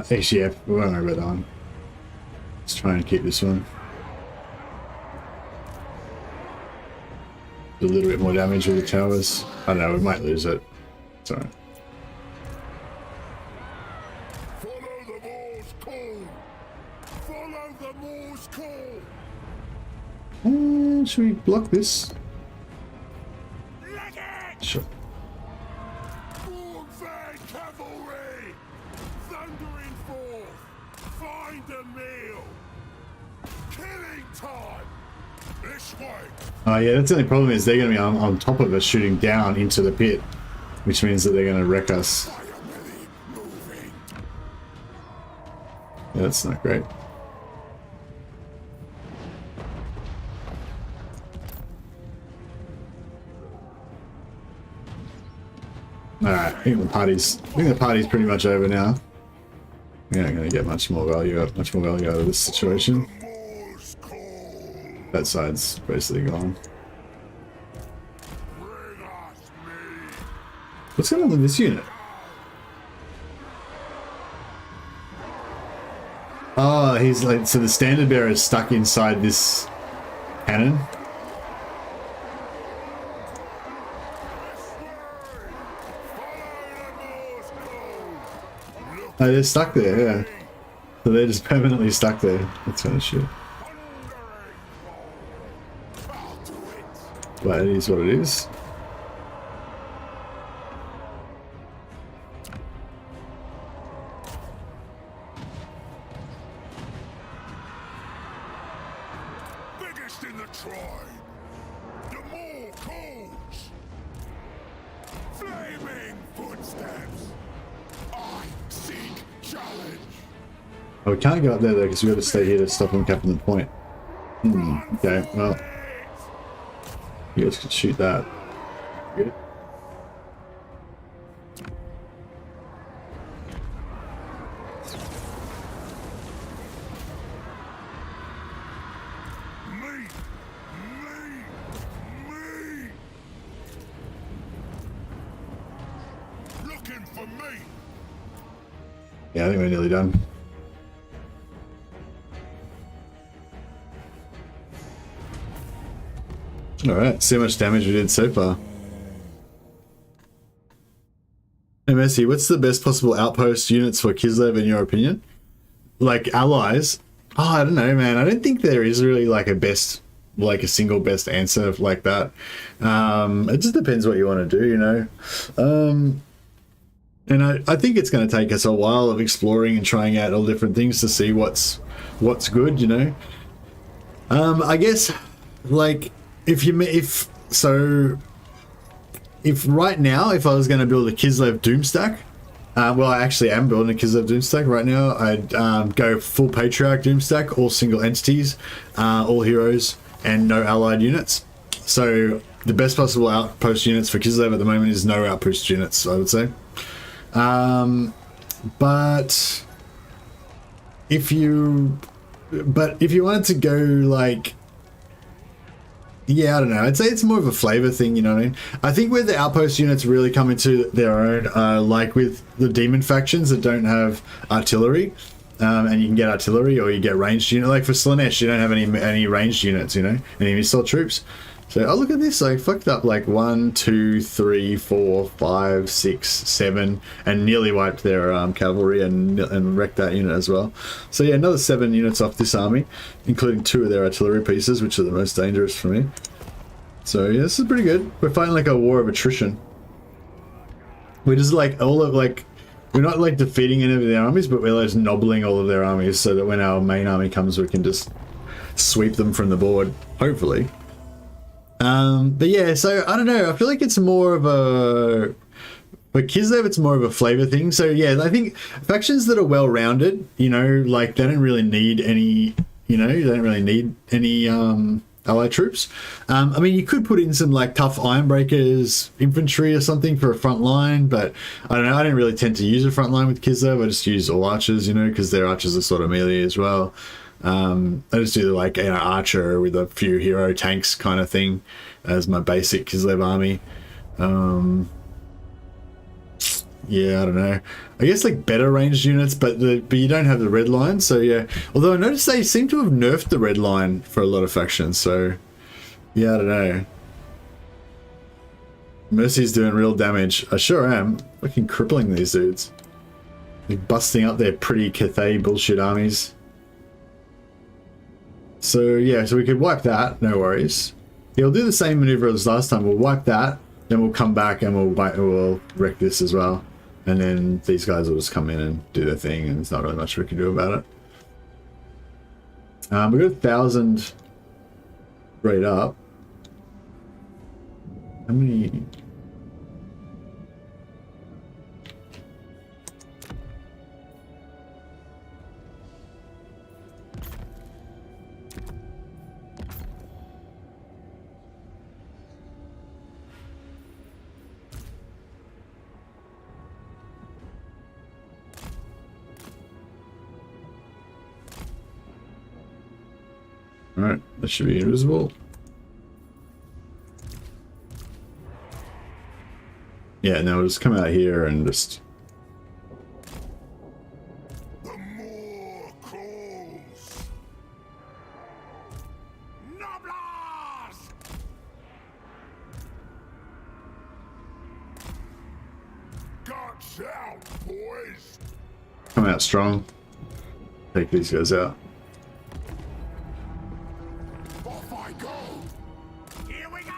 do! Actually, yeah, we won't worry about that one. Let's try and keep this one. Do a little bit more damage with the towers. I don't know, we might lose it. It's alright. Follow the Moor's call! Follow the Moor's call! Should we block this? Leg it! Sure. Warfare cavalry! Thundering forth! Find a meal! Killing time! This way! Oh yeah, that's the only problem is they're going to be on top of us shooting down into the pit. which means that they're going to wreck us. Yeah, that's not great. Alright, I think the party's pretty much over now. We're not going to get much more value out of this situation. That side's basically gone. What's going on with this unit? Oh, he's like, so the standard bearer is stuck inside this cannon. Oh, they're stuck there, yeah. So they're just permanently stuck there. That's kind of shit. But it is what it is. Biggest in the tribe. The more calls. Flaming footsteps. I seek challenge. Oh, we can't go up there though because we've got to stay here to stop them capping the point. Okay, well. You guys could shoot that. Good. Me! Looking for me! Yeah, I think we're nearly done. Alright, see how much damage we did so far. Hey Messi, what's the best possible outpost units for Kislev in your opinion? Like allies? Oh, I don't know, man. I don't think there is really like a best, like a single best answer like that. It just depends what you want to do, you know. And I think it's going to take us a while of exploring and trying out all different things to see what's good, you know. I guess, like, if right now, if I was going to build a Kislev Doom stack, well, I actually am building a Kislev Doom stack right now. I'd go full Patriarch Doom stack, all single entities, all heroes, and no allied units. So the best possible outpost units for Kislev at the moment is no outpost units, I would say. But if you wanted to go like, yeah, I don't know. I'd say it's more of a flavor thing, you know what I mean? I think where the outpost units really come into their own, like with the demon factions that don't have artillery, and you can get artillery or you get ranged unit. Like for Slanesh, you don't have any ranged units, you know, any missile troops. So, oh, look at this. I fucked up like 1, 2, 3, 4, 5, 6, 7, and nearly wiped their cavalry and wrecked that unit as well. So, yeah, another 7 units off this army, including 2 of their artillery pieces, which are the most dangerous for me. So, yeah, this is pretty good. We're fighting like a war of attrition. We're just like, we're not like defeating any of their armies, but we're just nobbling all of their armies so that when our main army comes, we can just sweep them from the board, hopefully. But yeah, so I don't know. I feel like it's more of a, for Kislev, it's more of a flavor thing. So yeah, I think factions that are well-rounded, you know, like they don't really need any, you know, they don't really need any allied troops. I mean, you could put in some like tough Ironbreakers infantry or something for a front line, but I don't know. I don't really tend to use a front line with Kislev. I just use all archers, you know, because their archers are sort of melee as well. I just do like, you know, archer with a few hero tanks kind of thing as my basic Kislev army. Yeah, I don't know. I guess like better ranged units, but you don't have the red line, so yeah. Although I noticed they seem to have nerfed the red line for a lot of factions, so yeah, I don't know. Mercy's doing real damage. I sure am. Fucking crippling these dudes. Like busting up their pretty Cathay bullshit armies. So yeah, so we could wipe that, no worries. Yeah, we'll do the same maneuver as last time. We'll wipe that, then we'll come back and we'll wreck this as well. And then these guys will just come in and do their thing, and there's not really much we can do about it. We've got 1,000 straight up. How many? Alright, that should be invisible. Yeah, no, we'll just come out here and just... The more calls. Noblars! Guts out, boys! Come out strong. Take these guys out. Off I go! Here we go!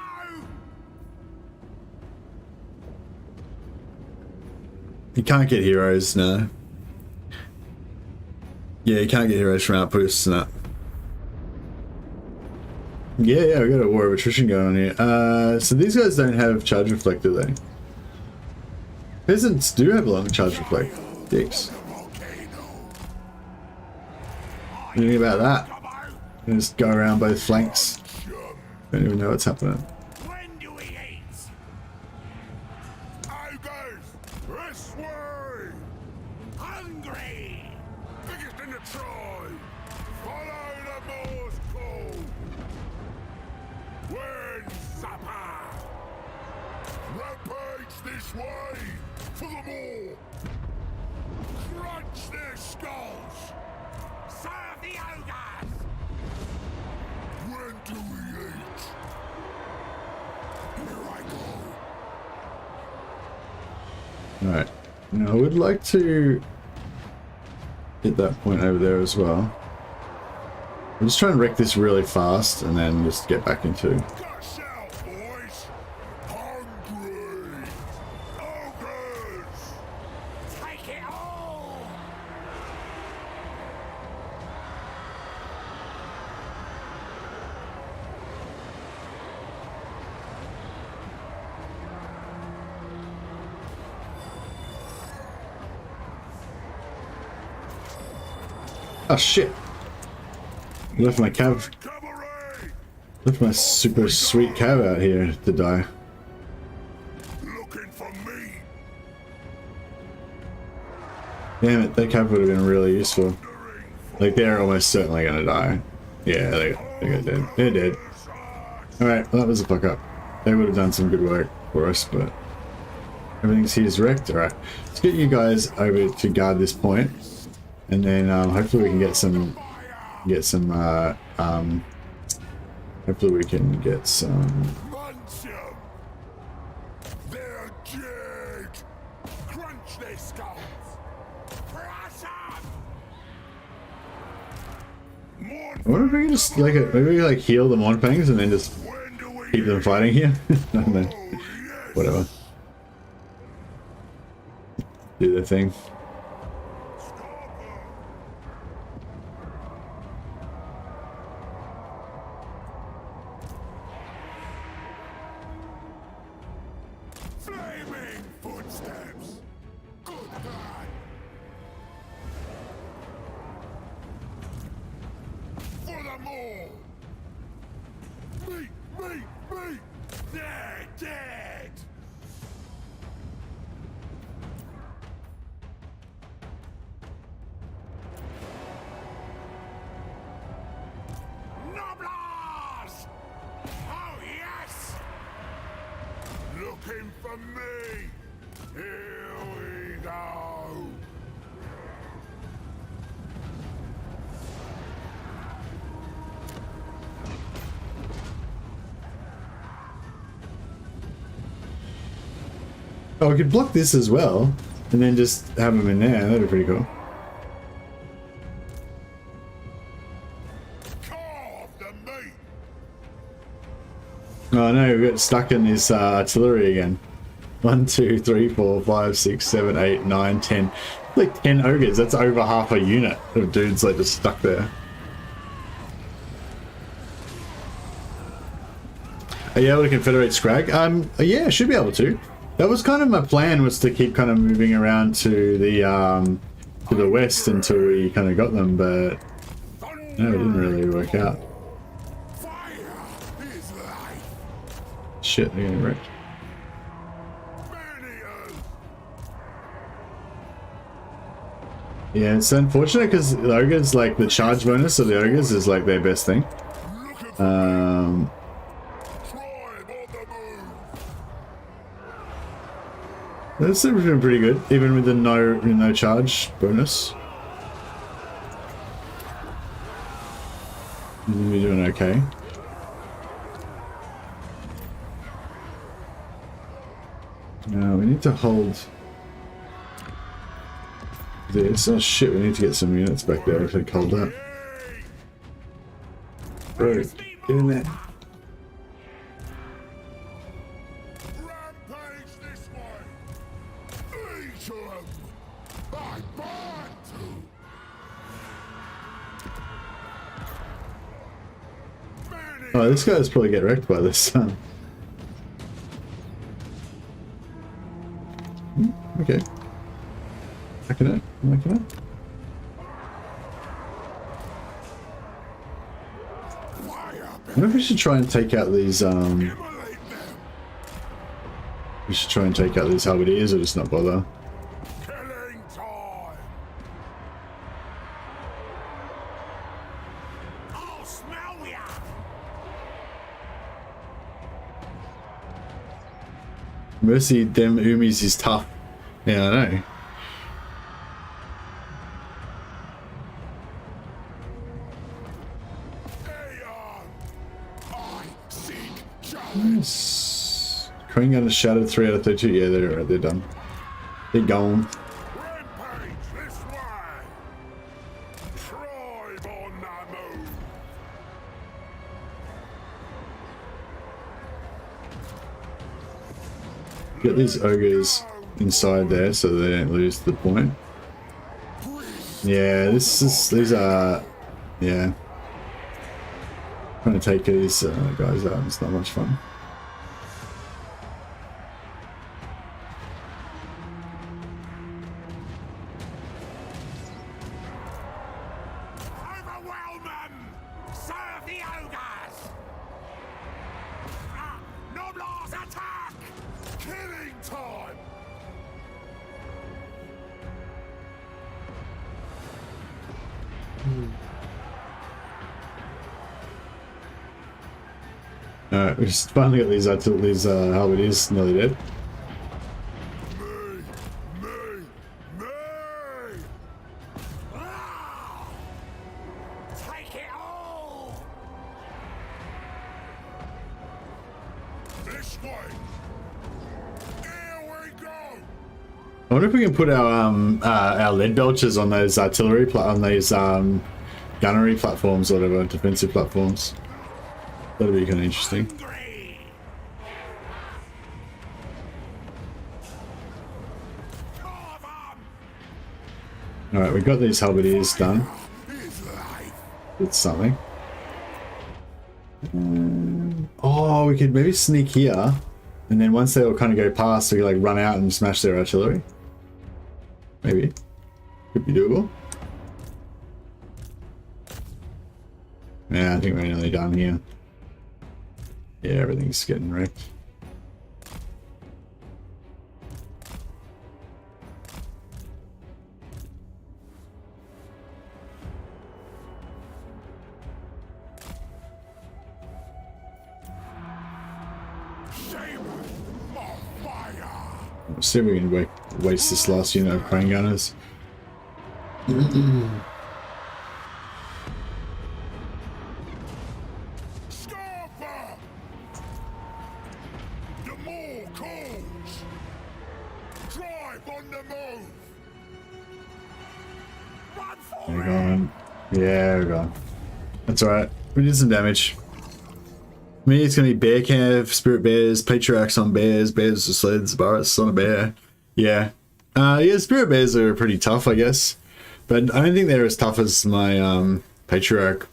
You can't get heroes, no. Yeah, you can't get heroes from outposts and that. Yeah, we got a war of attrition going on here. So these guys don't have charge reflector though. Peasants do have a long charge reflect. Dicks. Anything about that? You just go around both flanks. Don't even know what's happening. When do we eat? Ogres, this way! Hungry! Biggest in the tribe! Follow the Moor's call! When's supper? Rampage this way! For the Moor! Crunch their skulls! Serve the ogres! When do we eat? Here I go. Alright. Now I would like to hit that point over there as well. I'll just try and wreck this really fast and then just get back into... Guts out, boys! Hungry! Ogres! Take it all! Oh shit! Left my cav. Cavalry! Left my super sweet cav out here to die. Looking for me! Damn it, that cav would have been really useful. Like, they're almost certainly gonna die. Yeah, they got dead. They're dead. Alright, well, that was a fuck up. They would have done some good work for us, but... everything's here's wrecked. Alright, let's get you guys over to guard this point. And then, hopefully we can get some... hopefully we can get some... Munch 'em! They're dead! Crunch their skulls! Crush 'em! Mourn I wonder if we can just, like, maybe we, like, heal the Monfangs and then just when do we keep them fighting here? I don't know. Oh, yes. Whatever. Do their thing. Flaming footsteps! Good God! For the Moor! Me! They're dead! Noblars! Oh yes! Looking for me! Here we go! Oh, we could block this as well, and then just have them in there. That'd be pretty cool. Carve the meat! Oh no, we got stuck in this artillery again. 1, 2, 3, 4, 5, 6, 7, 8, 9, 10. Like 10 ogres. That's over half a unit of dudes like just stuck there. Are you able to confederate Scrag? Yeah, I should be able to. That was kind of my plan, was to keep kind of moving around to the west until we kind of got them, but no, it didn't really work out. Fire is life! Shit, they're getting wrecked. Many Yeah, it's unfortunate because the ogres, like the charge bonus of the ogres is like their best thing. Um, Tribe on the move. that's been pretty good, even with the no charge bonus. We're doing okay. Now we need to hold this. Oh shit, we need to get some units back there if they hold that. Bro, get in there. Rampage this way. Eat 'em. I burn to. Oh, this guy's probably get wrecked by this. Okay. Liking it. Liking it. I wonder if we should try and take out these, we should try and take out these halberdiers or just not bother. Killing time. I'll smell ya! Mercy, them Umis is tough. Yeah, I know. Aeon. I seek challenge. Nice. Crane gun is shattered 3 out of 32. Yeah, they're done. They're gone. Rampage this way. Tribe on the move. Get these ogres inside there so they don't lose the point. Yeah, these are, yeah. Trying to take these guys out, it's not much fun. Overwhelm them! Serve the ogres! Noblars attack! Killing time. Alright, we just finally got these halberdiers nearly dead. Me. Ah! Take it all! This way. Here we go. I wonder if we can put our lead belchers on those artillery on those gunnery platforms or whatever, defensive platforms. That'd be kind of interesting. Hungry! Carve 'em! Alright, we got these halberdiers done. Is life. It's something. Oh, we could maybe sneak here, and then once they all kind of go past, we could like run out and smash their artillery. Maybe. Could be doable. Yeah, I think we're nearly done here. Yeah, everything's getting wrecked. Shame of fire. Let's see if we can waste this last unit of crane gunners. Scarper. The more calls. Tribe on the move. Run for We're it! gone. Yeah, we're gone. That's alright. We did some damage. I mean, it's gonna be bear camp, spirit bears, patriarchs on bears, bears with sleds, Barret's on a bear. Yeah. Yeah, spirit bears are pretty tough, I guess. But I don't think they're as tough as my patriarch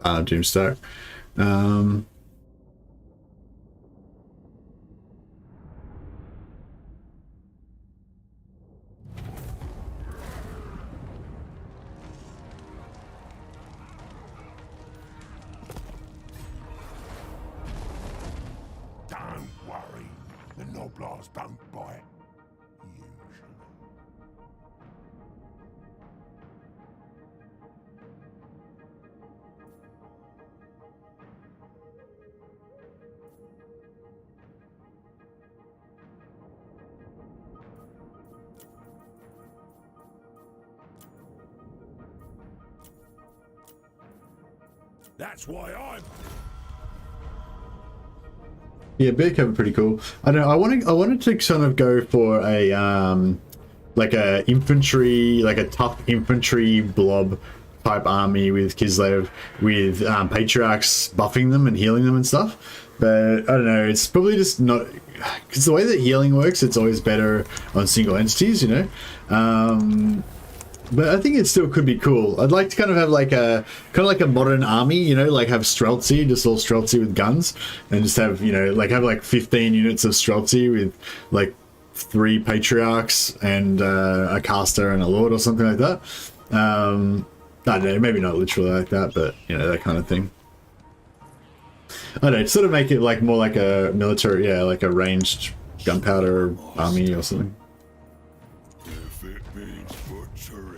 doomstack. Don't worry. The Noblars don't bite. Usually. That's why I'm... Yeah, bear cover pretty cool. I don't know. I wanted to kind of go for a like a infantry, like a tough infantry blob type army with Kislev, with patriarchs buffing them and healing them and stuff. But I don't know. It's probably just not, because the way that healing works, it's always better on single entities, you know. But I think it still could be cool. I'd like to kind of have like a modern army, you know, like have Streltsy, just all Streltsy with guns, and just have, you know, like have like 15 units of Streltsy with like 3 patriarchs and a caster and a lord or something like that. I don't know, maybe not literally like that, but you know, that kind of thing. I don't know, sort of make it like more like a military, yeah, like a ranged gunpowder army or something. If it means butchery.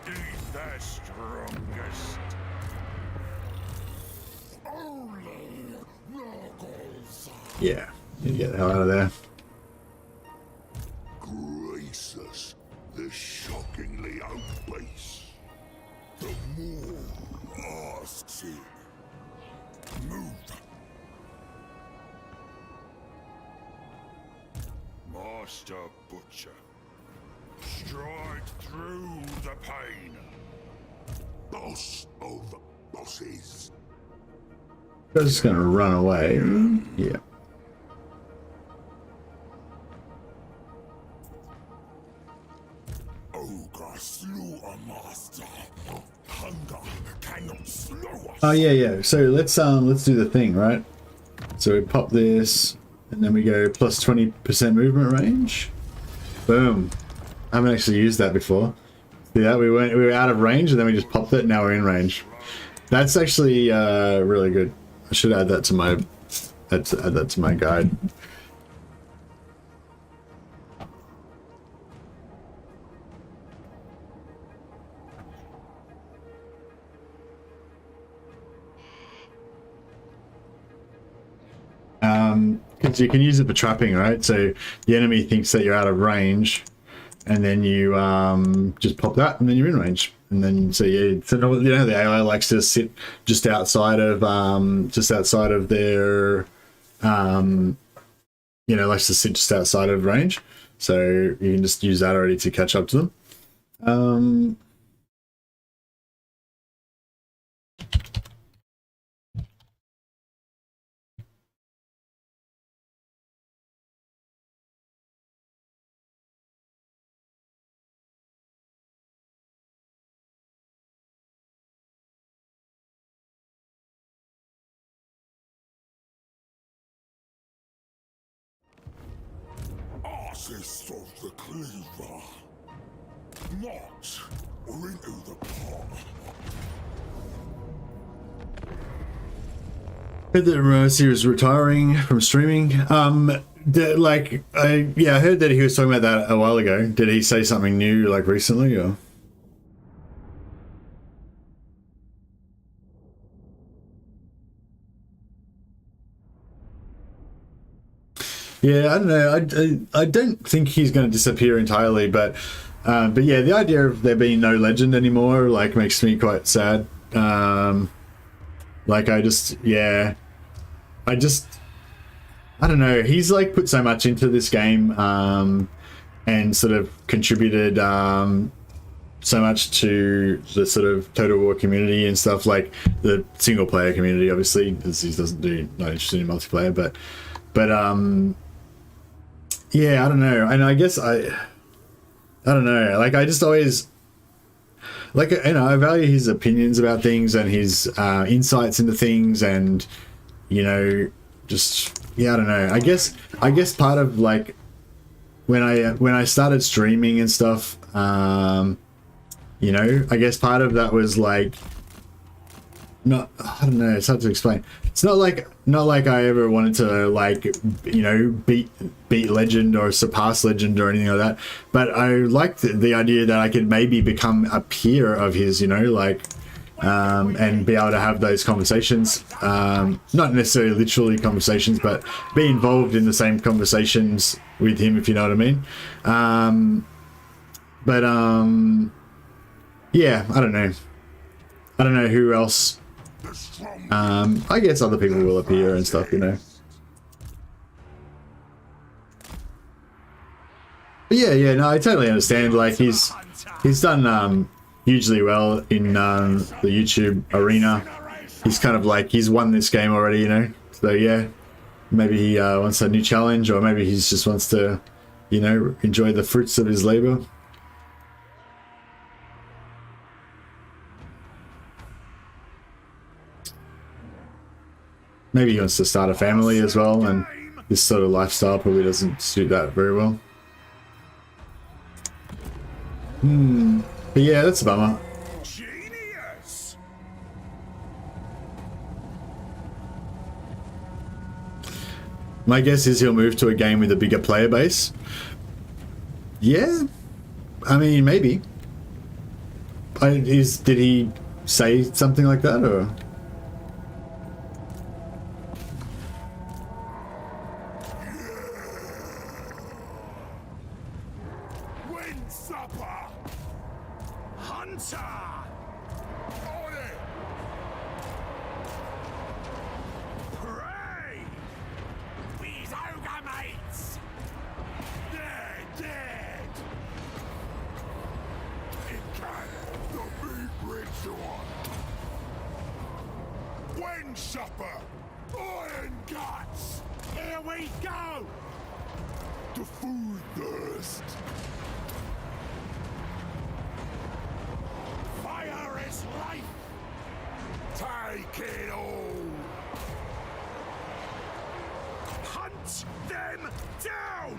Eat the strongest. Only knuckles. Yeah, you get the hell out of there. Greasus, the shockingly obese. The more asks it. Move. Master Butcher. Strike through the pain. Boss of bosses. I'm just gonna run away. Yeah. Ogre slew a master. Hunger cannot slow us. Oh yeah. So let's do the thing, right? So we pop this, and then we go plus 20% movement range. Boom. I haven't actually used that before. See that? We were out of range, and then we just popped it. Now we're in range. That's actually really good. I should add that to my add that to my guide. Because you can use it for trapping, right? So the enemy thinks that you're out of range, and then you just pop that, and then you're in range. And then so yeah, so you know the AI likes to sit just outside of their you know, likes to sit just outside of range. So you can just use that already to catch up to them. Artist of the cleaver. Not or into the pot. Heard that Mercy was retiring from streaming. I heard that he was talking about that a while ago. Did he say something new like recently, or? Yeah, I don't know. I don't think he's going to disappear entirely, but yeah, the idea of there being no legend anymore like makes me quite sad. Like I don't know. He's like put so much into this game and sort of contributed so much to the sort of Total War community and stuff, like the single player community, obviously, because he not interested in multiplayer, but yeah, I don't know. And I guess I don't know. Like I just always, like, you know, I value his opinions about things and his insights into things, and you know, just yeah, I don't know. I guess part of like when I started streaming and stuff, you know, I guess part of that was like I don't know. It's hard to explain. It's not like I ever wanted to like, you know, beat legend or surpass legend or anything like that. But I liked the idea that I could maybe become a peer of his, you know, like, and be able to have those conversations. Not necessarily literally conversations, but be involved in the same conversations with him, if you know what I mean. But yeah, I don't know. I don't know who else. I guess other people will appear and stuff, you know. But yeah, no, I totally understand. Like he's done hugely well in the YouTube arena. He's kind of like he's won this game already, you know. So yeah, maybe he wants a new challenge, or maybe he just wants to, you know, enjoy the fruits of his labor. Maybe he wants to start a family as well, and this sort of lifestyle probably doesn't suit that very well. But yeah, that's a bummer. Genius. My guess is he'll move to a game with a bigger player base. Yeah, I mean, maybe. Did he say something like that, or? Supper! Iron guts! Here we go! The food thirst! Fire is life! Take it all! Hunt them down!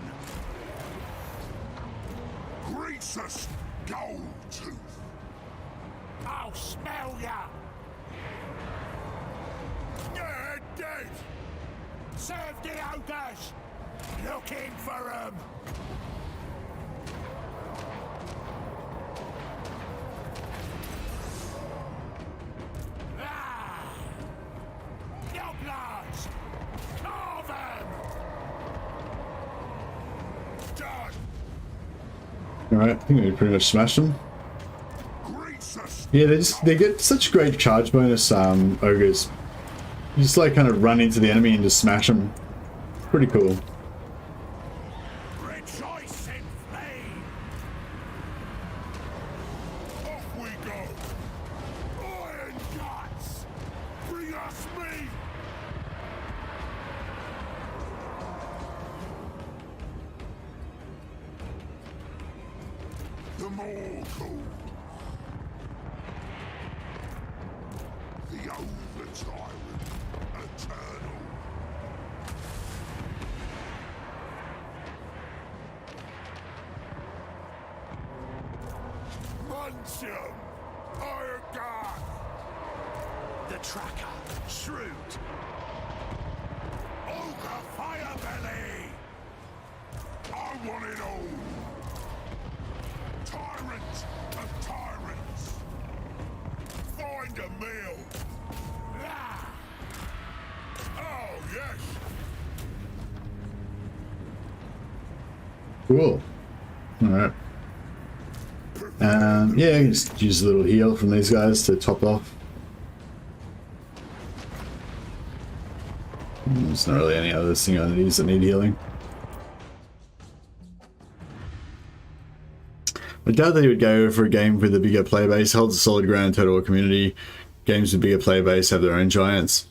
Greasus Gold Tooth! I'll smell ya! They're dead! Serve the Ogres! Looking for 'em! Ah! Yoblars! Carve 'em! Done! Alright, I think we pretty much smashed them. Yeah, they get such great charge bonus, ogres. You just like kind of run into the enemy and just smash them. Pretty cool. Rejoice in flame! Off we go! Iron guts! Bring us meat! The mortal! The over-tyrant! Eternal. Munch 'em! Iron guard! The tracker, shrewd. Ogre Firebelly! I want it all! Tyrant of tyrants! Find a meal! Ah! Oh, yes! Cool. Alright. Yeah, just use a little heal from these guys to top off. There's not really any other thing I use that need healing. I doubt that he would go for a game with a bigger player base. Holds a solid ground in total community. Games with bigger player base have their own giants.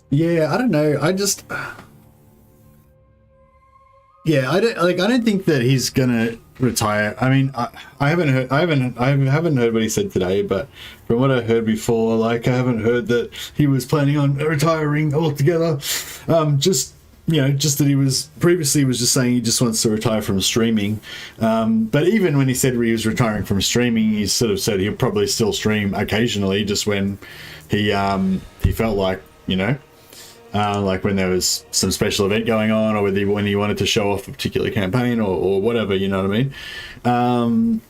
Yeah, I don't know. I just, yeah, I don't think that he's gonna retire. I mean, I haven't heard what he said today, but from what I heard before, like I haven't heard that he was planning on retiring altogether. Just, you know, just that he was previously was just saying he just wants to retire from streaming. But even when he said he was retiring from streaming, he sort of said he'll probably still stream occasionally, just when he felt like, you know. Like when there was some special event going on, or when he wanted to show off a particular campaign, or whatever, you know what I mean?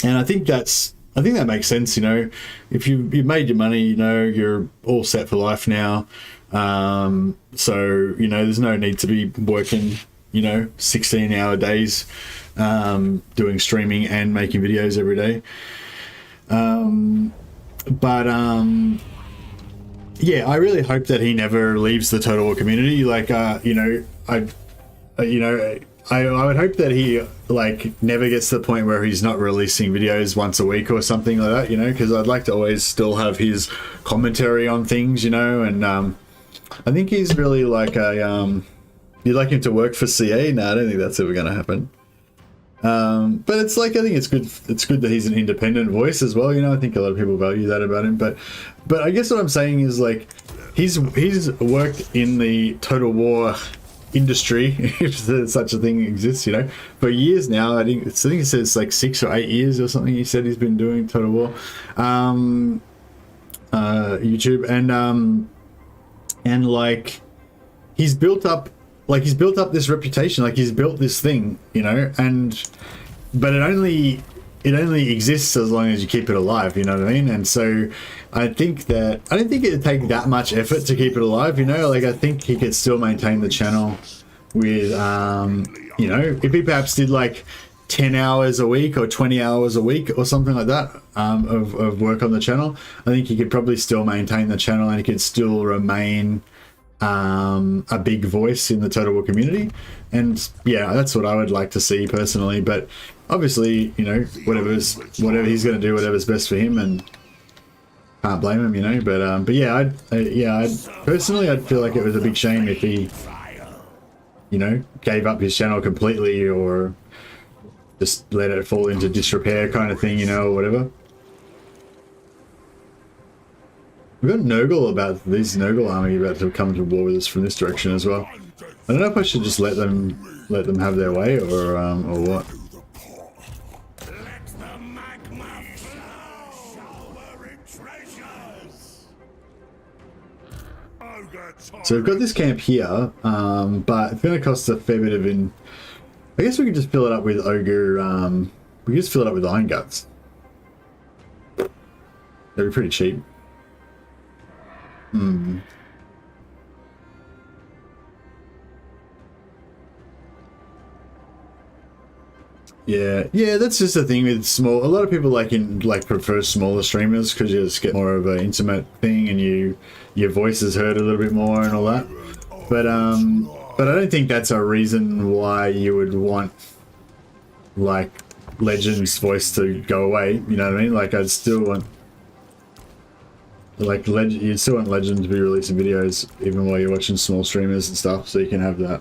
And I think that makes sense. You know, if you've made your money, you know, you're all set for life now. So, you know, there's no need to be working, you know, 16-hour days, doing streaming and making videos every day. Yeah, I really hope that he never leaves the Total War community. Like, you know, I would hope that he like never gets to the point where he's not releasing videos once a week or something like that, you know, because I'd like to always still have his commentary on things, you know. And I think he's really like you'd like him to work for CA. No, I don't think that's ever going to happen. But it's like, I think it's good that he's an independent voice as well, you know. I think a lot of people value that about him. But I guess what I'm saying is, like, he's worked in the Total War industry, if such a thing exists, you know, for years now. I think it says like 6 or 8 years or something. He said he's been doing Total War YouTube, and like he's built up this reputation, like he's built this thing, you know, but it only exists as long as you keep it alive, you know what I mean? And so I don't think it'd take that much effort to keep it alive, you know. Like, I think he could still maintain the channel with you know, if he perhaps did like 10 hours a week or 20 hours a week or something like that of work on the channel, I think he could probably still maintain the channel, and he could still remain a big voice in the Total War community. And yeah, that's what I would like to see personally. But obviously, you know, whatever he's going to do, whatever's best for him, and can't blame him, you know. But yeah, I'd personally, I'd feel like it was a big shame if he, you know, gave up his channel completely, or just let it fall into disrepair kind of thing, you know, or whatever. We've got Nurgle army about to come to war with us from this direction as well. I don't know if I should just let them have their way, or what. So we've got this camp here, but it's going to cost a fair bit of I guess we could just fill it up with Ogre. We could just fill it up with Iron Guts. That'd be pretty cheap. Yeah, that's just the thing with small. A lot of people prefer smaller streamers because you just get more of an intimate thing, and your voice is heard a little bit more and all that. But I don't think that's a reason why you would want like Legend's voice to go away. You know what I mean? Like, I'd still want you'd still want Legend to be releasing videos even while you're watching small streamers and stuff, so you can have that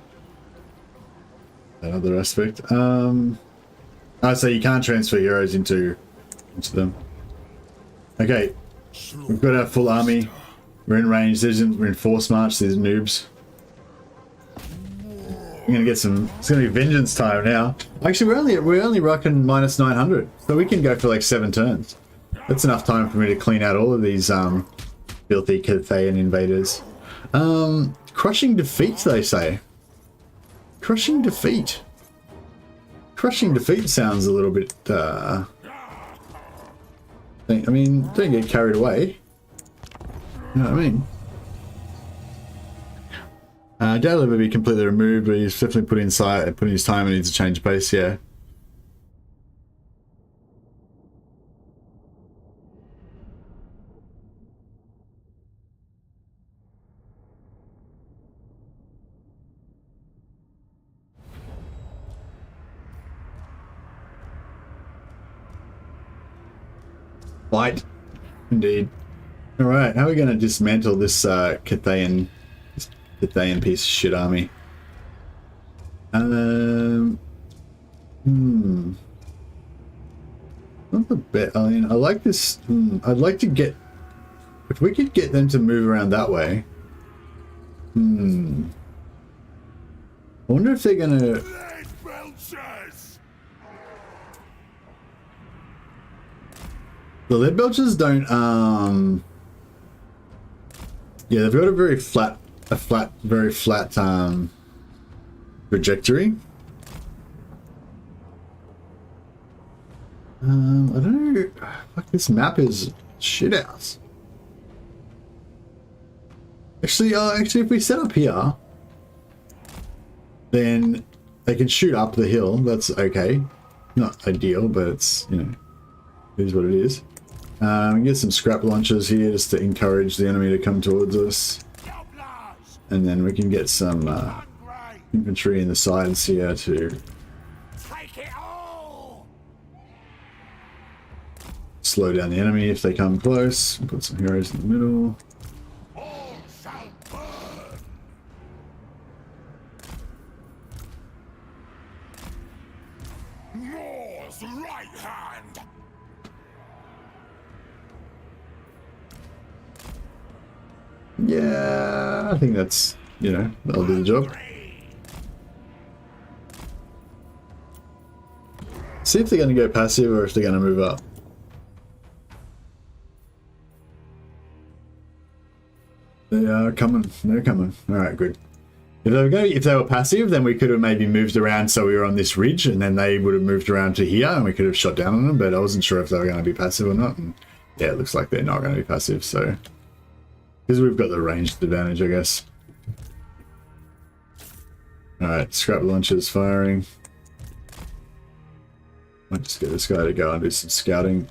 other aspect. So you can't transfer heroes into them. Okay, we've got our full army. We're in range. We're in force march. These noobs. We're gonna get some. It's gonna be vengeance time now. Actually, we're only rocking minus 900, so we can go for like 7 turns. That's enough time for me to clean out all of these filthy Cathayan invaders. Crushing defeat, they say. Crushing defeat. Crushing defeat sounds a little bit. I mean, don't get carried away. You know what I mean? Data will be completely removed, but he's definitely put his time and needs to change pace. Yeah. Fight, indeed. All right, how are we going to dismantle this Cathayan piece of shit army? Not the best. I mean, I like this. I'd like to get. If we could get them to move around that way. I wonder if they're going to. The lead belchers don't, yeah, they've got a very flat trajectory. I don't know. Fuck, this map is shit house. Actually, if we set up here, then they can shoot up the hill. That's okay. Not ideal, but it's, you know, it is what it is. Get some scrap launchers here just to encourage the enemy to come towards us. And then we can get some infantry in the sides here to slow down the enemy if they come close. Put some heroes in the middle. Yeah, I think that's, you know, that'll do the job. See if they're going to go passive or if they're going to move up. They are coming. They're coming. All right, good. If they were passive, then we could have maybe moved around so we were on this ridge, and then they would have moved around to here, and we could have shot down on them. But I wasn't sure if they were going to be passive or not. And yeah, it looks like they're not going to be passive. So because we've got the ranged advantage, I guess. All right, scrap launchers firing. Might just get this guy to go and do some scouting.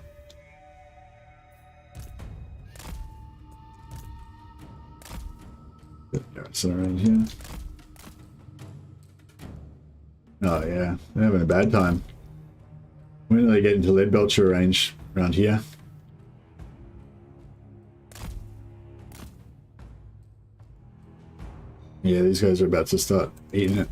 Garrison around here. Oh yeah, they're having a bad time. When do they get into lead belcher range around here? Yeah, these guys are about to start eating it.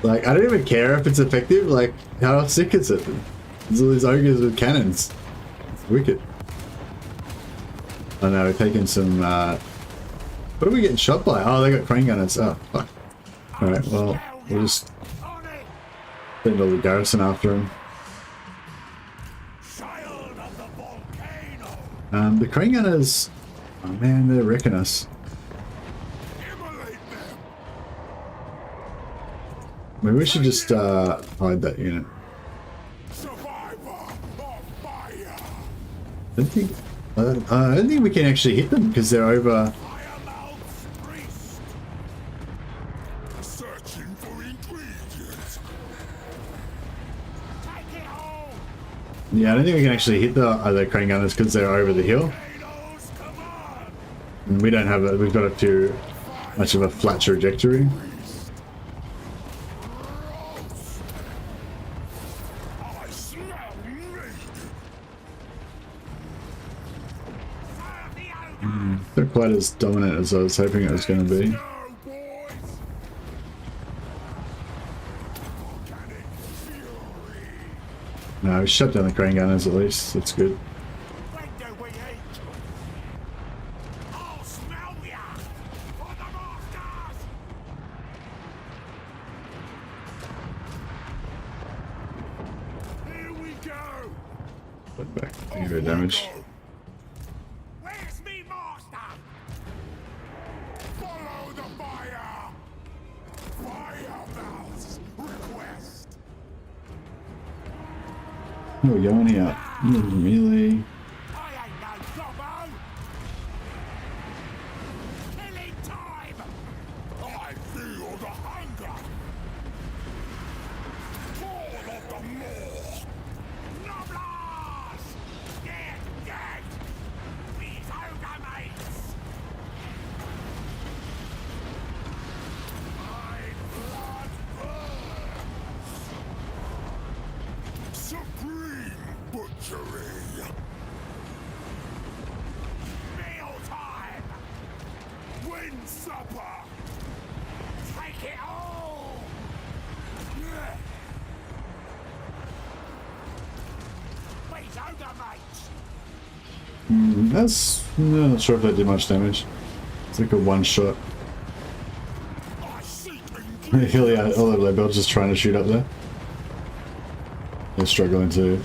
Like, I don't even care if it's effective, like, how sick is it? There's all these ogres with cannons. It's wicked. Oh no, we're taking some, what are we getting shot by? Oh, they got crane gunners. Oh, fuck. Alright, well, we'll just send all the garrison after them. The crane gunners, oh man, they're wrecking us. Maybe we should just hide that unit. I don't think we can actually hit them because they're over. Yeah, I don't think we can actually hit the other crane gunners because they're over the hill. And we don't have a, we've got a too much of a flat trajectory. They're quite as dominant as I was hoping it was going to be. No, we shut down the crane gunners at least. That's good. Put back. I think damage. Oh, we're going here. Melee. That's, no, not sure if that did much damage. It's like a one shot. Yeah, all the lead belts just trying to shoot up there. They're struggling to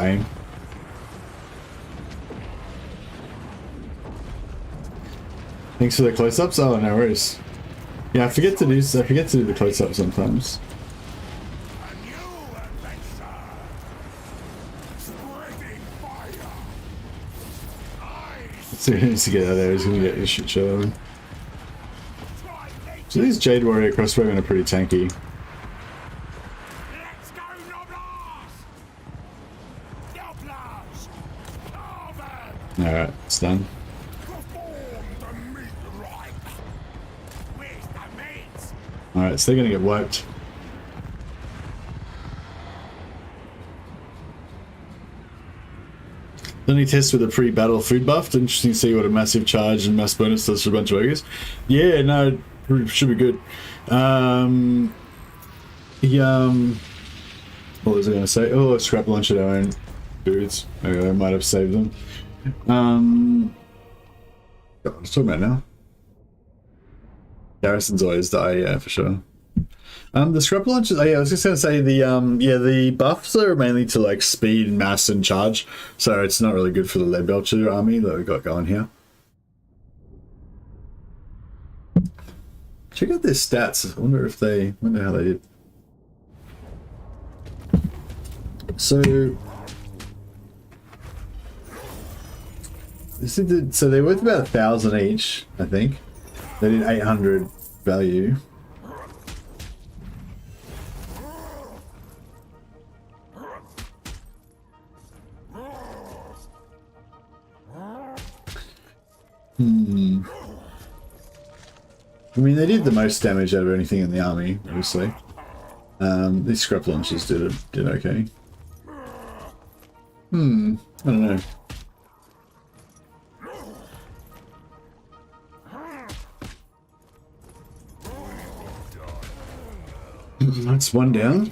aim. Thanks for the close-ups. Oh, no worries. Yeah, I forget to do the close up sometimes. A new adventure. Spreading fire. Let's see who needs to get out of there. He's gonna get this shit show. So these Jade Warrior crossbowmen are pretty tanky. Let's go, Noblars! Noblars! Carver! Alright, it's done. Perform the meat right. Where's the meat? Alright, so they're gonna get wiped. Then he tests with a pre-battle food buff. Interesting to see what a massive charge and mass bonus does for a bunch of ogres. Yeah, no, should be good. What was I gonna say? Oh, scrap lunch at our own dudes. Maybe I might have saved them. What was I talking about now? Garrisons always die, yeah, for sure. The scrap launches, oh yeah, I was just gonna say the buffs are mainly to like speed, mass, and charge, so it's not really good for the lead belcher army that we got going here. Check out their stats. I wonder how they did. So so they're worth about 1,000 each, I think. They did 800 value. I mean, they did the most damage out of anything in the army, obviously. These scrap launchers did okay. I don't know. That's one down.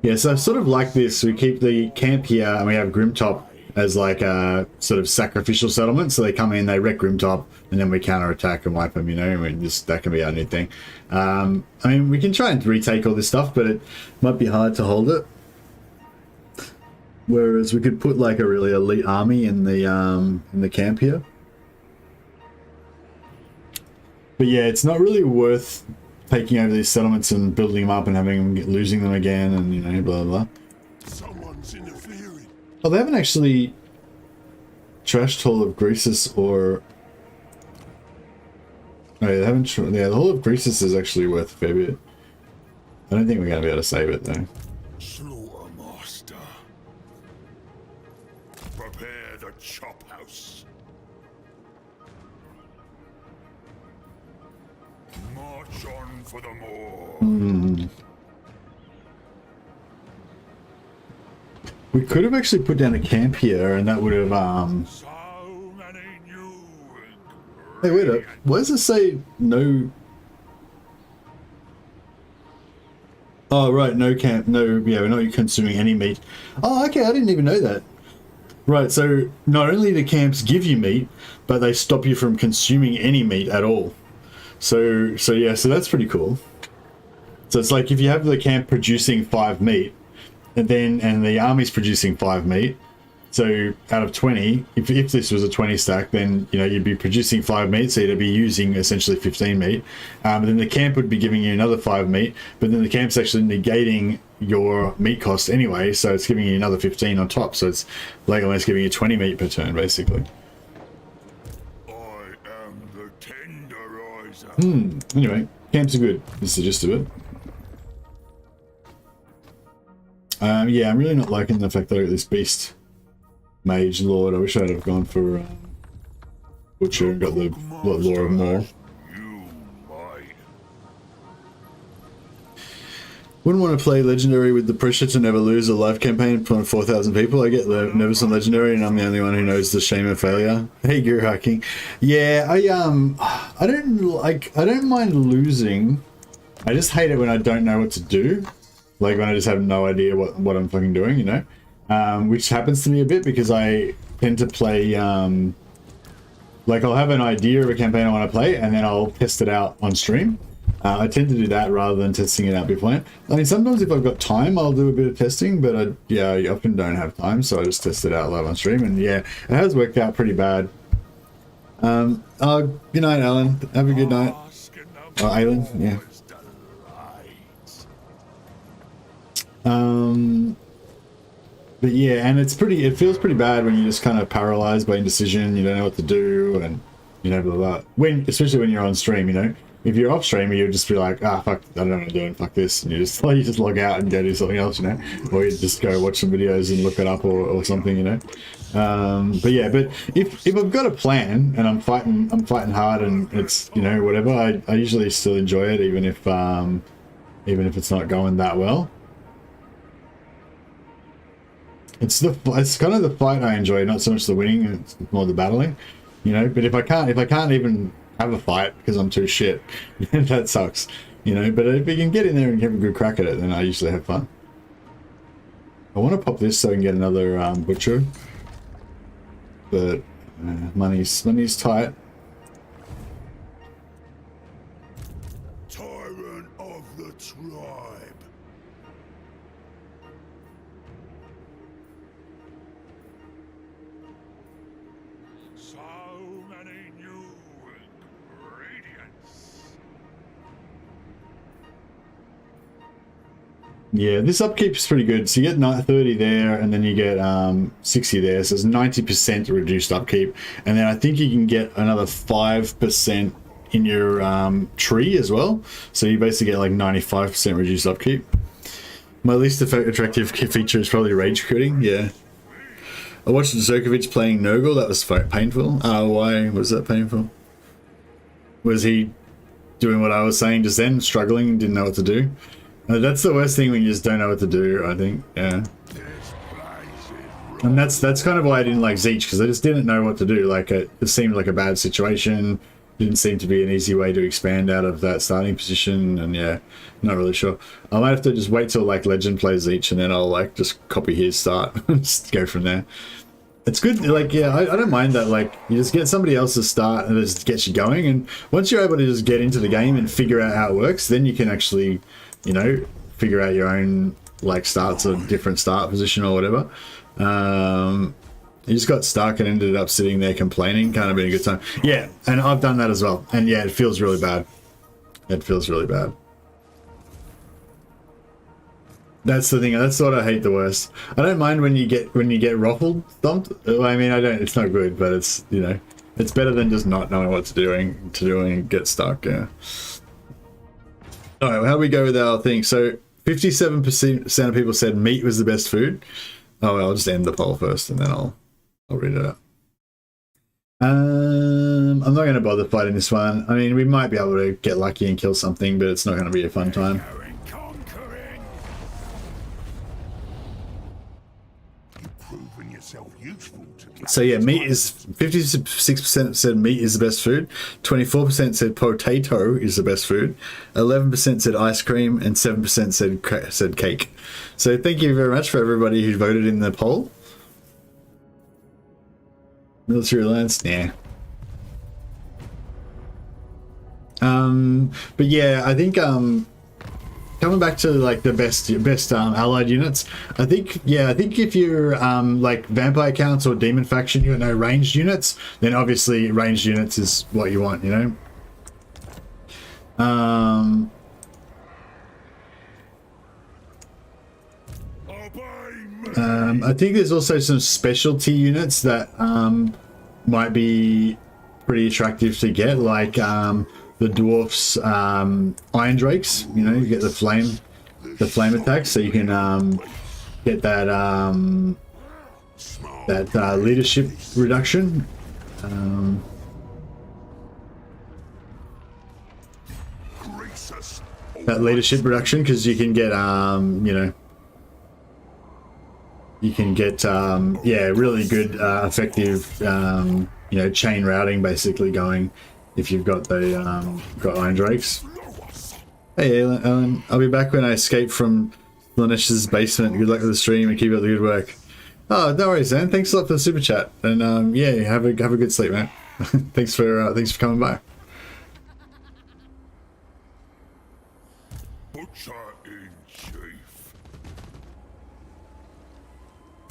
Yeah, so I sort of like this. We keep the camp here and we have Grimtop as like a sort of sacrificial settlement. So they come in, they wreck Grimtop, and then we counterattack and wipe them, you know, and that can be our new thing. I mean, we can try and retake all this stuff, but it might be hard to hold it. Whereas we could put like a really elite army in the camp here. But yeah, it's not really worth taking over these settlements and building them up and losing them again, and you know, blah blah blah. Someone's interfering. Oh, they haven't actually trashed Hall of Greasus or... Oh, yeah, they haven't... Yeah, the Hall of Greasus is actually worth a fair bit. I don't think we're going to be able to save it, though. Slaughter master. Prepare the chop house. March on for the more. We could have actually put down a camp here, and that would have, So many new. Hey, wait up. Why does it say no... Oh, right, no camp, no, yeah, we're not consuming any meat. Oh, okay, I didn't even know that. Right, so not only do camps give you meat, but they stop you from consuming any meat at all. So yeah, so that's pretty cool. So it's like if you have the camp producing 5 meat, and the army's producing 5 meat, so out of 20, if this was a 20 stack, then you know you'd be producing 5 meat, so you'd be using essentially 15 meat. But then the camp would be giving you another 5 meat, but then the camp's actually negating your meat cost anyway, so it's giving you another 15 on top. So it's like almost giving you 20 meat per turn, basically. I am the tenderizer. Anyway, camps are good. This is the gist of it. Yeah, I'm really not liking the fact that I got this beast mage lord. I wish I'd have gone for butcher and got the lore of more. You might. Wouldn't want to play legendary with the pressure to never lose a live campaign in front of 4,000 people. I get the nervous on legendary, and I'm the only one who knows the shame of failure. Hey, Guru hacking. Yeah, I don't mind losing. I just hate it when I don't know what to do. Like when I just have no idea what I'm fucking doing, you know? Which happens to me a bit because I tend to play, like I'll have an idea of a campaign I want to play and then I'll test it out on stream. I tend to do that rather than testing it out beforehand. I mean, sometimes if I've got time, I'll do a bit of testing, but I often don't have time, so I just test it out live on stream, and yeah, it has worked out pretty bad. Good night, Alan. Have a good night. Oh, Alan, yeah. But yeah, and it feels pretty bad when you're just kind of paralyzed by indecision, you don't know what to do, and you know, blah blah. Especially when you're on stream, you know. If you're off stream, you'll just be like, fuck, I don't know what I'm doing, fuck this, and you just log out and go do something else, you know, or you just go watch some videos and look it up or something, you know. But yeah, but if I've got a plan and I'm fighting hard and it's, you know, whatever, I usually still enjoy it, even if it's not going that well. It's kind of the fight I enjoy, not so much the winning. It's more the battling, you know. But if I can't even have a fight because I'm too shit, that sucks, you know. But if you can get in there and have a good crack at it, then I usually have fun. I want to pop this so I can get another butcher, but money's tight. Tyrant of the tribe. So many new ingredients. Yeah, this upkeep is pretty good. So you get 30 there, and then you get 60 there. So it's 90% reduced upkeep, and then I think you can get another 5% in your tree as well. So you basically get like 95% reduced upkeep. My least attractive feature is probably rage quitting. Yeah. I watched Zerkovich playing Nurgle. That was painful. Why was that painful? Was he doing what I was saying just then, struggling, didn't know what to do? That's the worst thing when you just don't know what to do, I think. Yeah. And that's kind of why I didn't like Zeech, because I just didn't know what to do. Like, it seemed like a bad situation. Didn't seem to be an easy way to expand out of that starting position, and yeah, not really sure. I might have to just wait till like Legend plays Zeech, and then I'll like just copy his start and just go from there. It's good, like, yeah, I don't mind that. Like, you just get somebody else's start and it just gets you going, and once you're able to just get into the game and figure out how it works, then you can actually, you know, figure out your own like starts or different start position or whatever. You just got stuck and ended up sitting there complaining, kind of being a good time. Yeah, and I've done that as well, and yeah, it feels really bad. It feels really bad. That's the thing. That's what I hate the worst. I don't mind when you get ruffled, thumped. I mean, I don't. It's not good, but it's, you know, it's better than just not knowing what to do and get stuck. Yeah. All right, well, how do we go with our thing? So 57% of people said meat was the best food. Oh, well, I'll just end the poll first, and then I'll read it out. I'm not going to bother fighting this one. I mean, we might be able to get lucky and kill something, but it's not going to be a fun time. So yeah, meat is 56% said meat is the best food. 24% said potato is the best food. 11% said ice cream, and 7% said cake. So thank you very much for everybody who voted in the poll. Military alliance, nah. But yeah, I think coming back to like the best allied units, I think if you're like vampire counts or demon faction, you know, ranged units, then obviously ranged units is what you want, you know. I think there's also some specialty units that might be pretty attractive to get, like the dwarfs iron drakes. You know, you get the flame attack, so you can get that leadership reduction. That leadership reduction, because you can get you know, you can get yeah, really good effective you know, chain routing basically going if you've got the got iron drakes. Hey Alan, I'll be back when I escape from Lanesh's basement. Good luck with the stream and keep up the good work. Oh, no worries, man. Thanks a lot for the super chat, and yeah, have a good sleep, man. Thanks for coming by.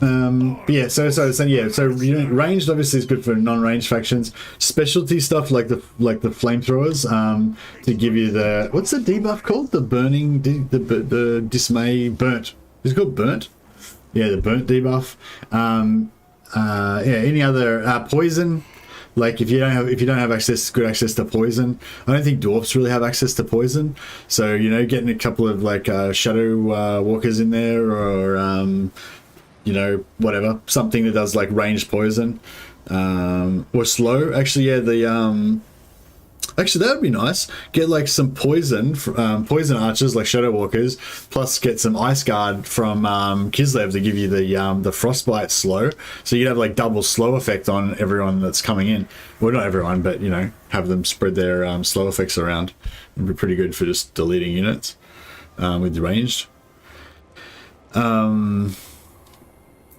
But yeah, so you know, ranged obviously is good for non-ranged factions. Specialty stuff like the flamethrowers, to give you the, what's the debuff called? The burning, the dismay, burnt. Is it called burnt? Yeah, the burnt debuff. Yeah, any other poison. Like if you don't have good access to poison, I don't think dwarfs really have access to poison. So you know, getting a couple of like shadow walkers in there, or you know, whatever, something that does like ranged poison, or slow. Actually, yeah, actually that would be nice. Get like some poison, poison archers like shadow walkers, plus get some ice guard from Kislev to give you the frostbite slow. So you'd have like double slow effect on everyone that's coming in. Well, not everyone, but you know, have them spread their slow effects around. It'd be pretty good for just deleting units with the ranged.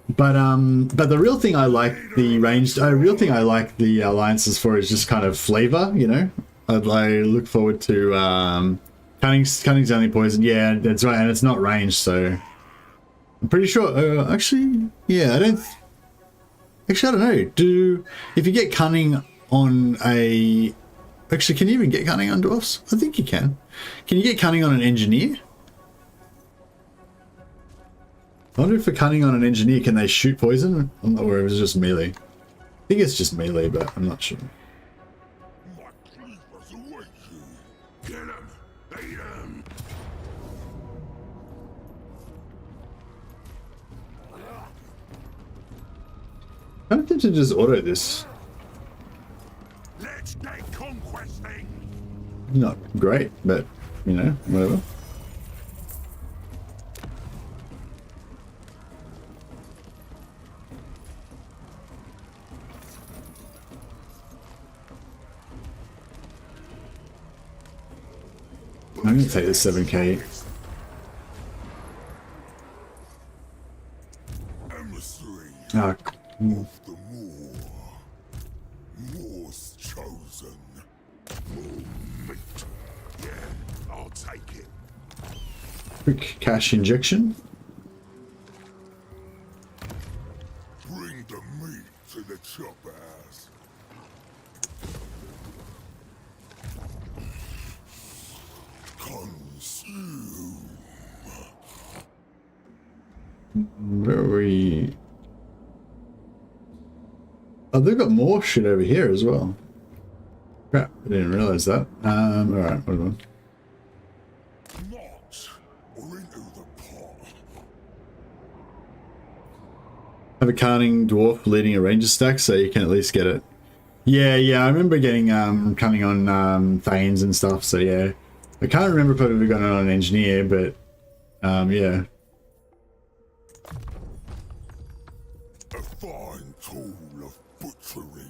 But the real thing I like the ranged, real thing I like the alliances for is just kind of flavor, you know. I look forward to cunning's only poison. Yeah, that's right, and it's not ranged, so I'm pretty sure. Actually, yeah, I don't know. If you get cunning on a, actually, can you even get cunning on dwarfs? I think you can. Can you get cunning on an engineer? I wonder if for cunning on an engineer, can they shoot poison? I'm not aware, it was just melee. I think it's just melee, but I'm not sure. My creepers await you. Kill 'em. Eat 'em. I don't think to just auto this. Let's get conquesting. Not great, but you know, whatever. I'm gonna take the 7k. Emissary Ah, of the Moor. Moor's chosen. More meat. Yeah, I'll take it. quick cash injection. Bring the meat to the choppers. Consume. Where are we? Oh, they've got more shit over here as well. Crap, I didn't realize that. Alright, hold on. Not or into the pot. Have a cunning dwarf leading a ranger stack, so you can at least get it. Yeah, I remember getting cunning on Thanes and stuff, so yeah. I can't remember if I've ever gotten it on an engineer, but yeah. A fine tool of butchery.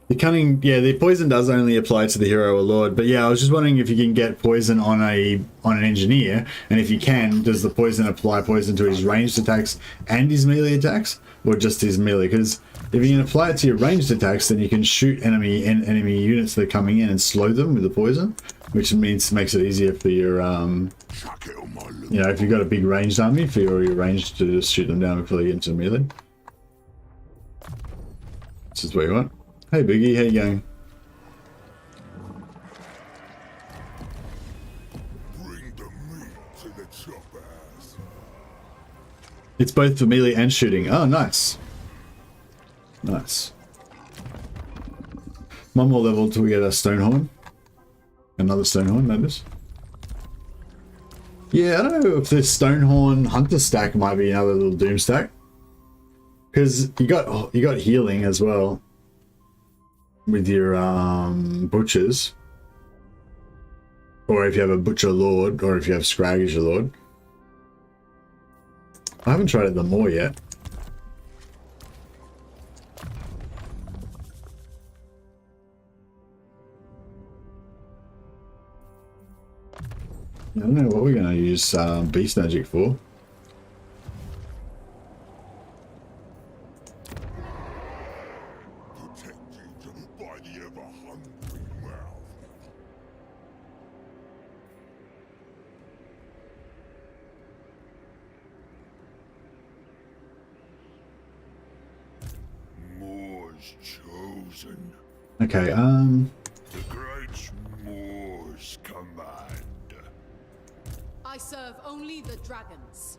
The cunning, yeah, the poison does only apply to the hero or lord, but yeah, I was just wondering if you can get poison on an engineer, and if you can, does the poison apply poison to his ranged attacks and his melee attacks, or just his melee? Because if you can apply it to your ranged attacks, then you can shoot enemy units that are coming in and slow them with the poison, which makes it easier for your Chuck it on my loot. you know, if you've got a big ranged army, for your ranged to just shoot them down before they get into melee. This is what you want. Hey Biggie, how you going? Bring the meat to the choppers. It's both for melee and shooting. Oh, nice. Nice. One more level till we get a Stonehorn. Another Stonehorn, that is. Yeah, I don't know if this Stonehorn Hunter stack might be another little Doom stack. Because you got healing as well. With your butchers. Or if you have a butcher lord, or if you have Scrag as your lord. I haven't tried it the more yet. I don't know what we're going to use beast magic for. Protected by the ever-hungry mouth. chosen. Okay, The great Moor's command. I serve only the dragons.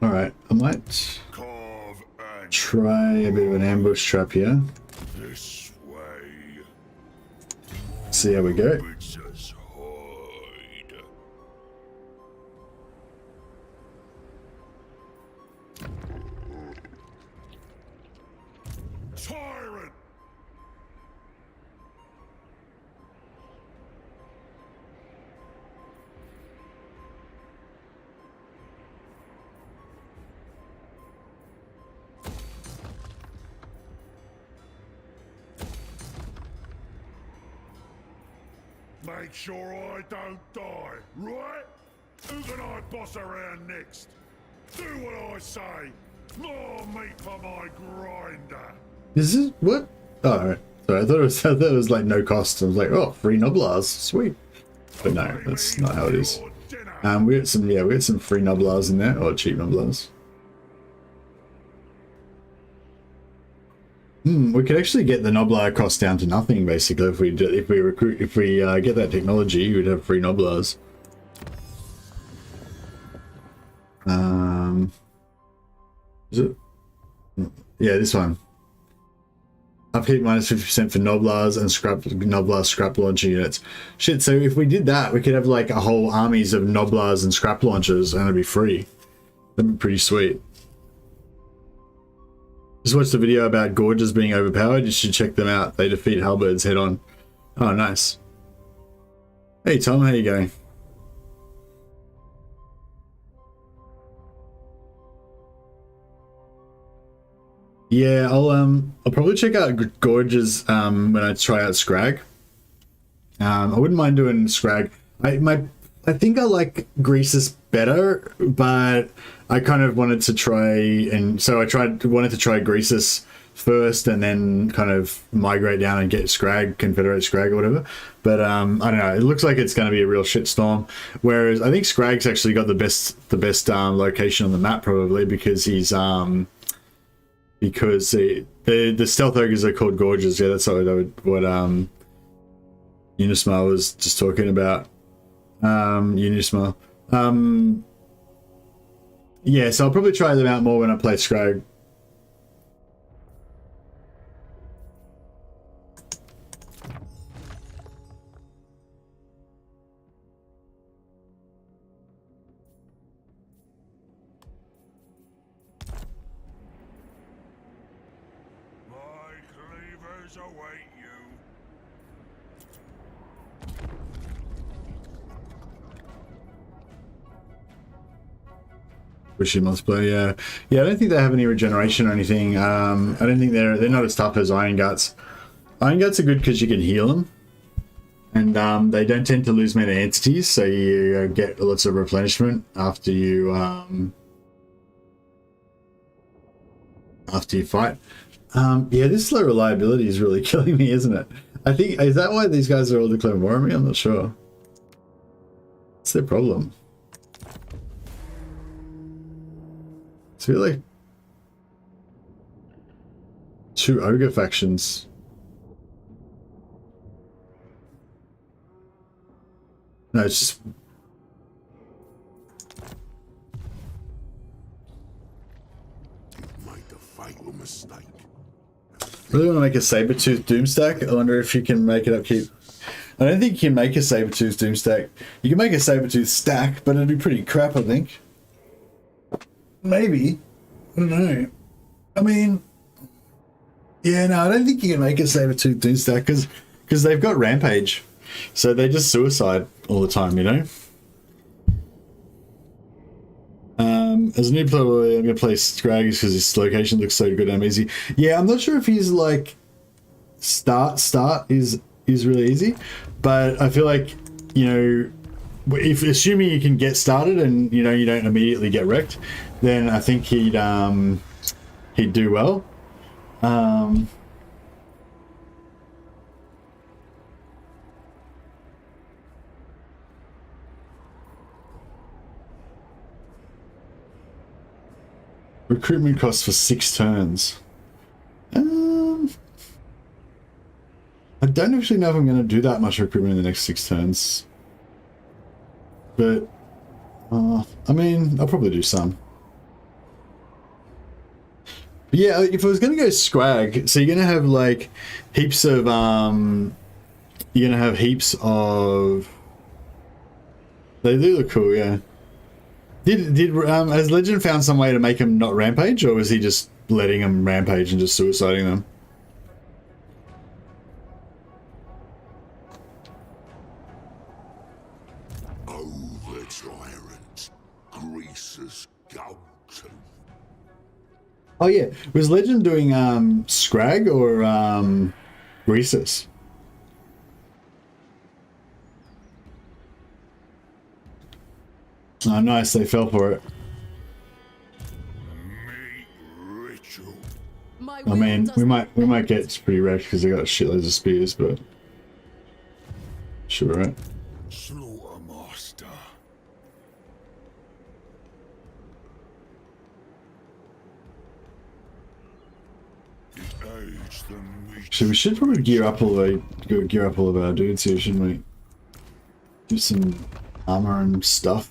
alright, I might Carve and try a bit of an ambush trap here. this way. See how we go. Princess hide. Tyrant! Make sure I don't die, right? Who can I boss around next? Do what I say. More meat for my grinder. Is this what? Oh, alright. Sorry, I thought it was like no cost. I was like, oh, free Noblars, sweet. But no, that's not how it is. We got some free Noblars in there, or cheap Noblars. We could actually get the Noblar cost down to nothing, basically. If we get that technology, we'd have free Noblars. Is it? Yeah, this one. Upkeep minus 50% for Noblars and Noblar scrap launcher units. Shit, so if we did that, we could have like a whole armies of Noblars and scrap launchers, and it'd be free. That'd be pretty sweet. Just watched the video about Gorges being overpowered. You should check them out. They defeat halberds head on. Oh, nice. Hey Tom, how you going? Yeah, I'll probably check out Gorges when I try out Scrag. I wouldn't mind doing Scrag. I think I like Greasus better, but I kind of wanted to try, and so wanted to try Greasus first and then kind of migrate down and get Scrag, Confederate Scrag or whatever. But I don't know, it looks like it's going to be a real shitstorm, whereas I think Scrag's actually got the best location on the map, probably because he's because the stealth ogres are called Gorges. Yeah, that's what Unismar was just talking about. Unismar. Yeah, so I'll probably try them out more when I play Scrag. My cleavers await you. Wishy multiplayer, yeah. I don't think they have any regeneration or anything. I don't think they're not as tough as Iron Guts. Iron Guts are good because you can heal them, and they don't tend to lose many entities, so you get lots of replenishment after you fight. Yeah, this slow reliability is really killing me, isn't it? I think, is that why these guys are all declaring war on me? I'm not sure. What's their problem? I feel like 2 ogre factions. No, it's just really want to make a Sabertooth Doomstack. I wonder if you can make it upkeep. I don't think you can make a Sabertooth Doomstack. You can make a Sabertooth stack, but it'd be pretty crap, I think. Maybe. I don't know. I mean, yeah, no, I don't think you can make a Sabertooth Doomstack because they've got Rampage. So they just suicide all the time, you know? As a new player, I'm going to play Scrag because his location looks so good and easy. Yeah, I'm not sure if he's like start is really easy, but I feel like, you know, if assuming you can get started and you know you don't immediately get wrecked, then I think he'd do well. Recruitment costs for 6 turns. I don't actually know if I'm going to do that much recruitment in the next 6 turns. But, I mean, I'll probably do some. But yeah, if I was going to go scrag, so you're going to have like heaps of, you're going to have heaps of, they do look cool, yeah. Has Legend found some way to make him not rampage, or was he just letting him rampage and just suiciding them? Ogre tyrant, Greasus Gold Tooth. Oh yeah, was Legend doing scrag or Greasus? Oh nice, they fell for it. Meat ritual. I mean, we might get pretty wrecked because they got shitloads of spears, but sure, right? Slaughtermaster. Age the meat. So we should probably gear up all of our dudes here, shouldn't we? Do some armor and stuff.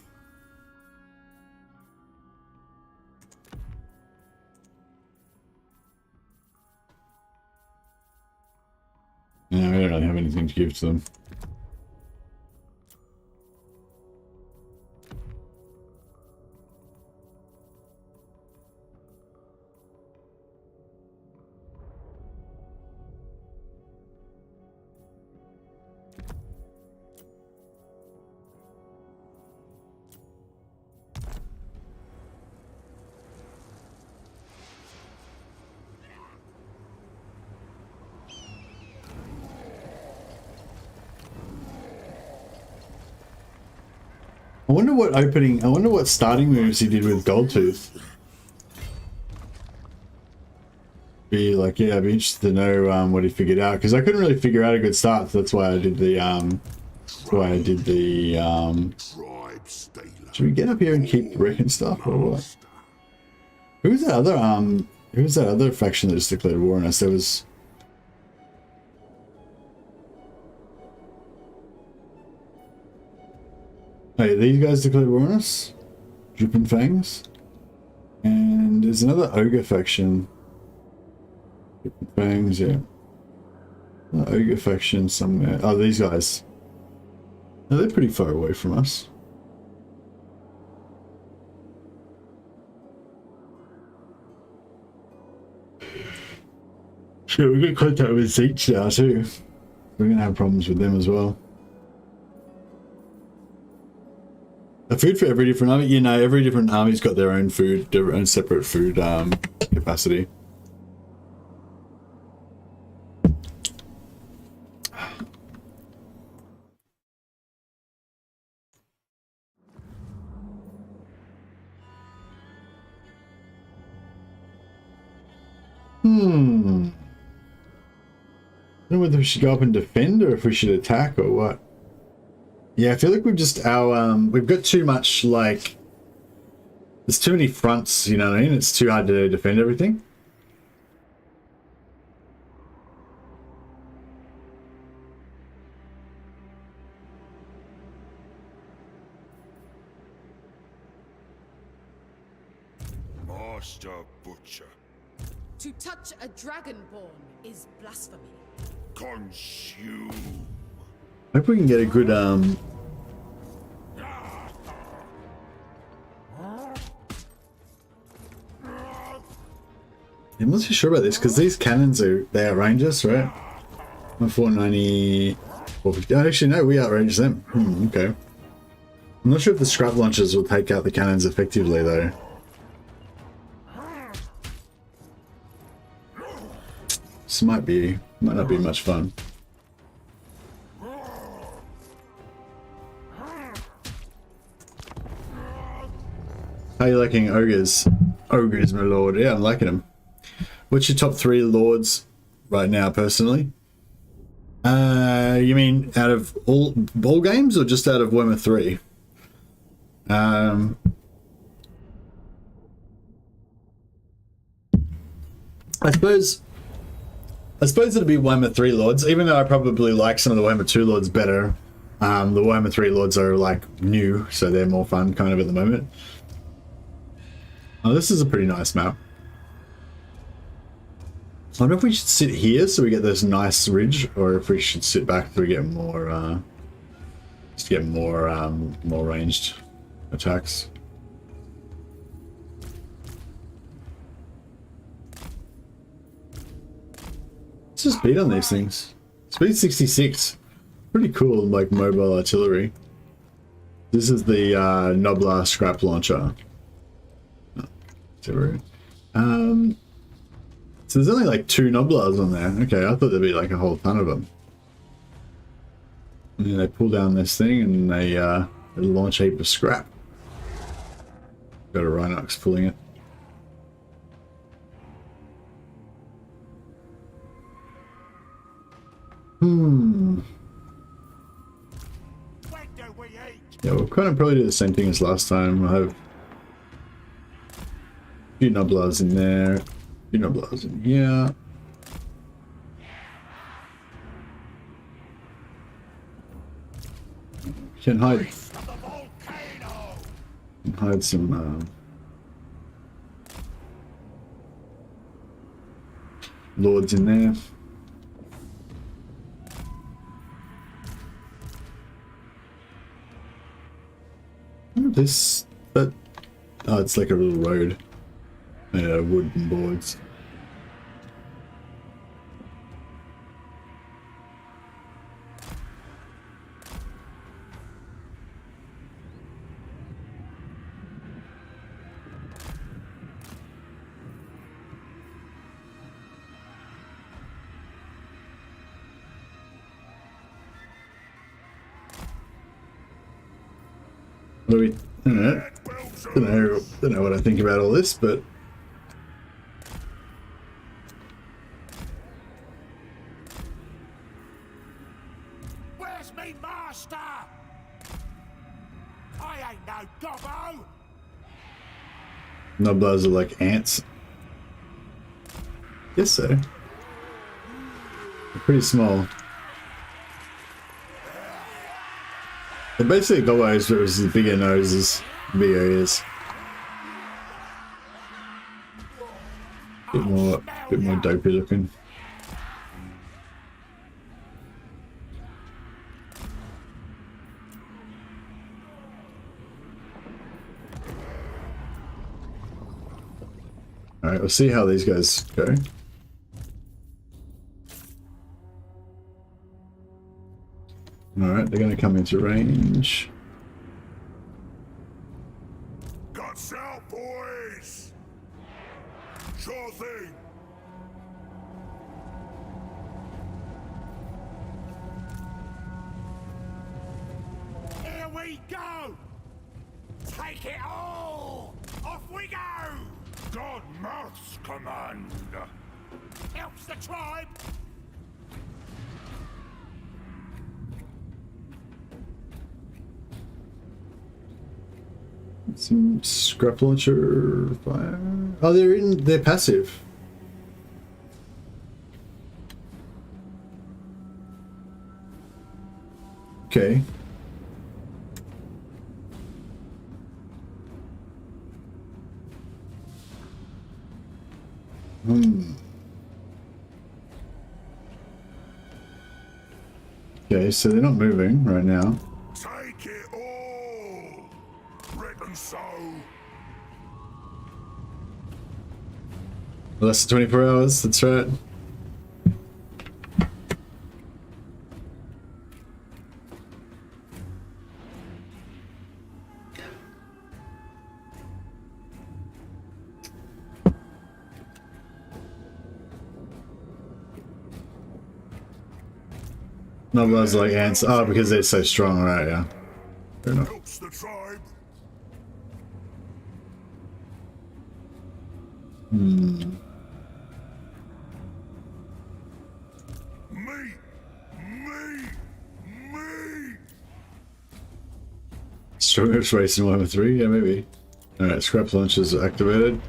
No, we don't really have anything to give to them. I wonder what starting moves he did with Goldtooth. Be like, yeah, I'd be interested to know what he figured out, because I couldn't really figure out a good start, so that's why I did the should we get up here and keep wrecking stuff or what? Who's that other faction that just declared war on us? There was hey, these guys declared war on us? Dripping Fangs? And there's another Ogre faction. Dripping Fangs, yeah. Another Ogre faction somewhere. Oh, these guys. No, they're pretty far away from us. Sure, we get contact with Zeech now too. We're gonna have problems with them as well. A food for every different army? You know, every different army's got their own food, their own separate food capacity. I don't know whether we should go up and defend or if we should attack or what. Yeah, I feel like we've just we've got too much, like, there's too many fronts, you know what I mean? It's too hard to defend everything. Master Butcher. To touch a dragonborn is blasphemy. Consume. I hope we can get a good I'm not too sure about this because these cannons they outrange us, right? 490, 450. Oh, actually no, we outrange them. Okay. I'm not sure if the scrap launchers will take out the cannons effectively though. This might not be much fun. How are you liking ogres? Ogres, my lord. Yeah, I'm liking them. What's your top 3 lords right now, personally? You mean out of all ball games or just out of Warhammer 3? 3 I suppose it'd be Warhammer 3 Lords, even though I probably like some of the Warhammer 2 Lords better. The Warhammer 3 Lords are like new, so they're more fun kind of at the moment. Oh, this is a pretty nice map. I wonder if we should sit here so we get this nice ridge, or if we should sit back so we get more, just get more ranged attacks. What's the speed on these things? Speed 66. Pretty cool, like mobile artillery. This is the Noblar scrap launcher. So there's only like 2 Noblars on there. Okay, I thought there'd be like a whole ton of them. And then they pull down this thing and they launch a heap of scrap. Got a Rhinox pulling it. Yeah, we'll kind of probably do the same thing as last time. We'll have a few Noblars in there, a few Noblars in here. Can hide some Lords in there. Oh, it's like a little road. Yeah, wooden boards. I don't know what I think about all this, but Where's me master? I ain't no gobbo. Noblars are like ants. Guess so. They're pretty small. They're basically gobbos, but with bigger noses, bigger ears. Bit more dopey looking. All right, we'll see how these guys go. Alright, they're going to come into range. Guts out, boys! Sure thing! Here we go! Take it all! Off we go! God mouths command! Helps the tribe! Some scrap launcher fire. Oh, they're passive. Okay. Okay, so they're not moving right now. Take it all! Reckon so! Less than 24 hours, that's right. Noblars like ants. Oh, because they're so strong, right? Yeah. Fair enough. Helps the tribe! Meat! Meat! Meat! Strongest race in Warhammer 3? Yeah, maybe. Alright, scrap launchers are activated.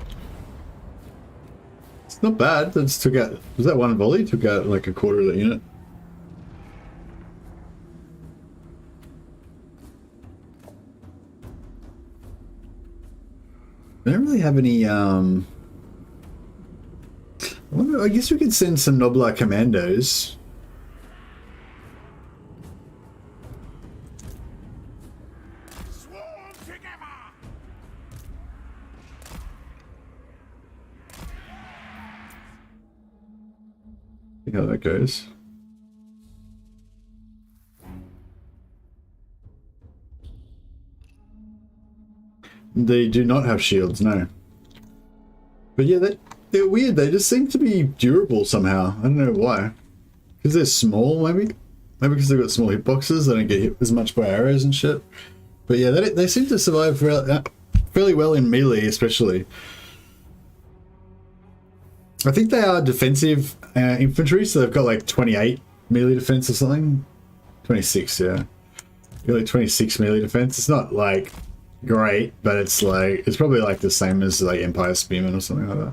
It's not bad. That just took out, was that one volley? Took out like a quarter of the unit. I don't really have any, I guess we could send some Noblar commandos. Swarm together! See how that goes. They do not have shields, no. But yeah, they're weird. They just seem to be durable somehow. I don't know why. Because they're small, maybe? Maybe because they've got small hitboxes, they don't get hit as much by arrows and shit. But yeah, they seem to survive fairly well in melee, especially. I think they are defensive infantry, so they've got like 28 melee defense or something. 26, yeah. Got like 26 melee defense. It's not like great, but it's like, it's probably like the same as like Empire Spearmen or something like that.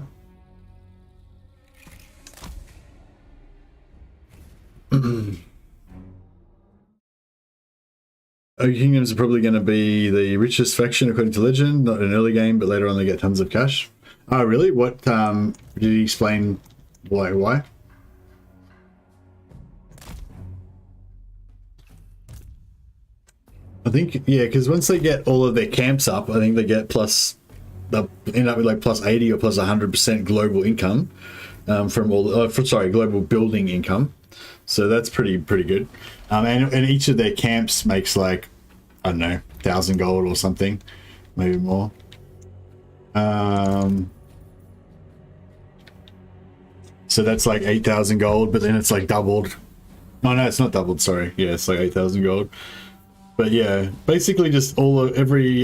Ogre Kingdoms are probably going to be the richest faction according to legend, not in an early game, but later on they get tons of cash. Oh really? What, did he explain why? I think, yeah, because once they get all of their camps up, I think they get plus, they'll end up with like plus 80 or plus 100% global income from all, global building income. So that's pretty good. And each of their camps makes like, I don't know, 1,000 gold or something, maybe more. So that's like 8,000 gold, but then it's like doubled. Oh no, it's not doubled, sorry. Yeah, it's like 8,000 gold. But yeah, basically just every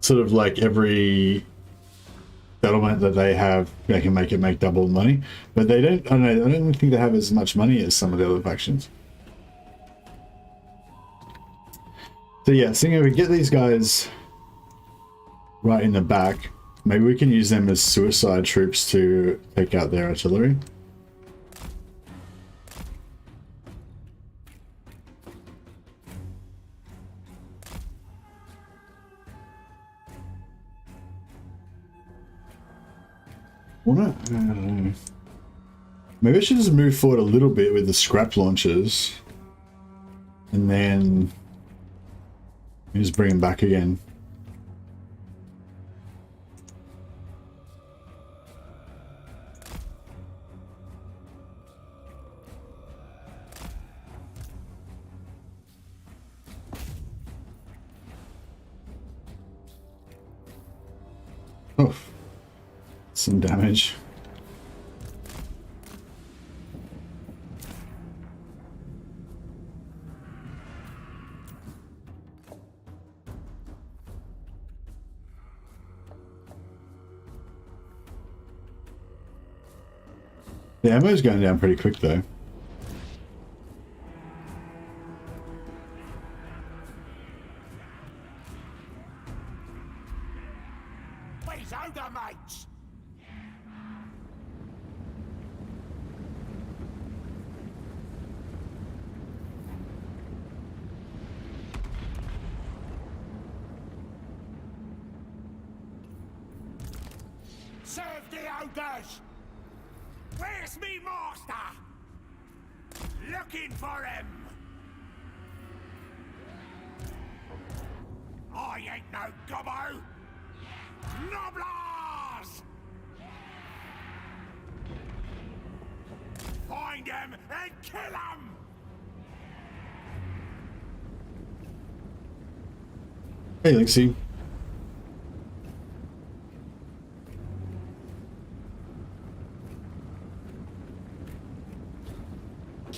sort of like every settlement that they have, they can make double money. But they don't, I don't know, I don't think they have as much money as some of the other factions. So yeah, seeing if we get these guys right in the back, maybe we can use them as suicide troops to take out their artillery. Maybe I should just move forward a little bit with the scrap launchers and then just bring them back again. Oh, some damage. The ammo's going down pretty quick though. These Ogre mates! Serve the Ogres! Where's me master? Looking for him! I ain't no gobbo! Noblars! Find him and kill him! Hey, Lexi.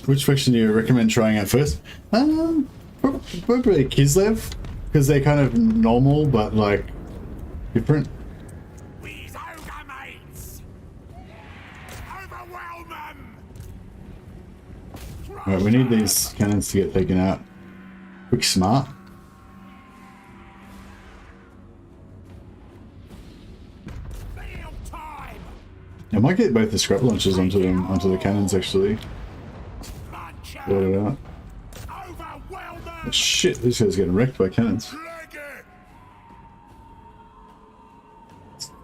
Which faction do you recommend trying out first? Probably Kislev, because they're kind of normal, but like different. These Ogre mates! Overwhelm them! Alright, we need these cannons to get taken out. Quick smart. Built! I might get both the scrap launchers onto them, onto the cannons actually. Build it out. Oh, shit, this guy's getting wrecked by cannons.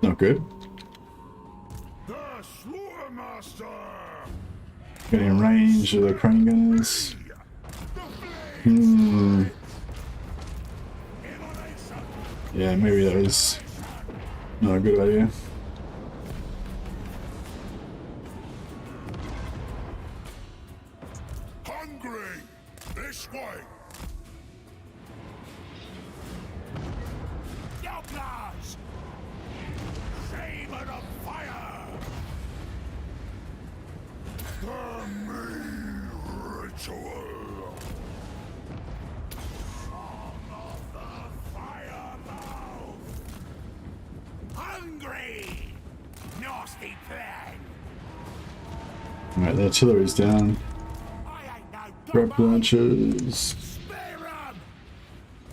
Not good. Getting in range of the crane gunners. Yeah, maybe that was not a good idea. Hungry! This way! Yoglars! Shaman of fire! The me ritual! Song of the fireball! Hungry! Nasty plan! Alright, the artillery's down. Grab launchers. Spare 'em!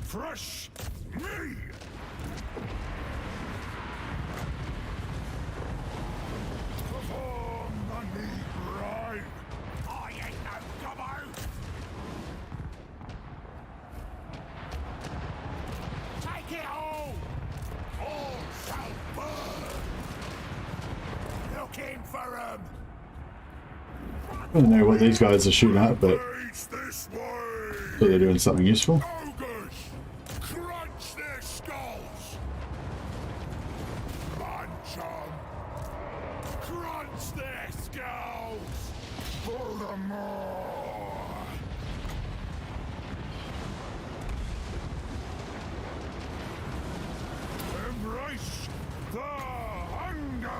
Fresh me! Perform the neat rhyme! I ain't no gobbo! Take it all! All shall burn! Looking for 'em! I don't know what these guys are shooting at, but This way! so they're doing something useful. Ogres! Crunch their skulls! Punch 'em! Crunch their skulls! Furthermore! Embrace the hunger!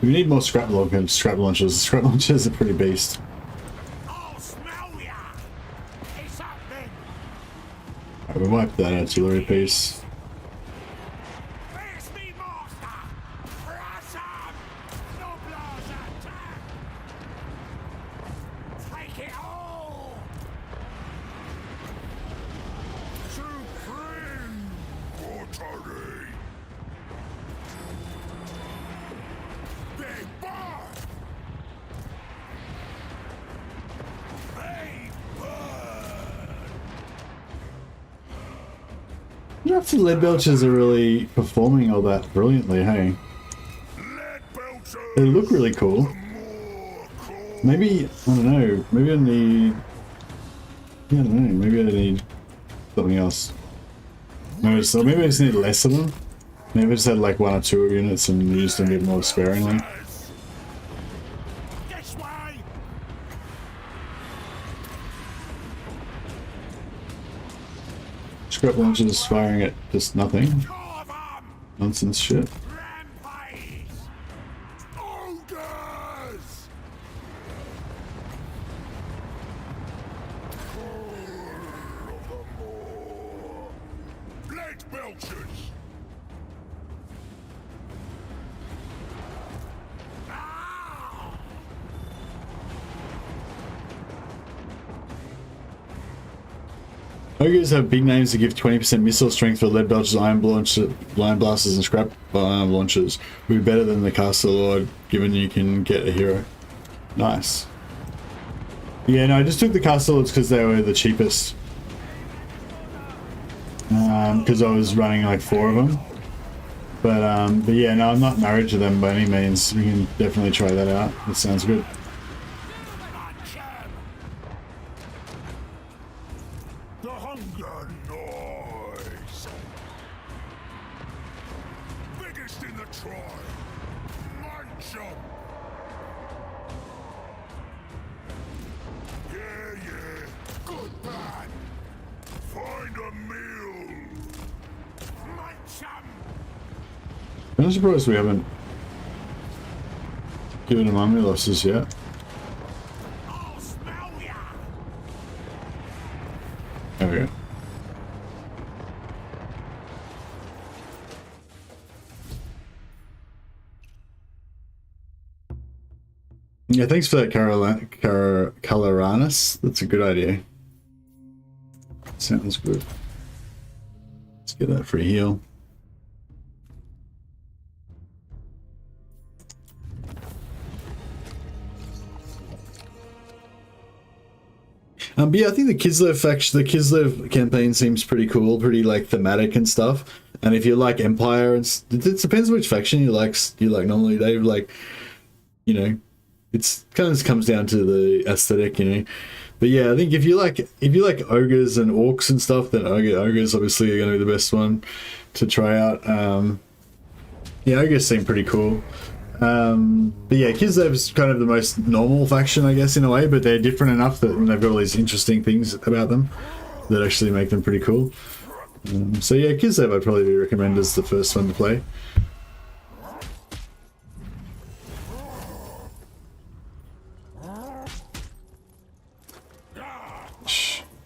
We need more scrap launchers. Scrap launchers are pretty beast. I'll smell ya! It's up then! Alright, we wiped that artillery piece. Where's me master? Crush 'em! Noblars attack! Take it all! Supreme authority! Big bird! Big bird! I don't know if the lead belchers are really performing all that brilliantly, hey? Lead belchers! They look really cool. More cool! Maybe, I don't know, maybe I need... Yeah, I don't know, maybe I need something else. Maybe I just need less of them. Maybe I just had like 1 or 2 units and used them a bit more sparingly. This way! Scrap launchers firing at just nothing. Carve 'em! Nonsense shit. Rampage! Ogres! Lead belchers! Ah! Ogres have big names that give 20% missile strength for lead belchers, iron blasters, and scrap launchers. Will be better than the Castle Lord, given you can get a hero. Nice. Yeah, no, I just took the Castle Lords because they were the cheapest. Because I was running like 4 of them. But yeah, no, I'm not married to them by any means. We can definitely try that out. That sounds good. Punch 'em! The hunger noise! Biggest in the tribe! Munch 'em! Yeah, good man! Find a meal! Munch 'em! I'm surprised we haven't given them army losses yet. I'll smell ya! There we go. Yeah, thanks for that, Coloranus. That's a good idea. Sounds good. Let's get that free heal. But yeah, I think the Kislev faction, the Kislev campaign seems pretty cool, pretty like thematic and stuff. And if you like Empire, it depends which faction you like. Normally they like, you know, it's kind of just comes down to the aesthetic, you know. But yeah, I think if you like ogres and orcs and stuff, then ogres obviously are going to be the best one to try out. Yeah, ogres seem pretty cool. But yeah, Kislev's kind of the most normal faction, I guess, in a way, but they're different enough that they've got all these interesting things about them that actually make them pretty cool. So yeah, Kislev I'd probably recommend as the first one to play.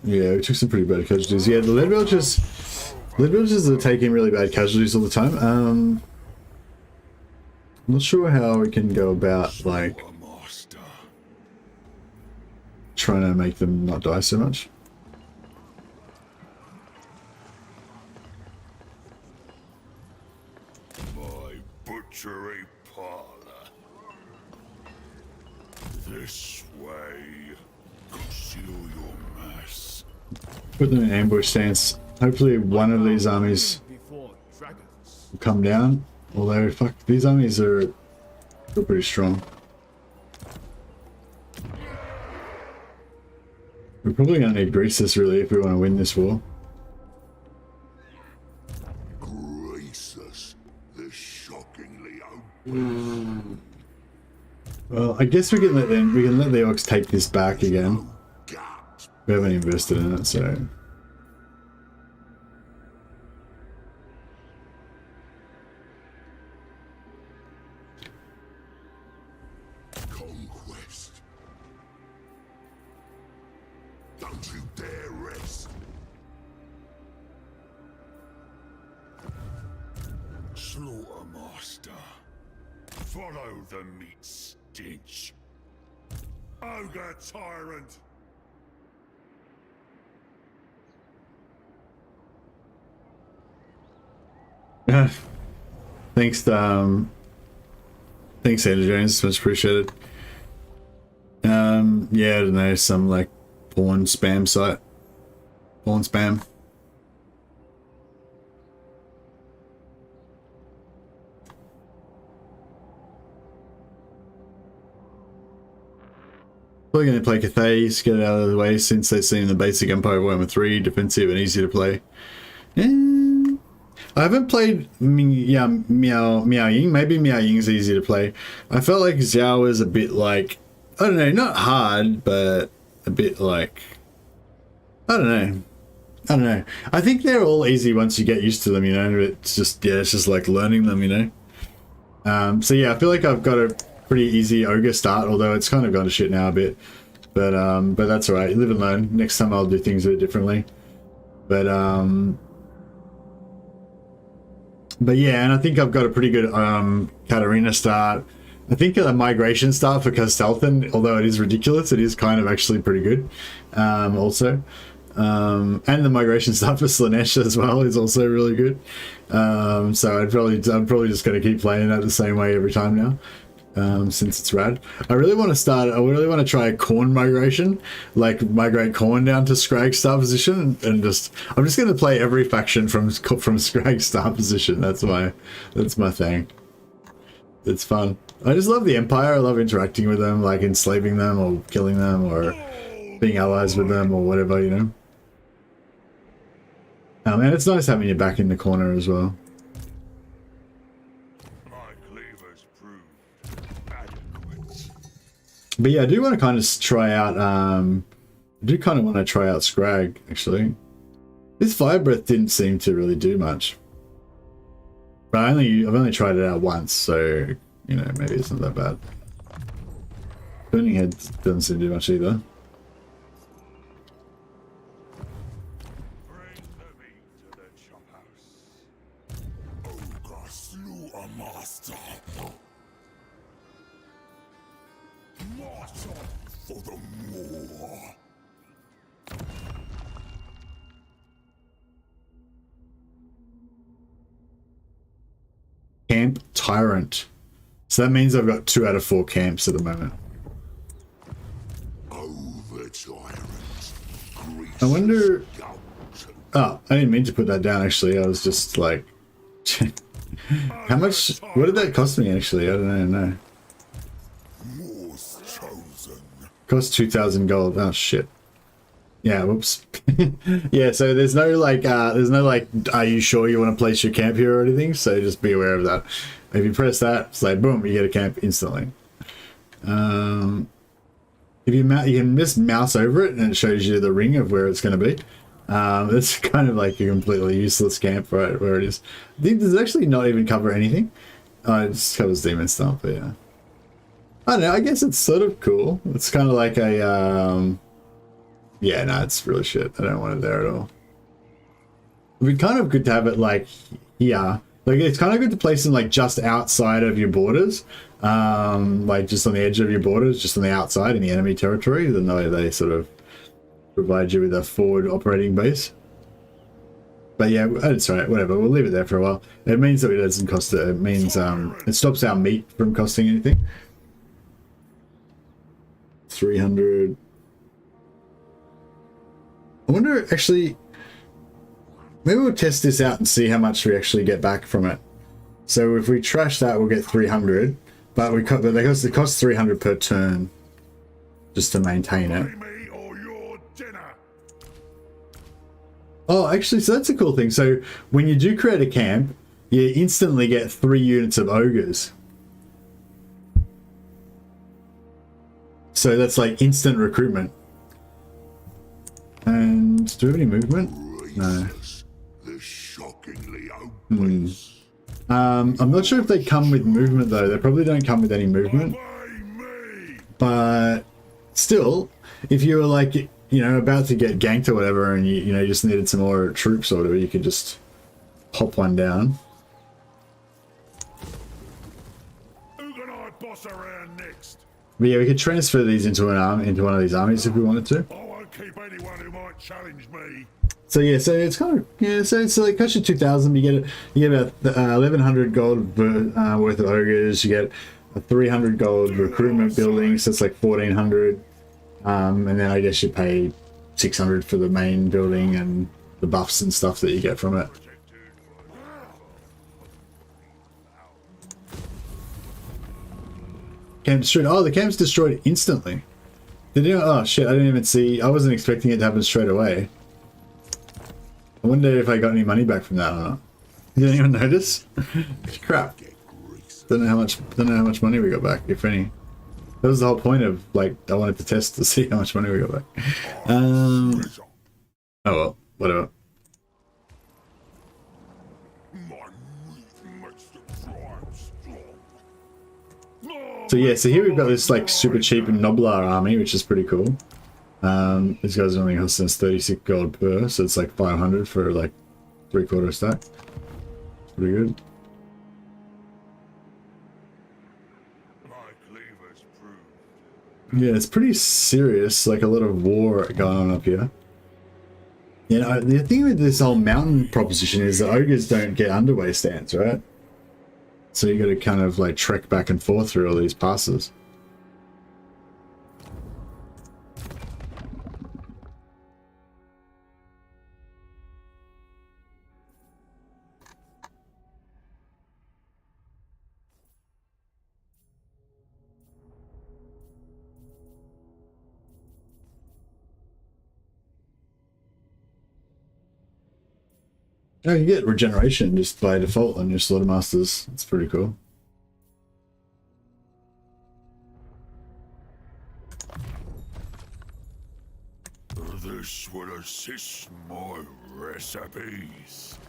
Yeah, we took some pretty bad casualties. Yeah, the lead belchers are taking really bad casualties all the time. I'm not sure how we can go about like trying to make them not die so much. My butchery parlor. This way. Conceal your mess. Put them in ambush stance. Hopefully one of these armies will come down. Although, fuck, these armies are still pretty strong. We're probably going to need Greasus, really, if we want to win this war. Greasus, the shockingly open. Well, I guess we can let the orcs take this back again. We haven't invested in it, so... Conquest. Don't you dare rest. Slaughtermaster. Follow the meat stench. Ogre tyrant. Thanks, thanks, Andrew Jones. Much appreciated. Yeah, I don't know, some like porn spam site. Porn spam. Probably going to play Cathay, get it out of the way since they seem the basic Empire of Warhammer 3, defensive and easy to play. I haven't played Miao Ying. Maybe Miao Ying's easy to play. I felt like Xiao was a bit like, I don't know, not hard, but a bit like, I don't know. I think they're all easy once you get used to them, you know. It's just, yeah, it's just like learning them, you know. So yeah, I feel like I've got a pretty easy ogre start, although it's kind of gone to shit now a bit. But that's alright. Live and learn. Next time I'll do things a bit differently. But yeah, and I think I've got a pretty good Katarina start. I think a migration start for Kastelthan, although it is ridiculous, it is kind of actually pretty good. Also. And the migration start for Slanesh as well is also really good. So I'm probably just going to keep playing that the same way every time now. Since it's rad. I really want to try a corn migration, like migrate corn down to Scrag star position, and I'm just going to play every faction from Scrag star position. That's my thing. It's fun. I just love the Empire. I love interacting with them, like enslaving them or killing them or being allies with them or whatever, you know. And it's nice having you back in the corner as well. But yeah, I do want to kind of try out, Scrag, actually. This Fire Breath didn't seem to really do much. But I've only tried it out once, so, you know, maybe it's not that bad. Burning Head doesn't seem to do much either. For the more. camp tyrant. So that means I've got 2 out of 4 camps at the moment. Over tyrant. I wonder... Gold Tooth. Oh, I didn't mean to put that down, actually. I was just like... How much... What did that cost me, actually? I don't know. War's chosen. Cost 2,000 gold. Oh, shit. Yeah, whoops. Yeah, so there's no like, are you sure you want to place your camp here or anything? So just be aware of that. If you press that, it's like, boom, you get a camp instantly. If you can just mouse over it and it shows you the ring of where it's going to be. It's kind of like a completely useless camp right where it is. I think does it actually not even cover anything? It just covers demon stuff, but yeah. I don't know, I guess it's sort of cool. It's kind of like a, yeah, no, it's really shit. I don't want it there at all. It'd be kind of good to have it like here. Like it's kind of good to place it like just outside of your borders. Like just on the edge of your borders, just on the outside in the enemy territory. Then they sort of provide you with a forward operating base. But yeah, it's alright, whatever. We'll leave it there for a while. It means that it doesn't cost it. It means it stops our meat from costing anything. 300. I wonder, actually, maybe we'll test this out and see how much we actually get back from it. So if we trash that, we'll get 300, but it costs 300 per turn just to maintain it. Me or your dinner. Oh, actually, so that's a cool thing. So when you do create a camp, you instantly get 3 units of ogres. So that's like instant recruitment. And do we have any movement? No. The shockingly obese. I'm not sure if they come with movement though. They probably don't come with any movement. Obey me. But still, if you were like, you know, about to get ganked or whatever, and you know, just needed some more troops or whatever, you could just pop one down. Who can I boss around next? But yeah, we could transfer these into into one of these armies if we wanted to. I won't keep anyone who might challenge me. So yeah, so it's kind of so it's like cost you 2,000. You get about 1,100 gold worth of ogres. You get a 300 gold recruitment building, so it's like 1,400. And then I guess you pay 600 for the main building and the buffs and stuff that you get from it. Camp destroyed. Oh, the camp's destroyed instantly. Did you? Oh shit! I didn't even see. I wasn't expecting it to happen straight away. I wonder if I got any money back from that or not. You didn't even notice? Crap. Don't know how much money we got back, if any. That was the whole point of like I wanted to test to see how much money we got back. Oh well, whatever. So yeah, so here we've got this like super cheap Noblar army, which is pretty cool. These guys only cost us 36 gold per, so it's like 500 for like 3/4 stack. It's pretty good. Yeah, it's pretty serious, like a lot of war going on up here. You know, the thing with this whole mountain proposition is that ogres don't get underway stands, right? So you got to kind of like trek back and forth through all these passes. Oh, you get regeneration just by default on your Slaughtermasters. It's pretty cool. This will assist my recipes.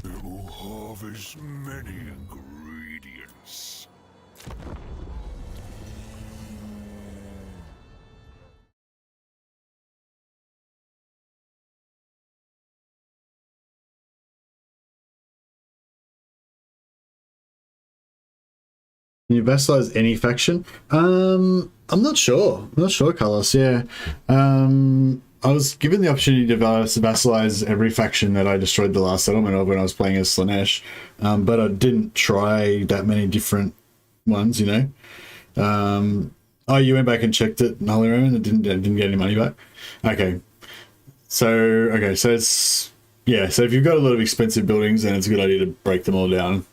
It will harvest many ingredients. Can you vassalize any faction? I'm not sure. I'm not sure, Carlos. Yeah. I was given the opportunity to vassalize every faction that I destroyed the last settlement of when I was playing as Slaanesh, but I didn't try that many different ones, you know. Oh, you went back and checked it, Holy Roman, and didn't get any money back? Okay. So it's, yeah, so if you've got a lot of expensive buildings, then it's a good idea to break them all down.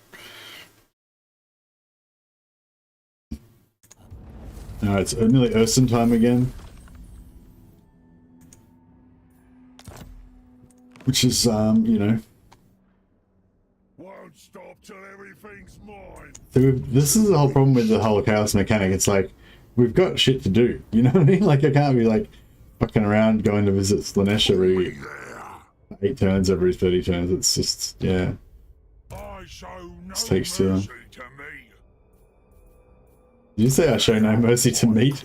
Alright, it's nearly Urson time again. Which is, you know... Won't stop till everything's mine. So this is the whole problem with the whole chaos mechanic. It's like, we've got shit to do, you know what I mean? Like, I can't be, like, fucking around going to visit Slaanesh every 8 turns, every 30 turns. It's just, yeah. I show no It takes too long. mercy to me. Did you say I show no mercy to meat?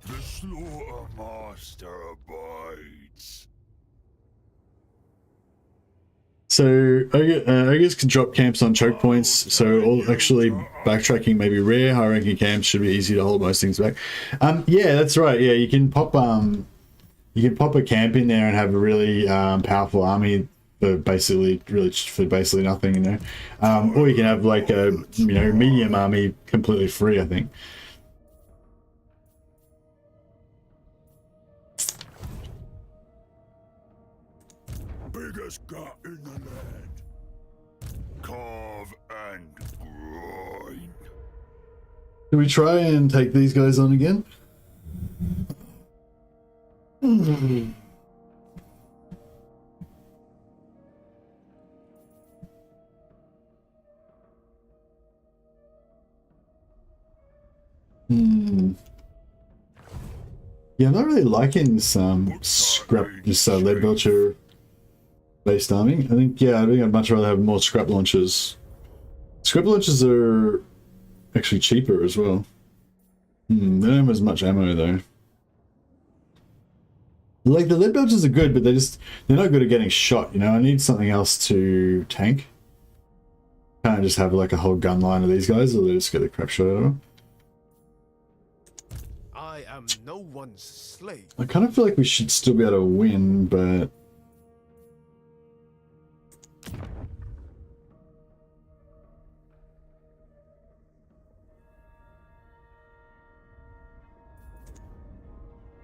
The slaughter master abides. So ogres can drop camps on choke points, so all actually backtracking may be rare. High ranking camps should be easy to hold most things back. Yeah, that's right. Yeah, you can pop a camp in there and have a really powerful army for basically nothing, you know. Or you can have like a medium army completely free, I think. Biggest gut in the land. Carve and grind. Can we try and take these guys on again? Yeah, I'm not really liking some scrap, just lead belcher based army. I think I'd much rather have more scrap launchers. Scrap launchers are actually cheaper as well. They don't have as much ammo though. Like the lead belchers are good, but they're not good at getting shot, you know. I need something else to tank. Can't just have like a whole gun line of these guys, or they just get the crap shot out of them. I am no one's slave. I kind of feel like we should still be able to win, but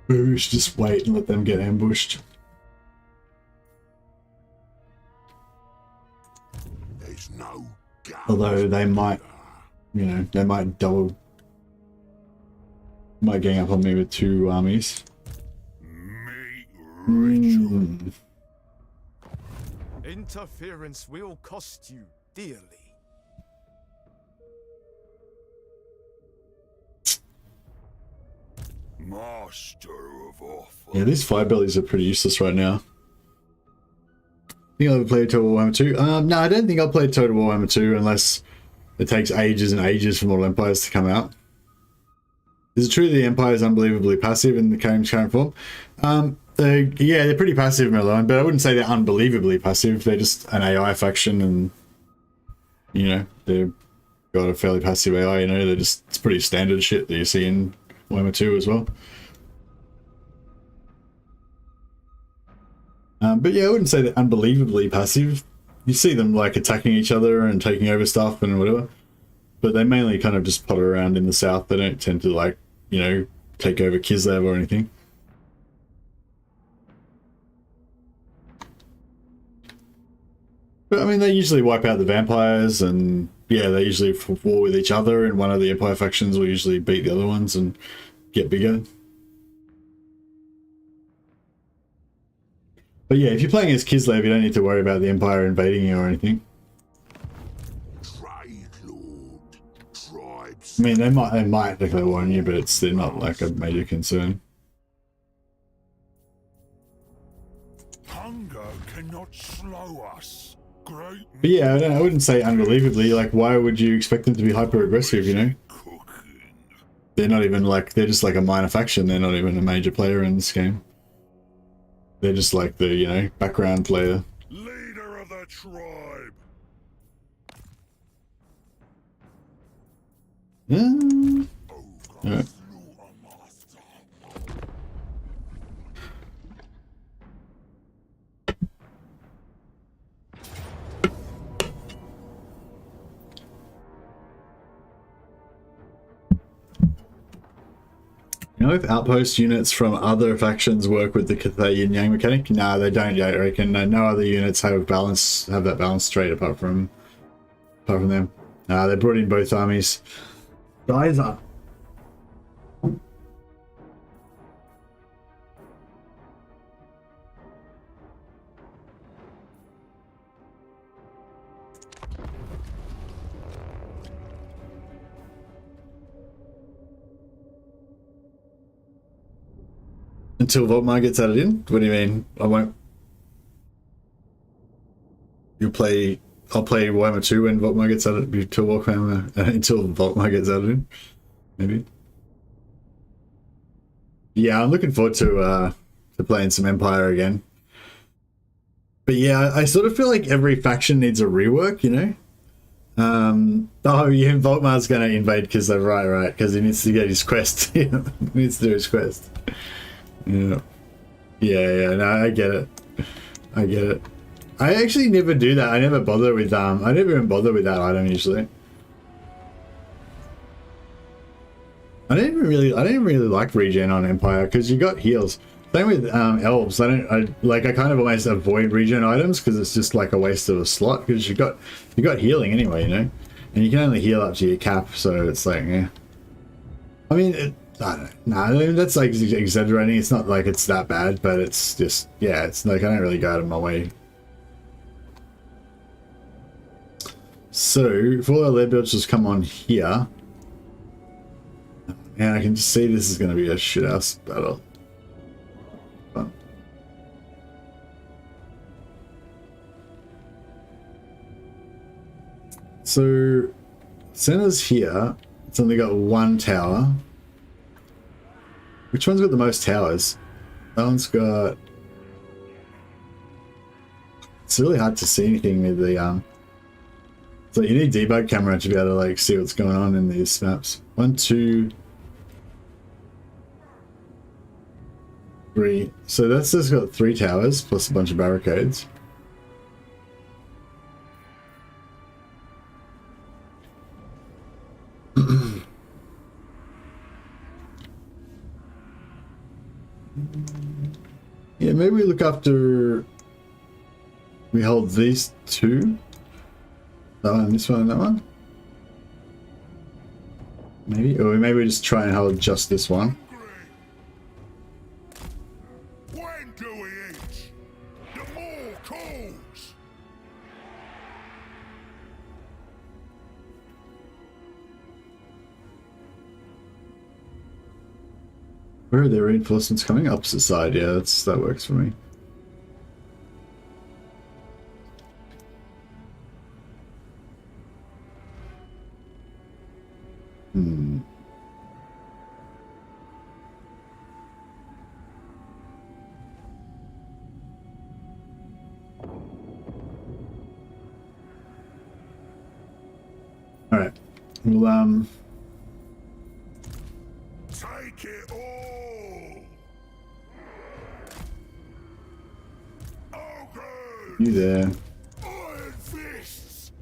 maybe we should just wait and let them get ambushed. There's no gun. Although they might, they might gang up on me with 2 armies. Meat ritual. Interference will cost you dearly. Master of offer. Yeah, these fire bellies are pretty useless right now. Think I'll ever play Total Warhammer 2? No, I don't think I'll play Total Warhammer 2 unless it takes ages and ages for Mortal Empires to come out. Is it true the Empire is unbelievably passive in the current form? They're pretty passive, Merlin, but I wouldn't say they're unbelievably passive. They're just an AI faction, and they've got a fairly passive AI. It's pretty standard shit that you see in Warhammer 2 as well. But yeah, I wouldn't say they're unbelievably passive. You see them like attacking each other and taking over stuff and whatever, but they mainly kind of just potter around in the south. They don't tend to take over Kislev or anything. But I mean, they usually wipe out the vampires, and yeah, they usually war with each other, and one of the Empire factions will usually beat the other ones and get bigger. But yeah, if you're playing as Kislev, you don't need to worry about the Empire invading you or anything. Trade lord. Tribes. I mean, they might declare war on you, but they're not like a major concern. Hunger cannot slow us. Great. But yeah, I wouldn't say unbelievably. Like, why would you expect them to be hyper aggressive? Cooking. They're not even they're just like a minor faction. They're not even a major player in this game. They're just like the background player. Leader of the tribe. Alright. You know if outpost units from other factions work with the yin yang mechanic? No, they don't yet, I reckon. No other units have that balance straight apart from them. They brought in both armies. Guys are until Voltmar gets added in? What do you mean? I won't. I'll play Warhammer 2 when Voltmar gets added until Voltmar gets added in. Maybe. Yeah, I'm looking forward to playing some Empire again. But yeah, I sort of feel like every faction needs a rework, you know? Oh yeah, Voltmar's gonna invade because they're right, because he needs to get his quest. He needs to do his quest. Yeah, no, I get it. I actually never do that. I never bother with I never even bother with that item usually. I didn't really like regen on Empire because you got heals. Same with elves. I kind of almost avoid regen items because it's just like a waste of a slot because you got healing anyway, you know, and you can only heal up to your cap, so it's like, yeah. I mean, I don't know. No, that's like exaggerating. It's not like it's that bad, but it's just, yeah, it's like I don't really go out of my way. So if all our lead builds just come on here, and I can just see this is going to be a shit ass battle. Fun. So center's here. It's only got one tower. Which one's got the most towers? That one's got... It's really hard to see anything with the so you need debug camera to be able to like see what's going on in these maps. 1, 2, 3. So that's just got 3 towers plus a bunch of barricades. Yeah, maybe we look after... We hold these 2. That one, this one, and that one. Maybe, or maybe we just try and hold just this one. When do we eat? The more calls. Where are their reinforcements coming? Opposite side, yeah, that works for me. Alright. Well, Take it all. Ogres. you there. Iron fists.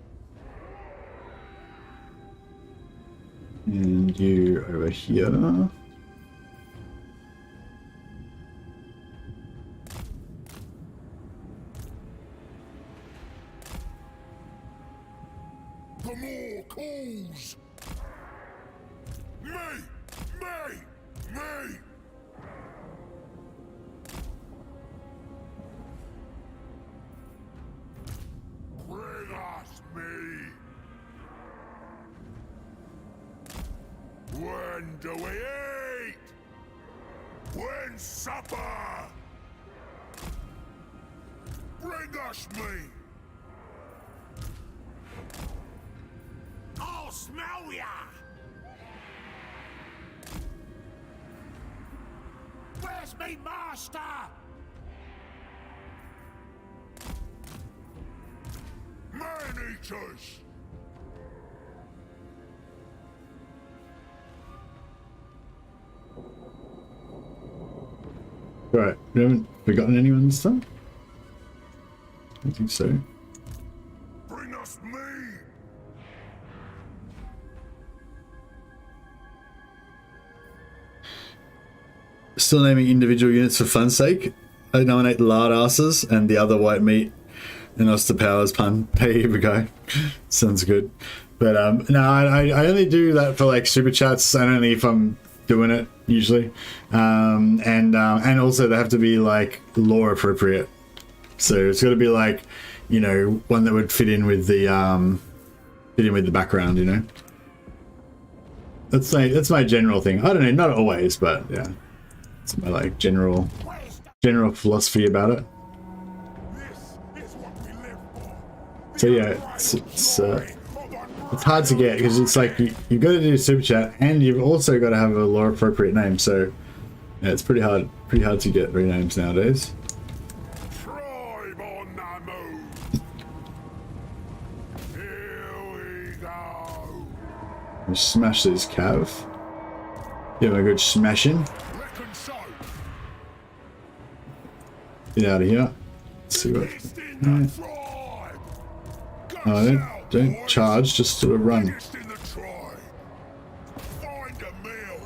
And you over here. The more calls. Me. Bring us me. When do we eat? When supper? Bring us me. I'll smell ya! Where's me master? Man-eaters! Right, we haven't forgotten anyone this time? I don't think so. Bring us meat. Still naming individual units for fun's sake. I nominate the lard asses and the other white meat. And Oster Powers pun. Hey, here we go. Sounds good. But no, I only do that for like super chats. I don't know if I'm doing it usually. And also they have to be like lore appropriate. So it's got to be like, you know, one that would fit in with the background, you know. That's my general thing. I don't know, not always, but yeah. It's my like general philosophy about it. So yeah, it's hard to get because it's like you've got to do super chat and you've also got to have a lore appropriate name. So yeah, it's pretty hard to get renames nowadays. Tribe on the move. Here we go. Just smash these cav. Give them a good smashing. Reckon so. Get out of here. Let's see what. It's in the tribe. Oh, don't charge, just sort of run. Biggest in the tribe. Find a meal.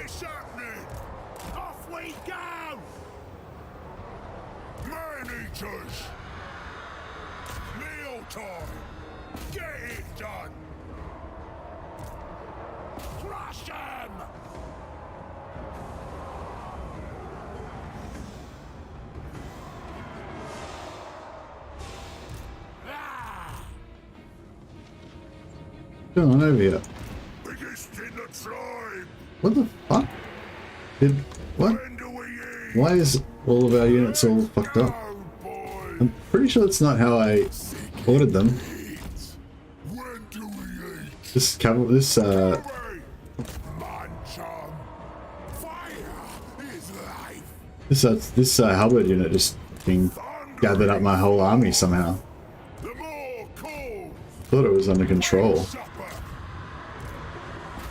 It's happening. Off we go. Man eaters. Meal time. Get it done. Crush 'em. Come on over here. Biggest in the tribe. What the fuck? What? When do we eat? Why is all of our units all fucked up? Oh boy. I'm pretty sure it's not how I ordered them. When do we eat? This Man, chum. Fire is life. this Hubbard unit just being gathered up my whole army somehow. The more calls. Thought it was under control. Supper.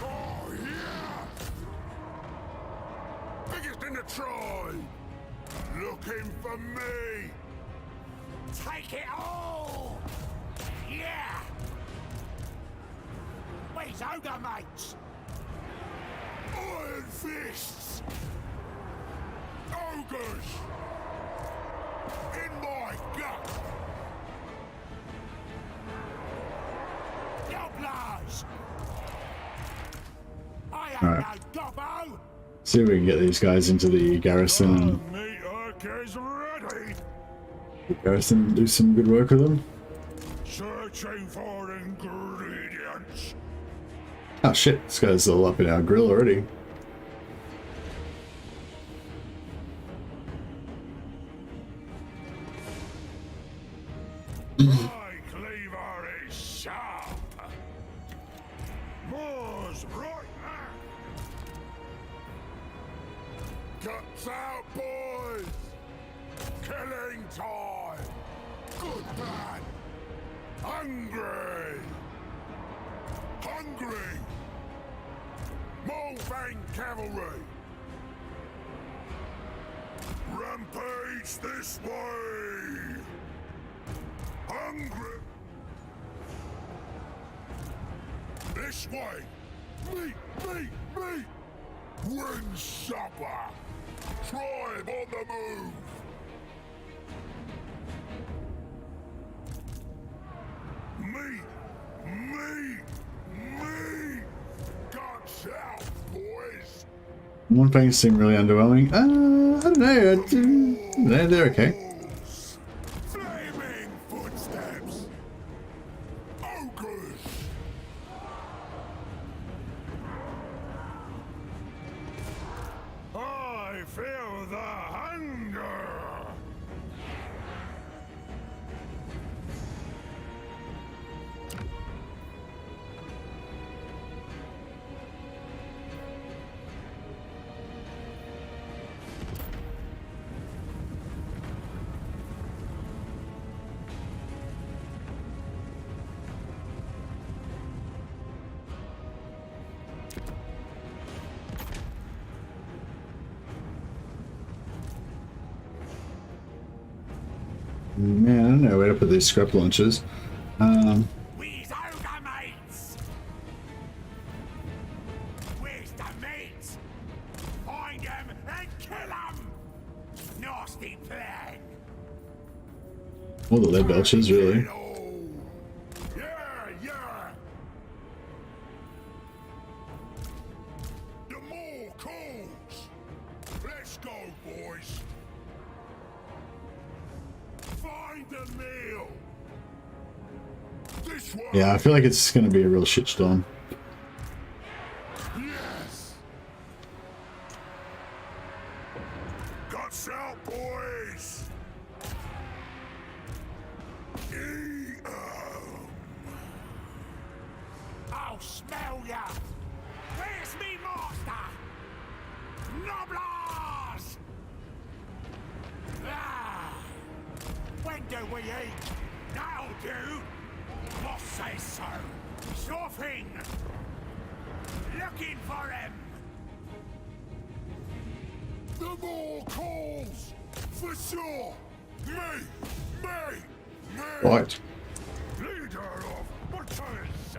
Oh yeah. Biggest in the tribe. Looking for me. Take it all! Yeah! Where's Ogre, mates? Iron fists. Ogres. In my gut. Gobblers! I ain't Alright. no gobbo! See if we can get these guys into the garrison and Meat hook is ready. do some good work with them. Searching for ingredients. Oh shit, this guy's all up in our grill already. My cleaver is sharp. More's right hand. Cuts out, boys. Killing time. Good man. Hungry. Hungry. Mulvang cavalry. Rampage this way. Hungry. This way. Meat. Win supper. Tribe on the move. Meat. Guts out, boys. One thing seemed really underwhelming. I don't know. No, they're okay. Flaming footsteps. Ogres. I feel the hunger. Man, I don't know where to put these scrap launchers. We's ogre mates. Where's the mates? Find them and kill them. Nasty plan. All the lead belchers, really. Yeah, yeah. The more calls. Let's go, boys. Find the meal. This way. Yeah, I feel like it's going to be a real shitstorm. Yes. Guts out, boys. Eat 'em. I'll smell ya. Where's me master? Nobblers! Ah! When do we eat? That'll do. Boss says so. Sure thing. Looking for him. The more calls. For sure. Me. Right. Leader of butchers.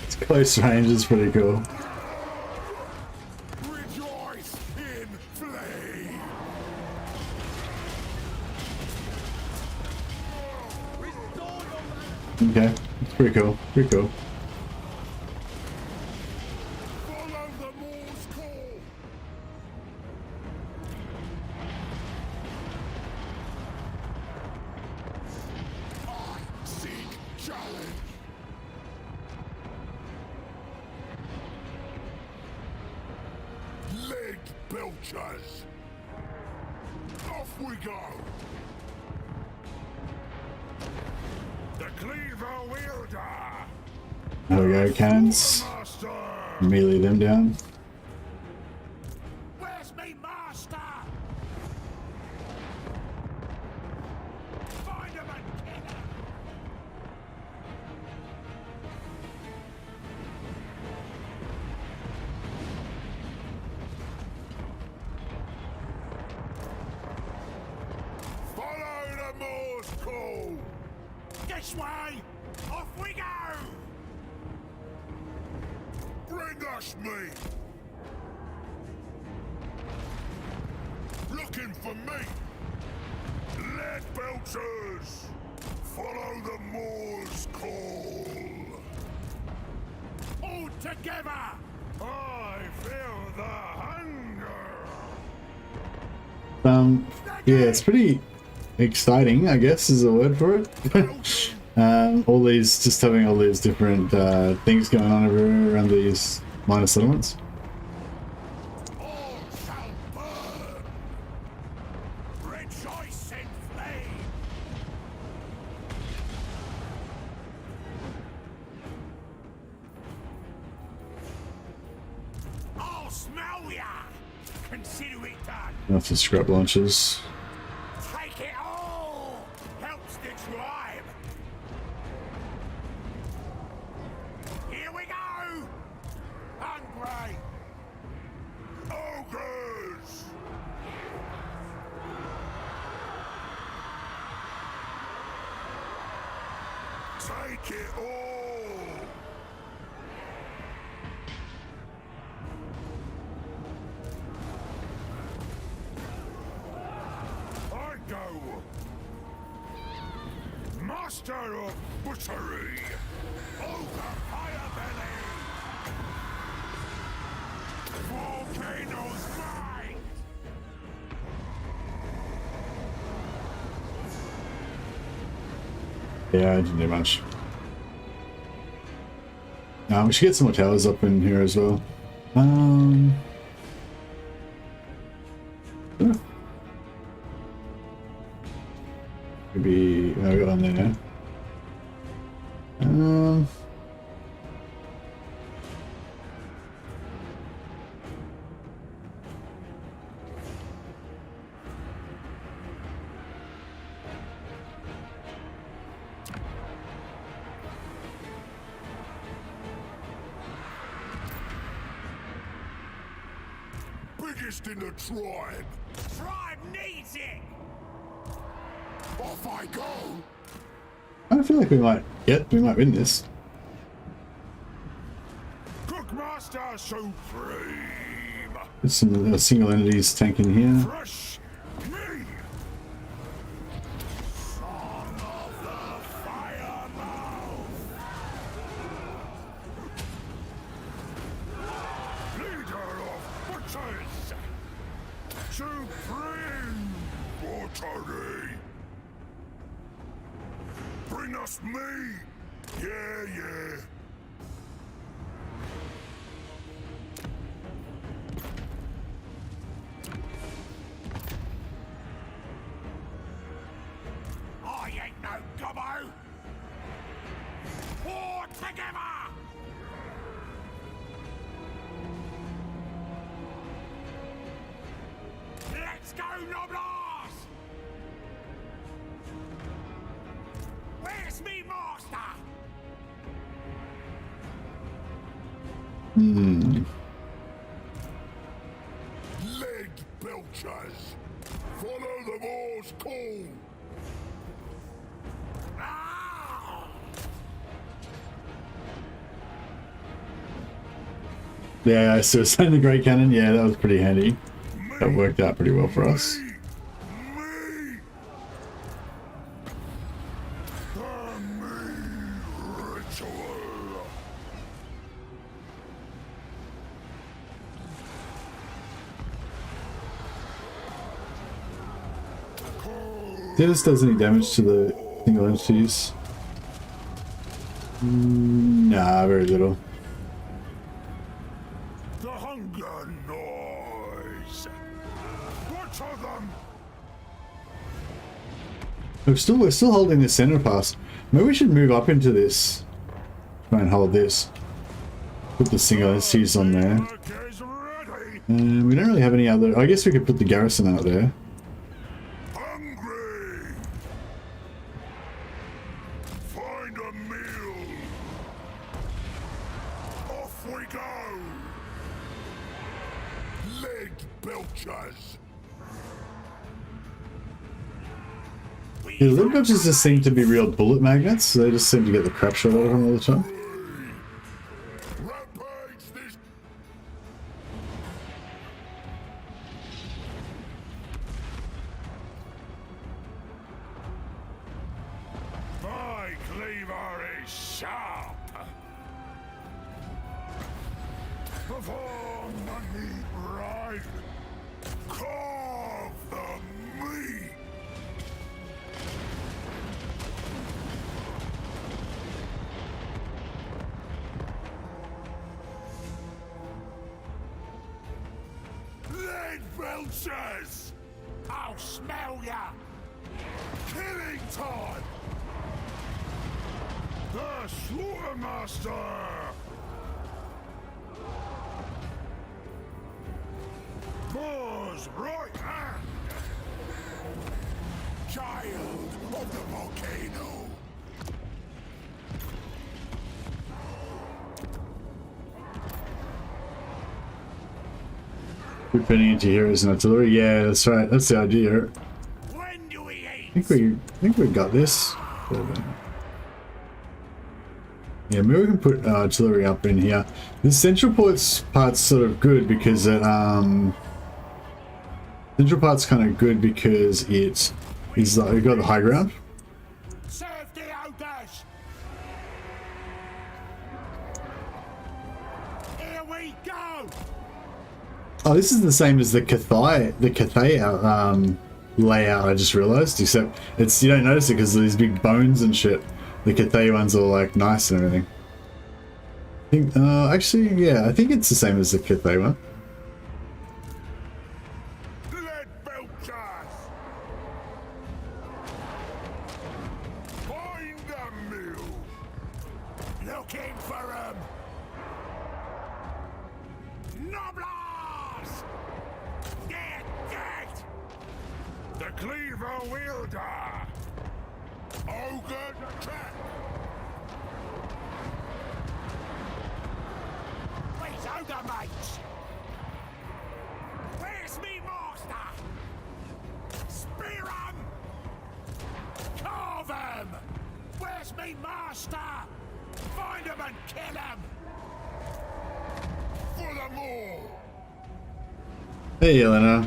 It's close range is pretty cool. Rejoice in flame. Okay, it's pretty cool. Pretty cool. Follow the Morse call. I seek challenge. Leg belchers. Off we go. The cleaver wielder. There we go, cannons. Master. Melee them down. Where's me master? Find him and kill him. Follow the Morse call. This way! Off we go! Bring us meat. Looking for meat. Lead belchers. Follow the Morse call. All together! I feel the hunger. Yeah, it's pretty exciting, I guess is the word for it. All these, just having all these different things going on everywhere around these minor settlements. All shall burn. Rejoice in flame! I'll smell ya! Consider it done! Enough of scrap launches. Take it all! Helps the tribe! Here we go! Hungry! Ogres. Take it all. I go. Master of butchery. Ogre Firebelly. Volcano's mine. Yeah, I didn't do much. We should get some more towers up in here as well. Maybe I got on there now. biggest in the tribe. Tribe needs it! Off I go. I feel like we might win this. Cookmaster Supreme. There's some single entities tanking here. Fresh me. Son of the fire mouth. Leader of butchers. Supreme authority. Bring us meat. Yeah. I ain't no gobbo! War together! Let's go, Noblars! Where's me master? Leg belchers. Follow the war's call. Ah! Yeah, so sending the great cannon. Yeah, that was pretty handy. That worked out pretty well for us. Me. The me ritual. This does any damage to the single entities? Nah, very little. The hunger noise. What are them? We're still holding the center pass. Maybe we should move up into this. Try and hold this. Put the single entities on there. Work is ready. And we don't really have any other. I guess we could put the garrison out there. Hungry. Find a meal. Off we go. Leg belchers. Yeah, the little belchers just seem to be real bullet magnets, so they just seem to get the crap shot out of them all the time. Rampage this. My cleaver is sharp. Perform the meat right. Carve the meat. Lead belchers! I'll smell ya! Killing time! The Slaughtermaster! Boar's right hand! Child of the volcano! We're putting into heroes and artillery. Yeah, that's right. That's the idea. When do we eat? I think we got this. Yeah, maybe we can put artillery up in here. The central part's sort of good because it central part's kind of good because it is like we've got the high ground. Serve the Ogres! Here we go! Oh, this is the same as the Cathay layout. I just realized, except it's you don't notice it because of these big bones and shit. The Cathay ones are like nice and everything. I think, actually, yeah, I think it's the same as the Cathay one. Lead belchers! Find the mill! Looking for 'em! Noblars! They're dead! The cleaver wielder! Ogre attack! Where's Ogre mates? Where's 'em! Where's me master? Find him and kill him! For the more! Hey, Elena.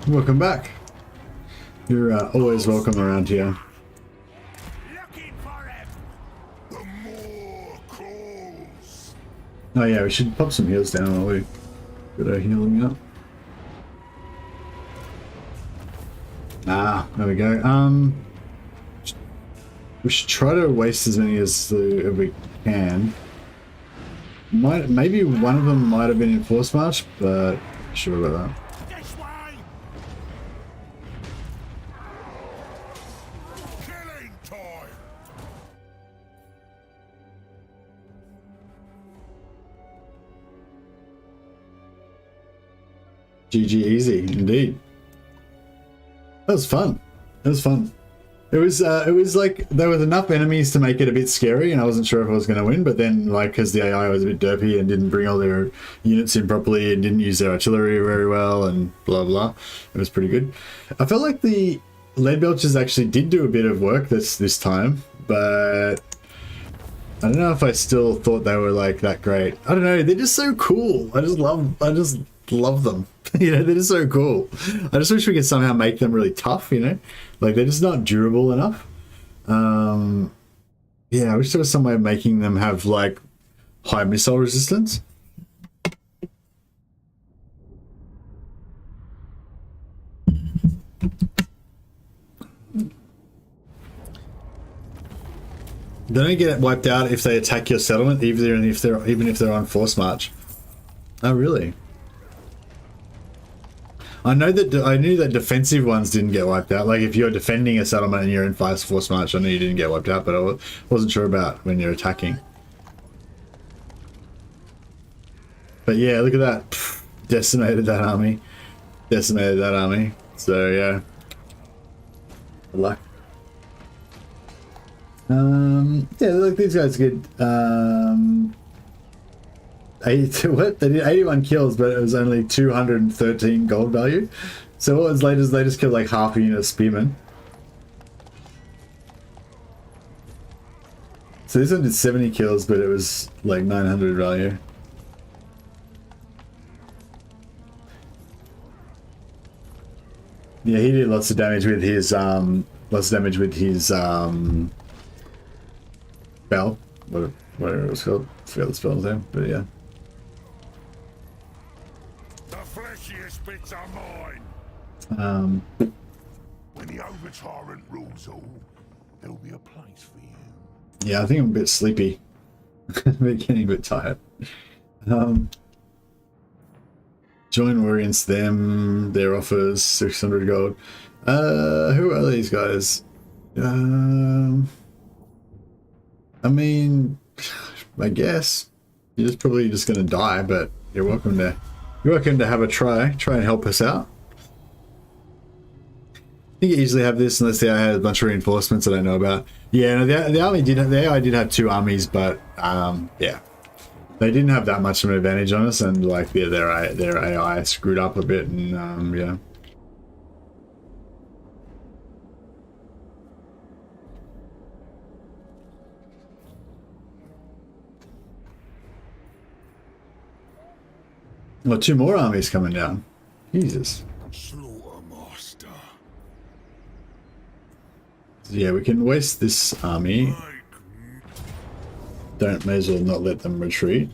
Welcome back. You're always welcome around here. Looking for him! The more calls! Oh yeah, we should pop some heals down while we got our healing up. Ah, there we go. We should try to waste as many as we can. Maybe one of them might have been in force march, but not sure about that. This way! Killing time! GG easy, indeed. That was fun. It was fun. It was like there was enough enemies to make it a bit scary, and I wasn't sure if I was going to win. But then, like, because the AI was a bit derpy and didn't bring all their units in properly and didn't use their artillery very well, and blah blah, it was pretty good. I felt like the lead belchers actually did do a bit of work this time, but I don't know if I still thought they were like that great. I don't know. They're just so cool. I just love them. You know, they're just so cool. I just wish we could somehow make them really tough, you know? Like, they're just not durable enough. Yeah, I wish there was some way of making them have, like, high missile resistance. They don't get wiped out if they attack your settlement, even if they're on force march. Oh, really? I knew that defensive ones didn't get wiped out. Like if you're defending a settlement and you're in force march, I knew you didn't get wiped out, but I wasn't sure about when you're attacking. But yeah, look at that. Pfft, decimated that army. Decimated that army. So yeah. Good luck. Yeah, look, these guys are good. 82, what? They did 81 kills, but it was only 213 gold value. So what was latest? They just killed like half a unit of spearmen. So this one did 70 kills, but it was like 900 value. Yeah, he did lots of damage with his spell, whatever it was called. I forgot the spell's name, but yeah. The fleshiest bits are mine! When the Ogre Tyrant rules all, there'll be a place for you. Yeah, I think I'm a bit sleepy. I'm getting a bit tired. Join war against them. Their offers 600 gold. Who are these guys? I mean, I guess you're probably just gonna die, but you're welcome to have a try and help us out. I think you easily have this unless they had a bunch of reinforcements I don't know about. Yeah, no, the AI did have two armies, but yeah, they didn't have that much of an advantage on us, and like their AI screwed up a bit, and yeah. Well, two more armies coming down. Jesus. Slaughtermaster. Yeah, we can waste this army. May as well not let them retreat.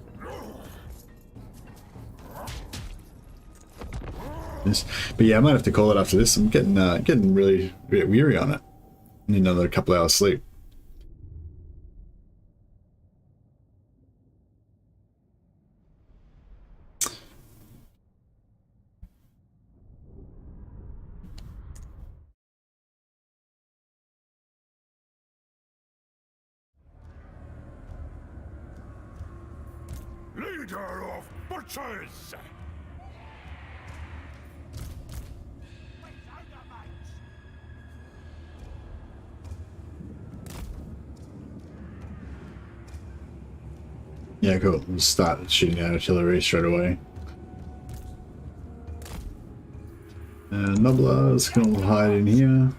Yes. But yeah, I might have to call it after this. I'm getting really a bit weary on it. Need another couple hours sleep. Leader of butchers! Yeah, cool. We'll start shooting out artillery straight away. And Nobblers can all hide in here.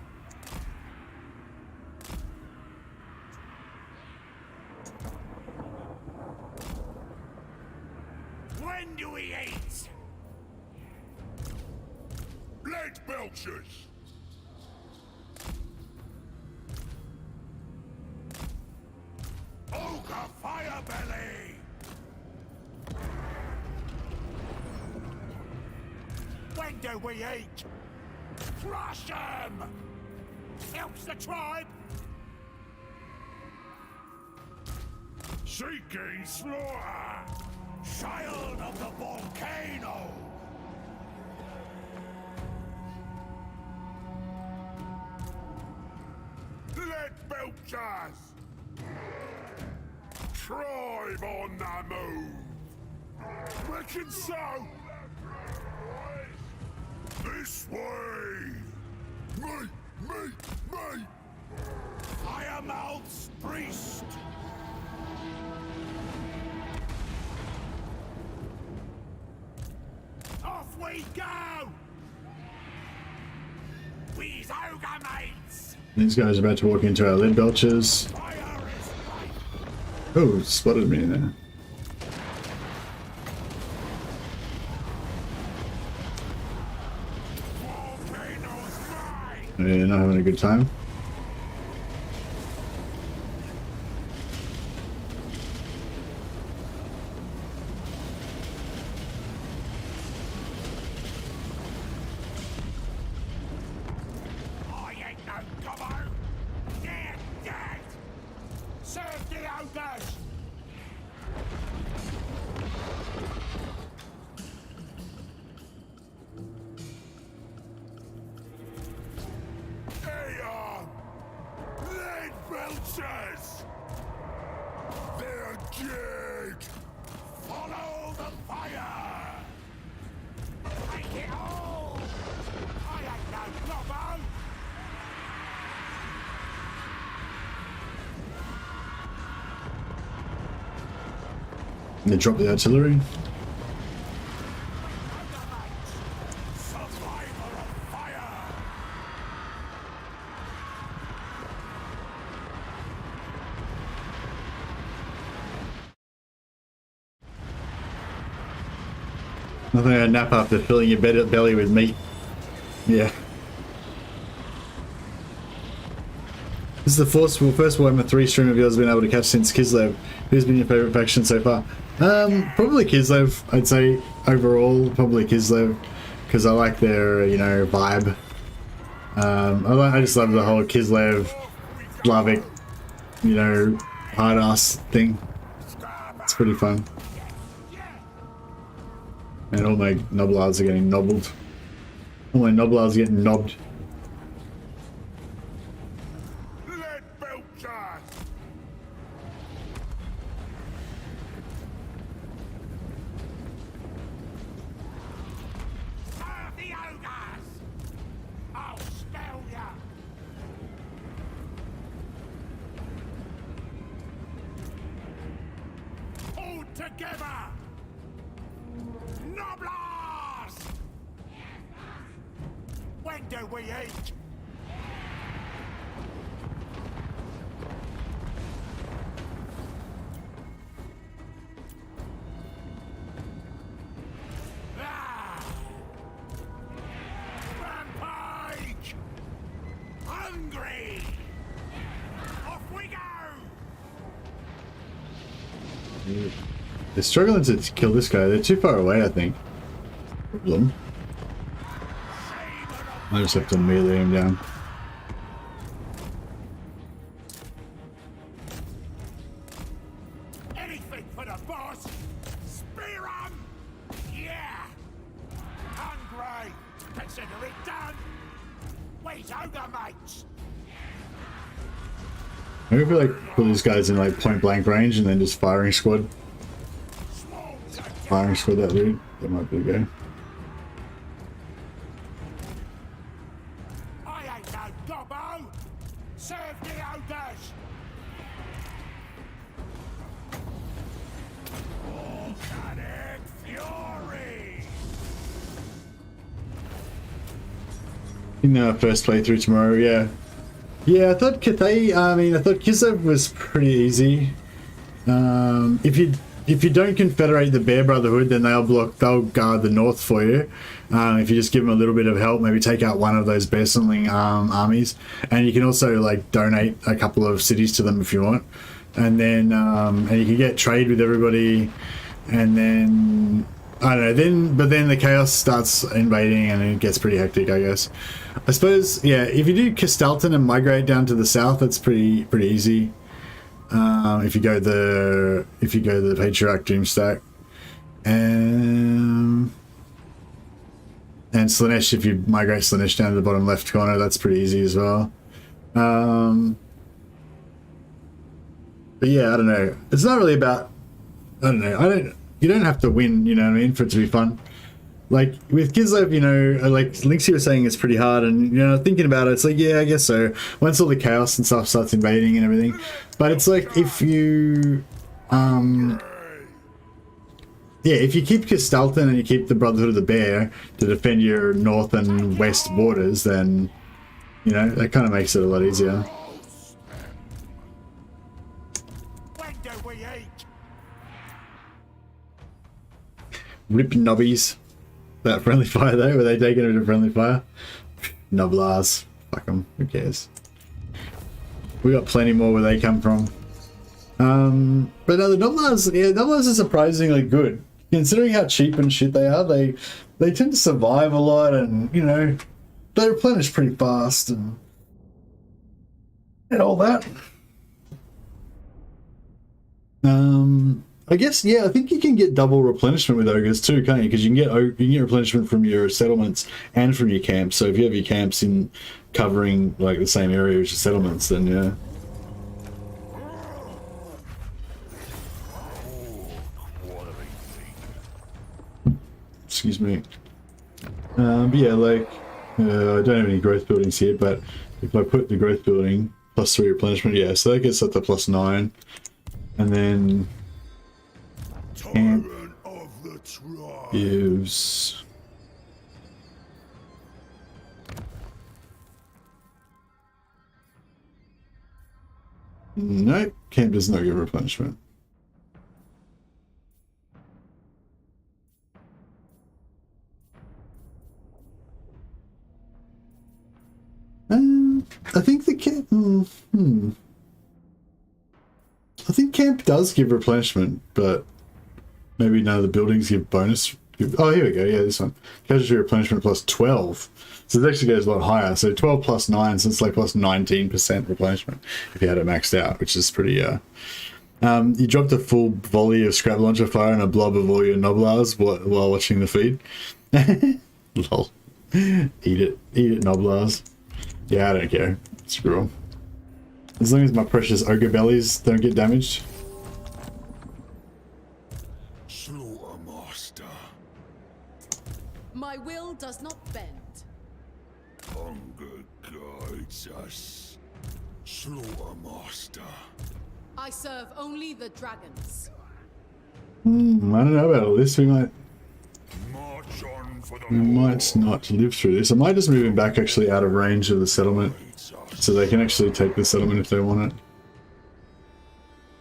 do we eat? Crush 'em! Helps the tribe! Seeking slaughter! Child of the volcano! Let belchers! Tribe on the move! Reckon so! This way! Me! Firemouth's priest! Off we go! We's ogre mates! These guys are about to walk into our lead belchers. Fire is right! Oh, spotted me there. Volcano's mine! Yeah, not having a good time. I ain't no gobbo! They're dead! Serve the ogres! They are lead belchers! They're dead! Follow the fire! Take it all! I ain't no gobbo! They drop the artillery. Survivor of fire! Nothing like a nap after filling your belly with meat. Yeah. This is the first Warhammer 3 stream of yours been able to catch since Kislev. Who's been your favourite faction so far? Probably Kislev, I'd say. Overall, probably Kislev. Because I like their, you know, vibe. I just love the whole Kislev, Slavik, you know, hard-ass thing. It's pretty fun. And all my Noblards are getting nobbled. All my Noblards are getting knobbed. Lead belchers! Serve the ogres! I'll spell ya! All together! Noblars! When do we eat? Ah! Rampage! Hungry! Off we go! They're struggling to kill this guy. They're too far away, I think. Problem. I just have to melee him down. Anything for the boss! Spear 'em! Yeah! Hungry! Consider it done! Where's ogre mates? Maybe if we like put these guys in like point blank range and then just firing squad. Firing squad that dude. That might be good. I ain't no gobbo! Serve the ogres! Volcanic fury! In our first playthrough tomorrow, yeah. Yeah, I thought I thought Kislev was pretty easy. If you don't confederate the Bear Brotherhood, then they'll guard the north for you. If you just give them a little bit of help, maybe take out one of those bear sling armies, and you can also like donate a couple of cities to them if you want, and then and you can get trade with everybody, and then I don't know, but then the chaos starts invading and it gets pretty hectic, I guess. I suppose, yeah, if you do Castalton and migrate down to the south, that's pretty easy. If you go the Patriarch Doomstack. And Slaanesh, if you migrate Slaanesh down to the bottom left corner, that's pretty easy as well. But yeah, I don't know. It's not really about, I don't know. You don't have to win, you know what I mean, for it to be fun. Like with Kislev, you know, like Linksy was saying, it's pretty hard, and you know, thinking about it, it's like, yeah, I guess so. Once all the chaos and stuff starts invading and everything, but it's like if you, yeah, if you keep Castalton and you keep the Brotherhood of the Bear to defend your north and west borders, then you know that kind of makes it a lot easier. When do we eat? Rip Nobbies. That friendly fire though, were they taking it to friendly fire? Noblars. Fuck them, who cares? We got plenty more where they come from. But no, the Noblars, yeah, Noblars are surprisingly good. Considering how cheap and shit they are, they tend to survive a lot, and you know, they replenish pretty fast and all that. I guess, yeah, I think you can get double replenishment with Ogres too, can't you? Because you can get replenishment from your settlements and from your camps. So if you have your camps in covering like the same area as your settlements, then yeah. Excuse me. But yeah, like I don't have any growth buildings here, but if I put the growth building +3 replenishment, yeah, so that gets up to +9, and then camp of the tribe gives nope, camp does not give replenishment. I think the camp. I think camp does give replenishment, but maybe none of the buildings give bonus. Oh, here we go. Yeah, this one. Casualty replenishment +12. So it actually goes a lot higher. So 12 + 9, so it's like +19% replenishment if you had it maxed out, which is pretty. You dropped a full volley of scrap launcher fire and a blob of all your Noblars while watching the feed. Lol. Eat it, Noblars. Yeah, I don't care. Screw 'em. As long as my precious ogre bellies don't get damaged. Slaughtermaster. My will does not bend. Hunger guides us. Slaughtermaster. I serve only the dragons. I don't know about all this. We might For the not live through this. I might just move him back actually out of range of the settlement, so they can actually take the settlement if they want it.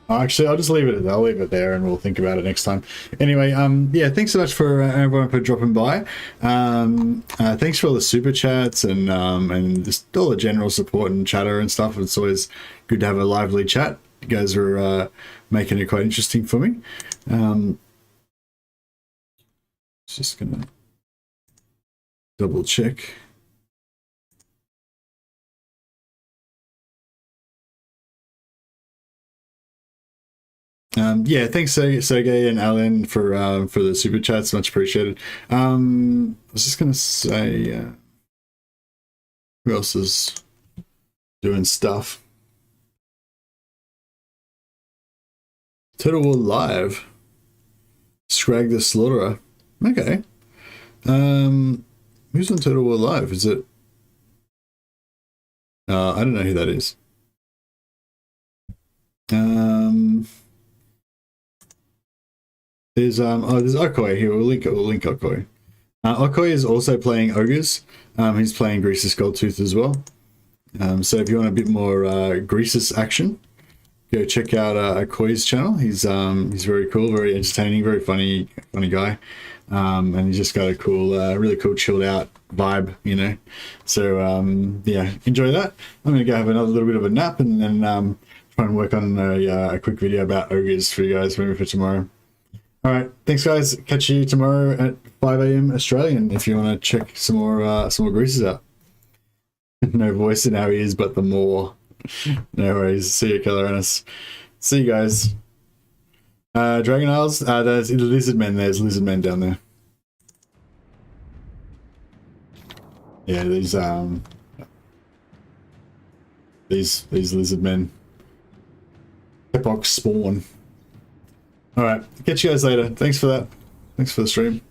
Actually, I'll just leave it. I'll leave it there, and we'll think about it next time. Anyway, yeah, thanks so much for everyone for dropping by. Thanks for all the super chats and just all the general support and chatter and stuff. It's always good to have a lively chat. You guys are making it quite interesting for me. Just gonna double check. Yeah, thanks Sergey and Alan for the super chats, much appreciated. I was just gonna say, who else is doing stuff? Total War Live, Scrag the Slaughterer. Okay. Who's on Total War Live? Is it? I don't know who that is. There's Okoy here. We'll link Okoy. Okoy is also playing Ogres. He's playing Greasus Gold Tooth as well. So if you want a bit more Greasus action, go check out Okoy's channel. He's very cool, very entertaining, very funny guy. And he's just got a cool, really cool chilled out vibe, you know. So yeah, enjoy that. I'm gonna go have another little bit of a nap and then try and work on a quick video about ogres for you guys maybe for tomorrow. All right, thanks guys. Catch you tomorrow at 5 a.m. Australian if you want to check some more Greasus out. No voice in our ears, but the more. No worries. See you, Killer Ennis. See you guys. Dragon Isles. There's lizard men. There's lizard men down there. Yeah, these lizard men. Epoch spawn. All right, catch you guys later. Thanks for that. Thanks for the stream.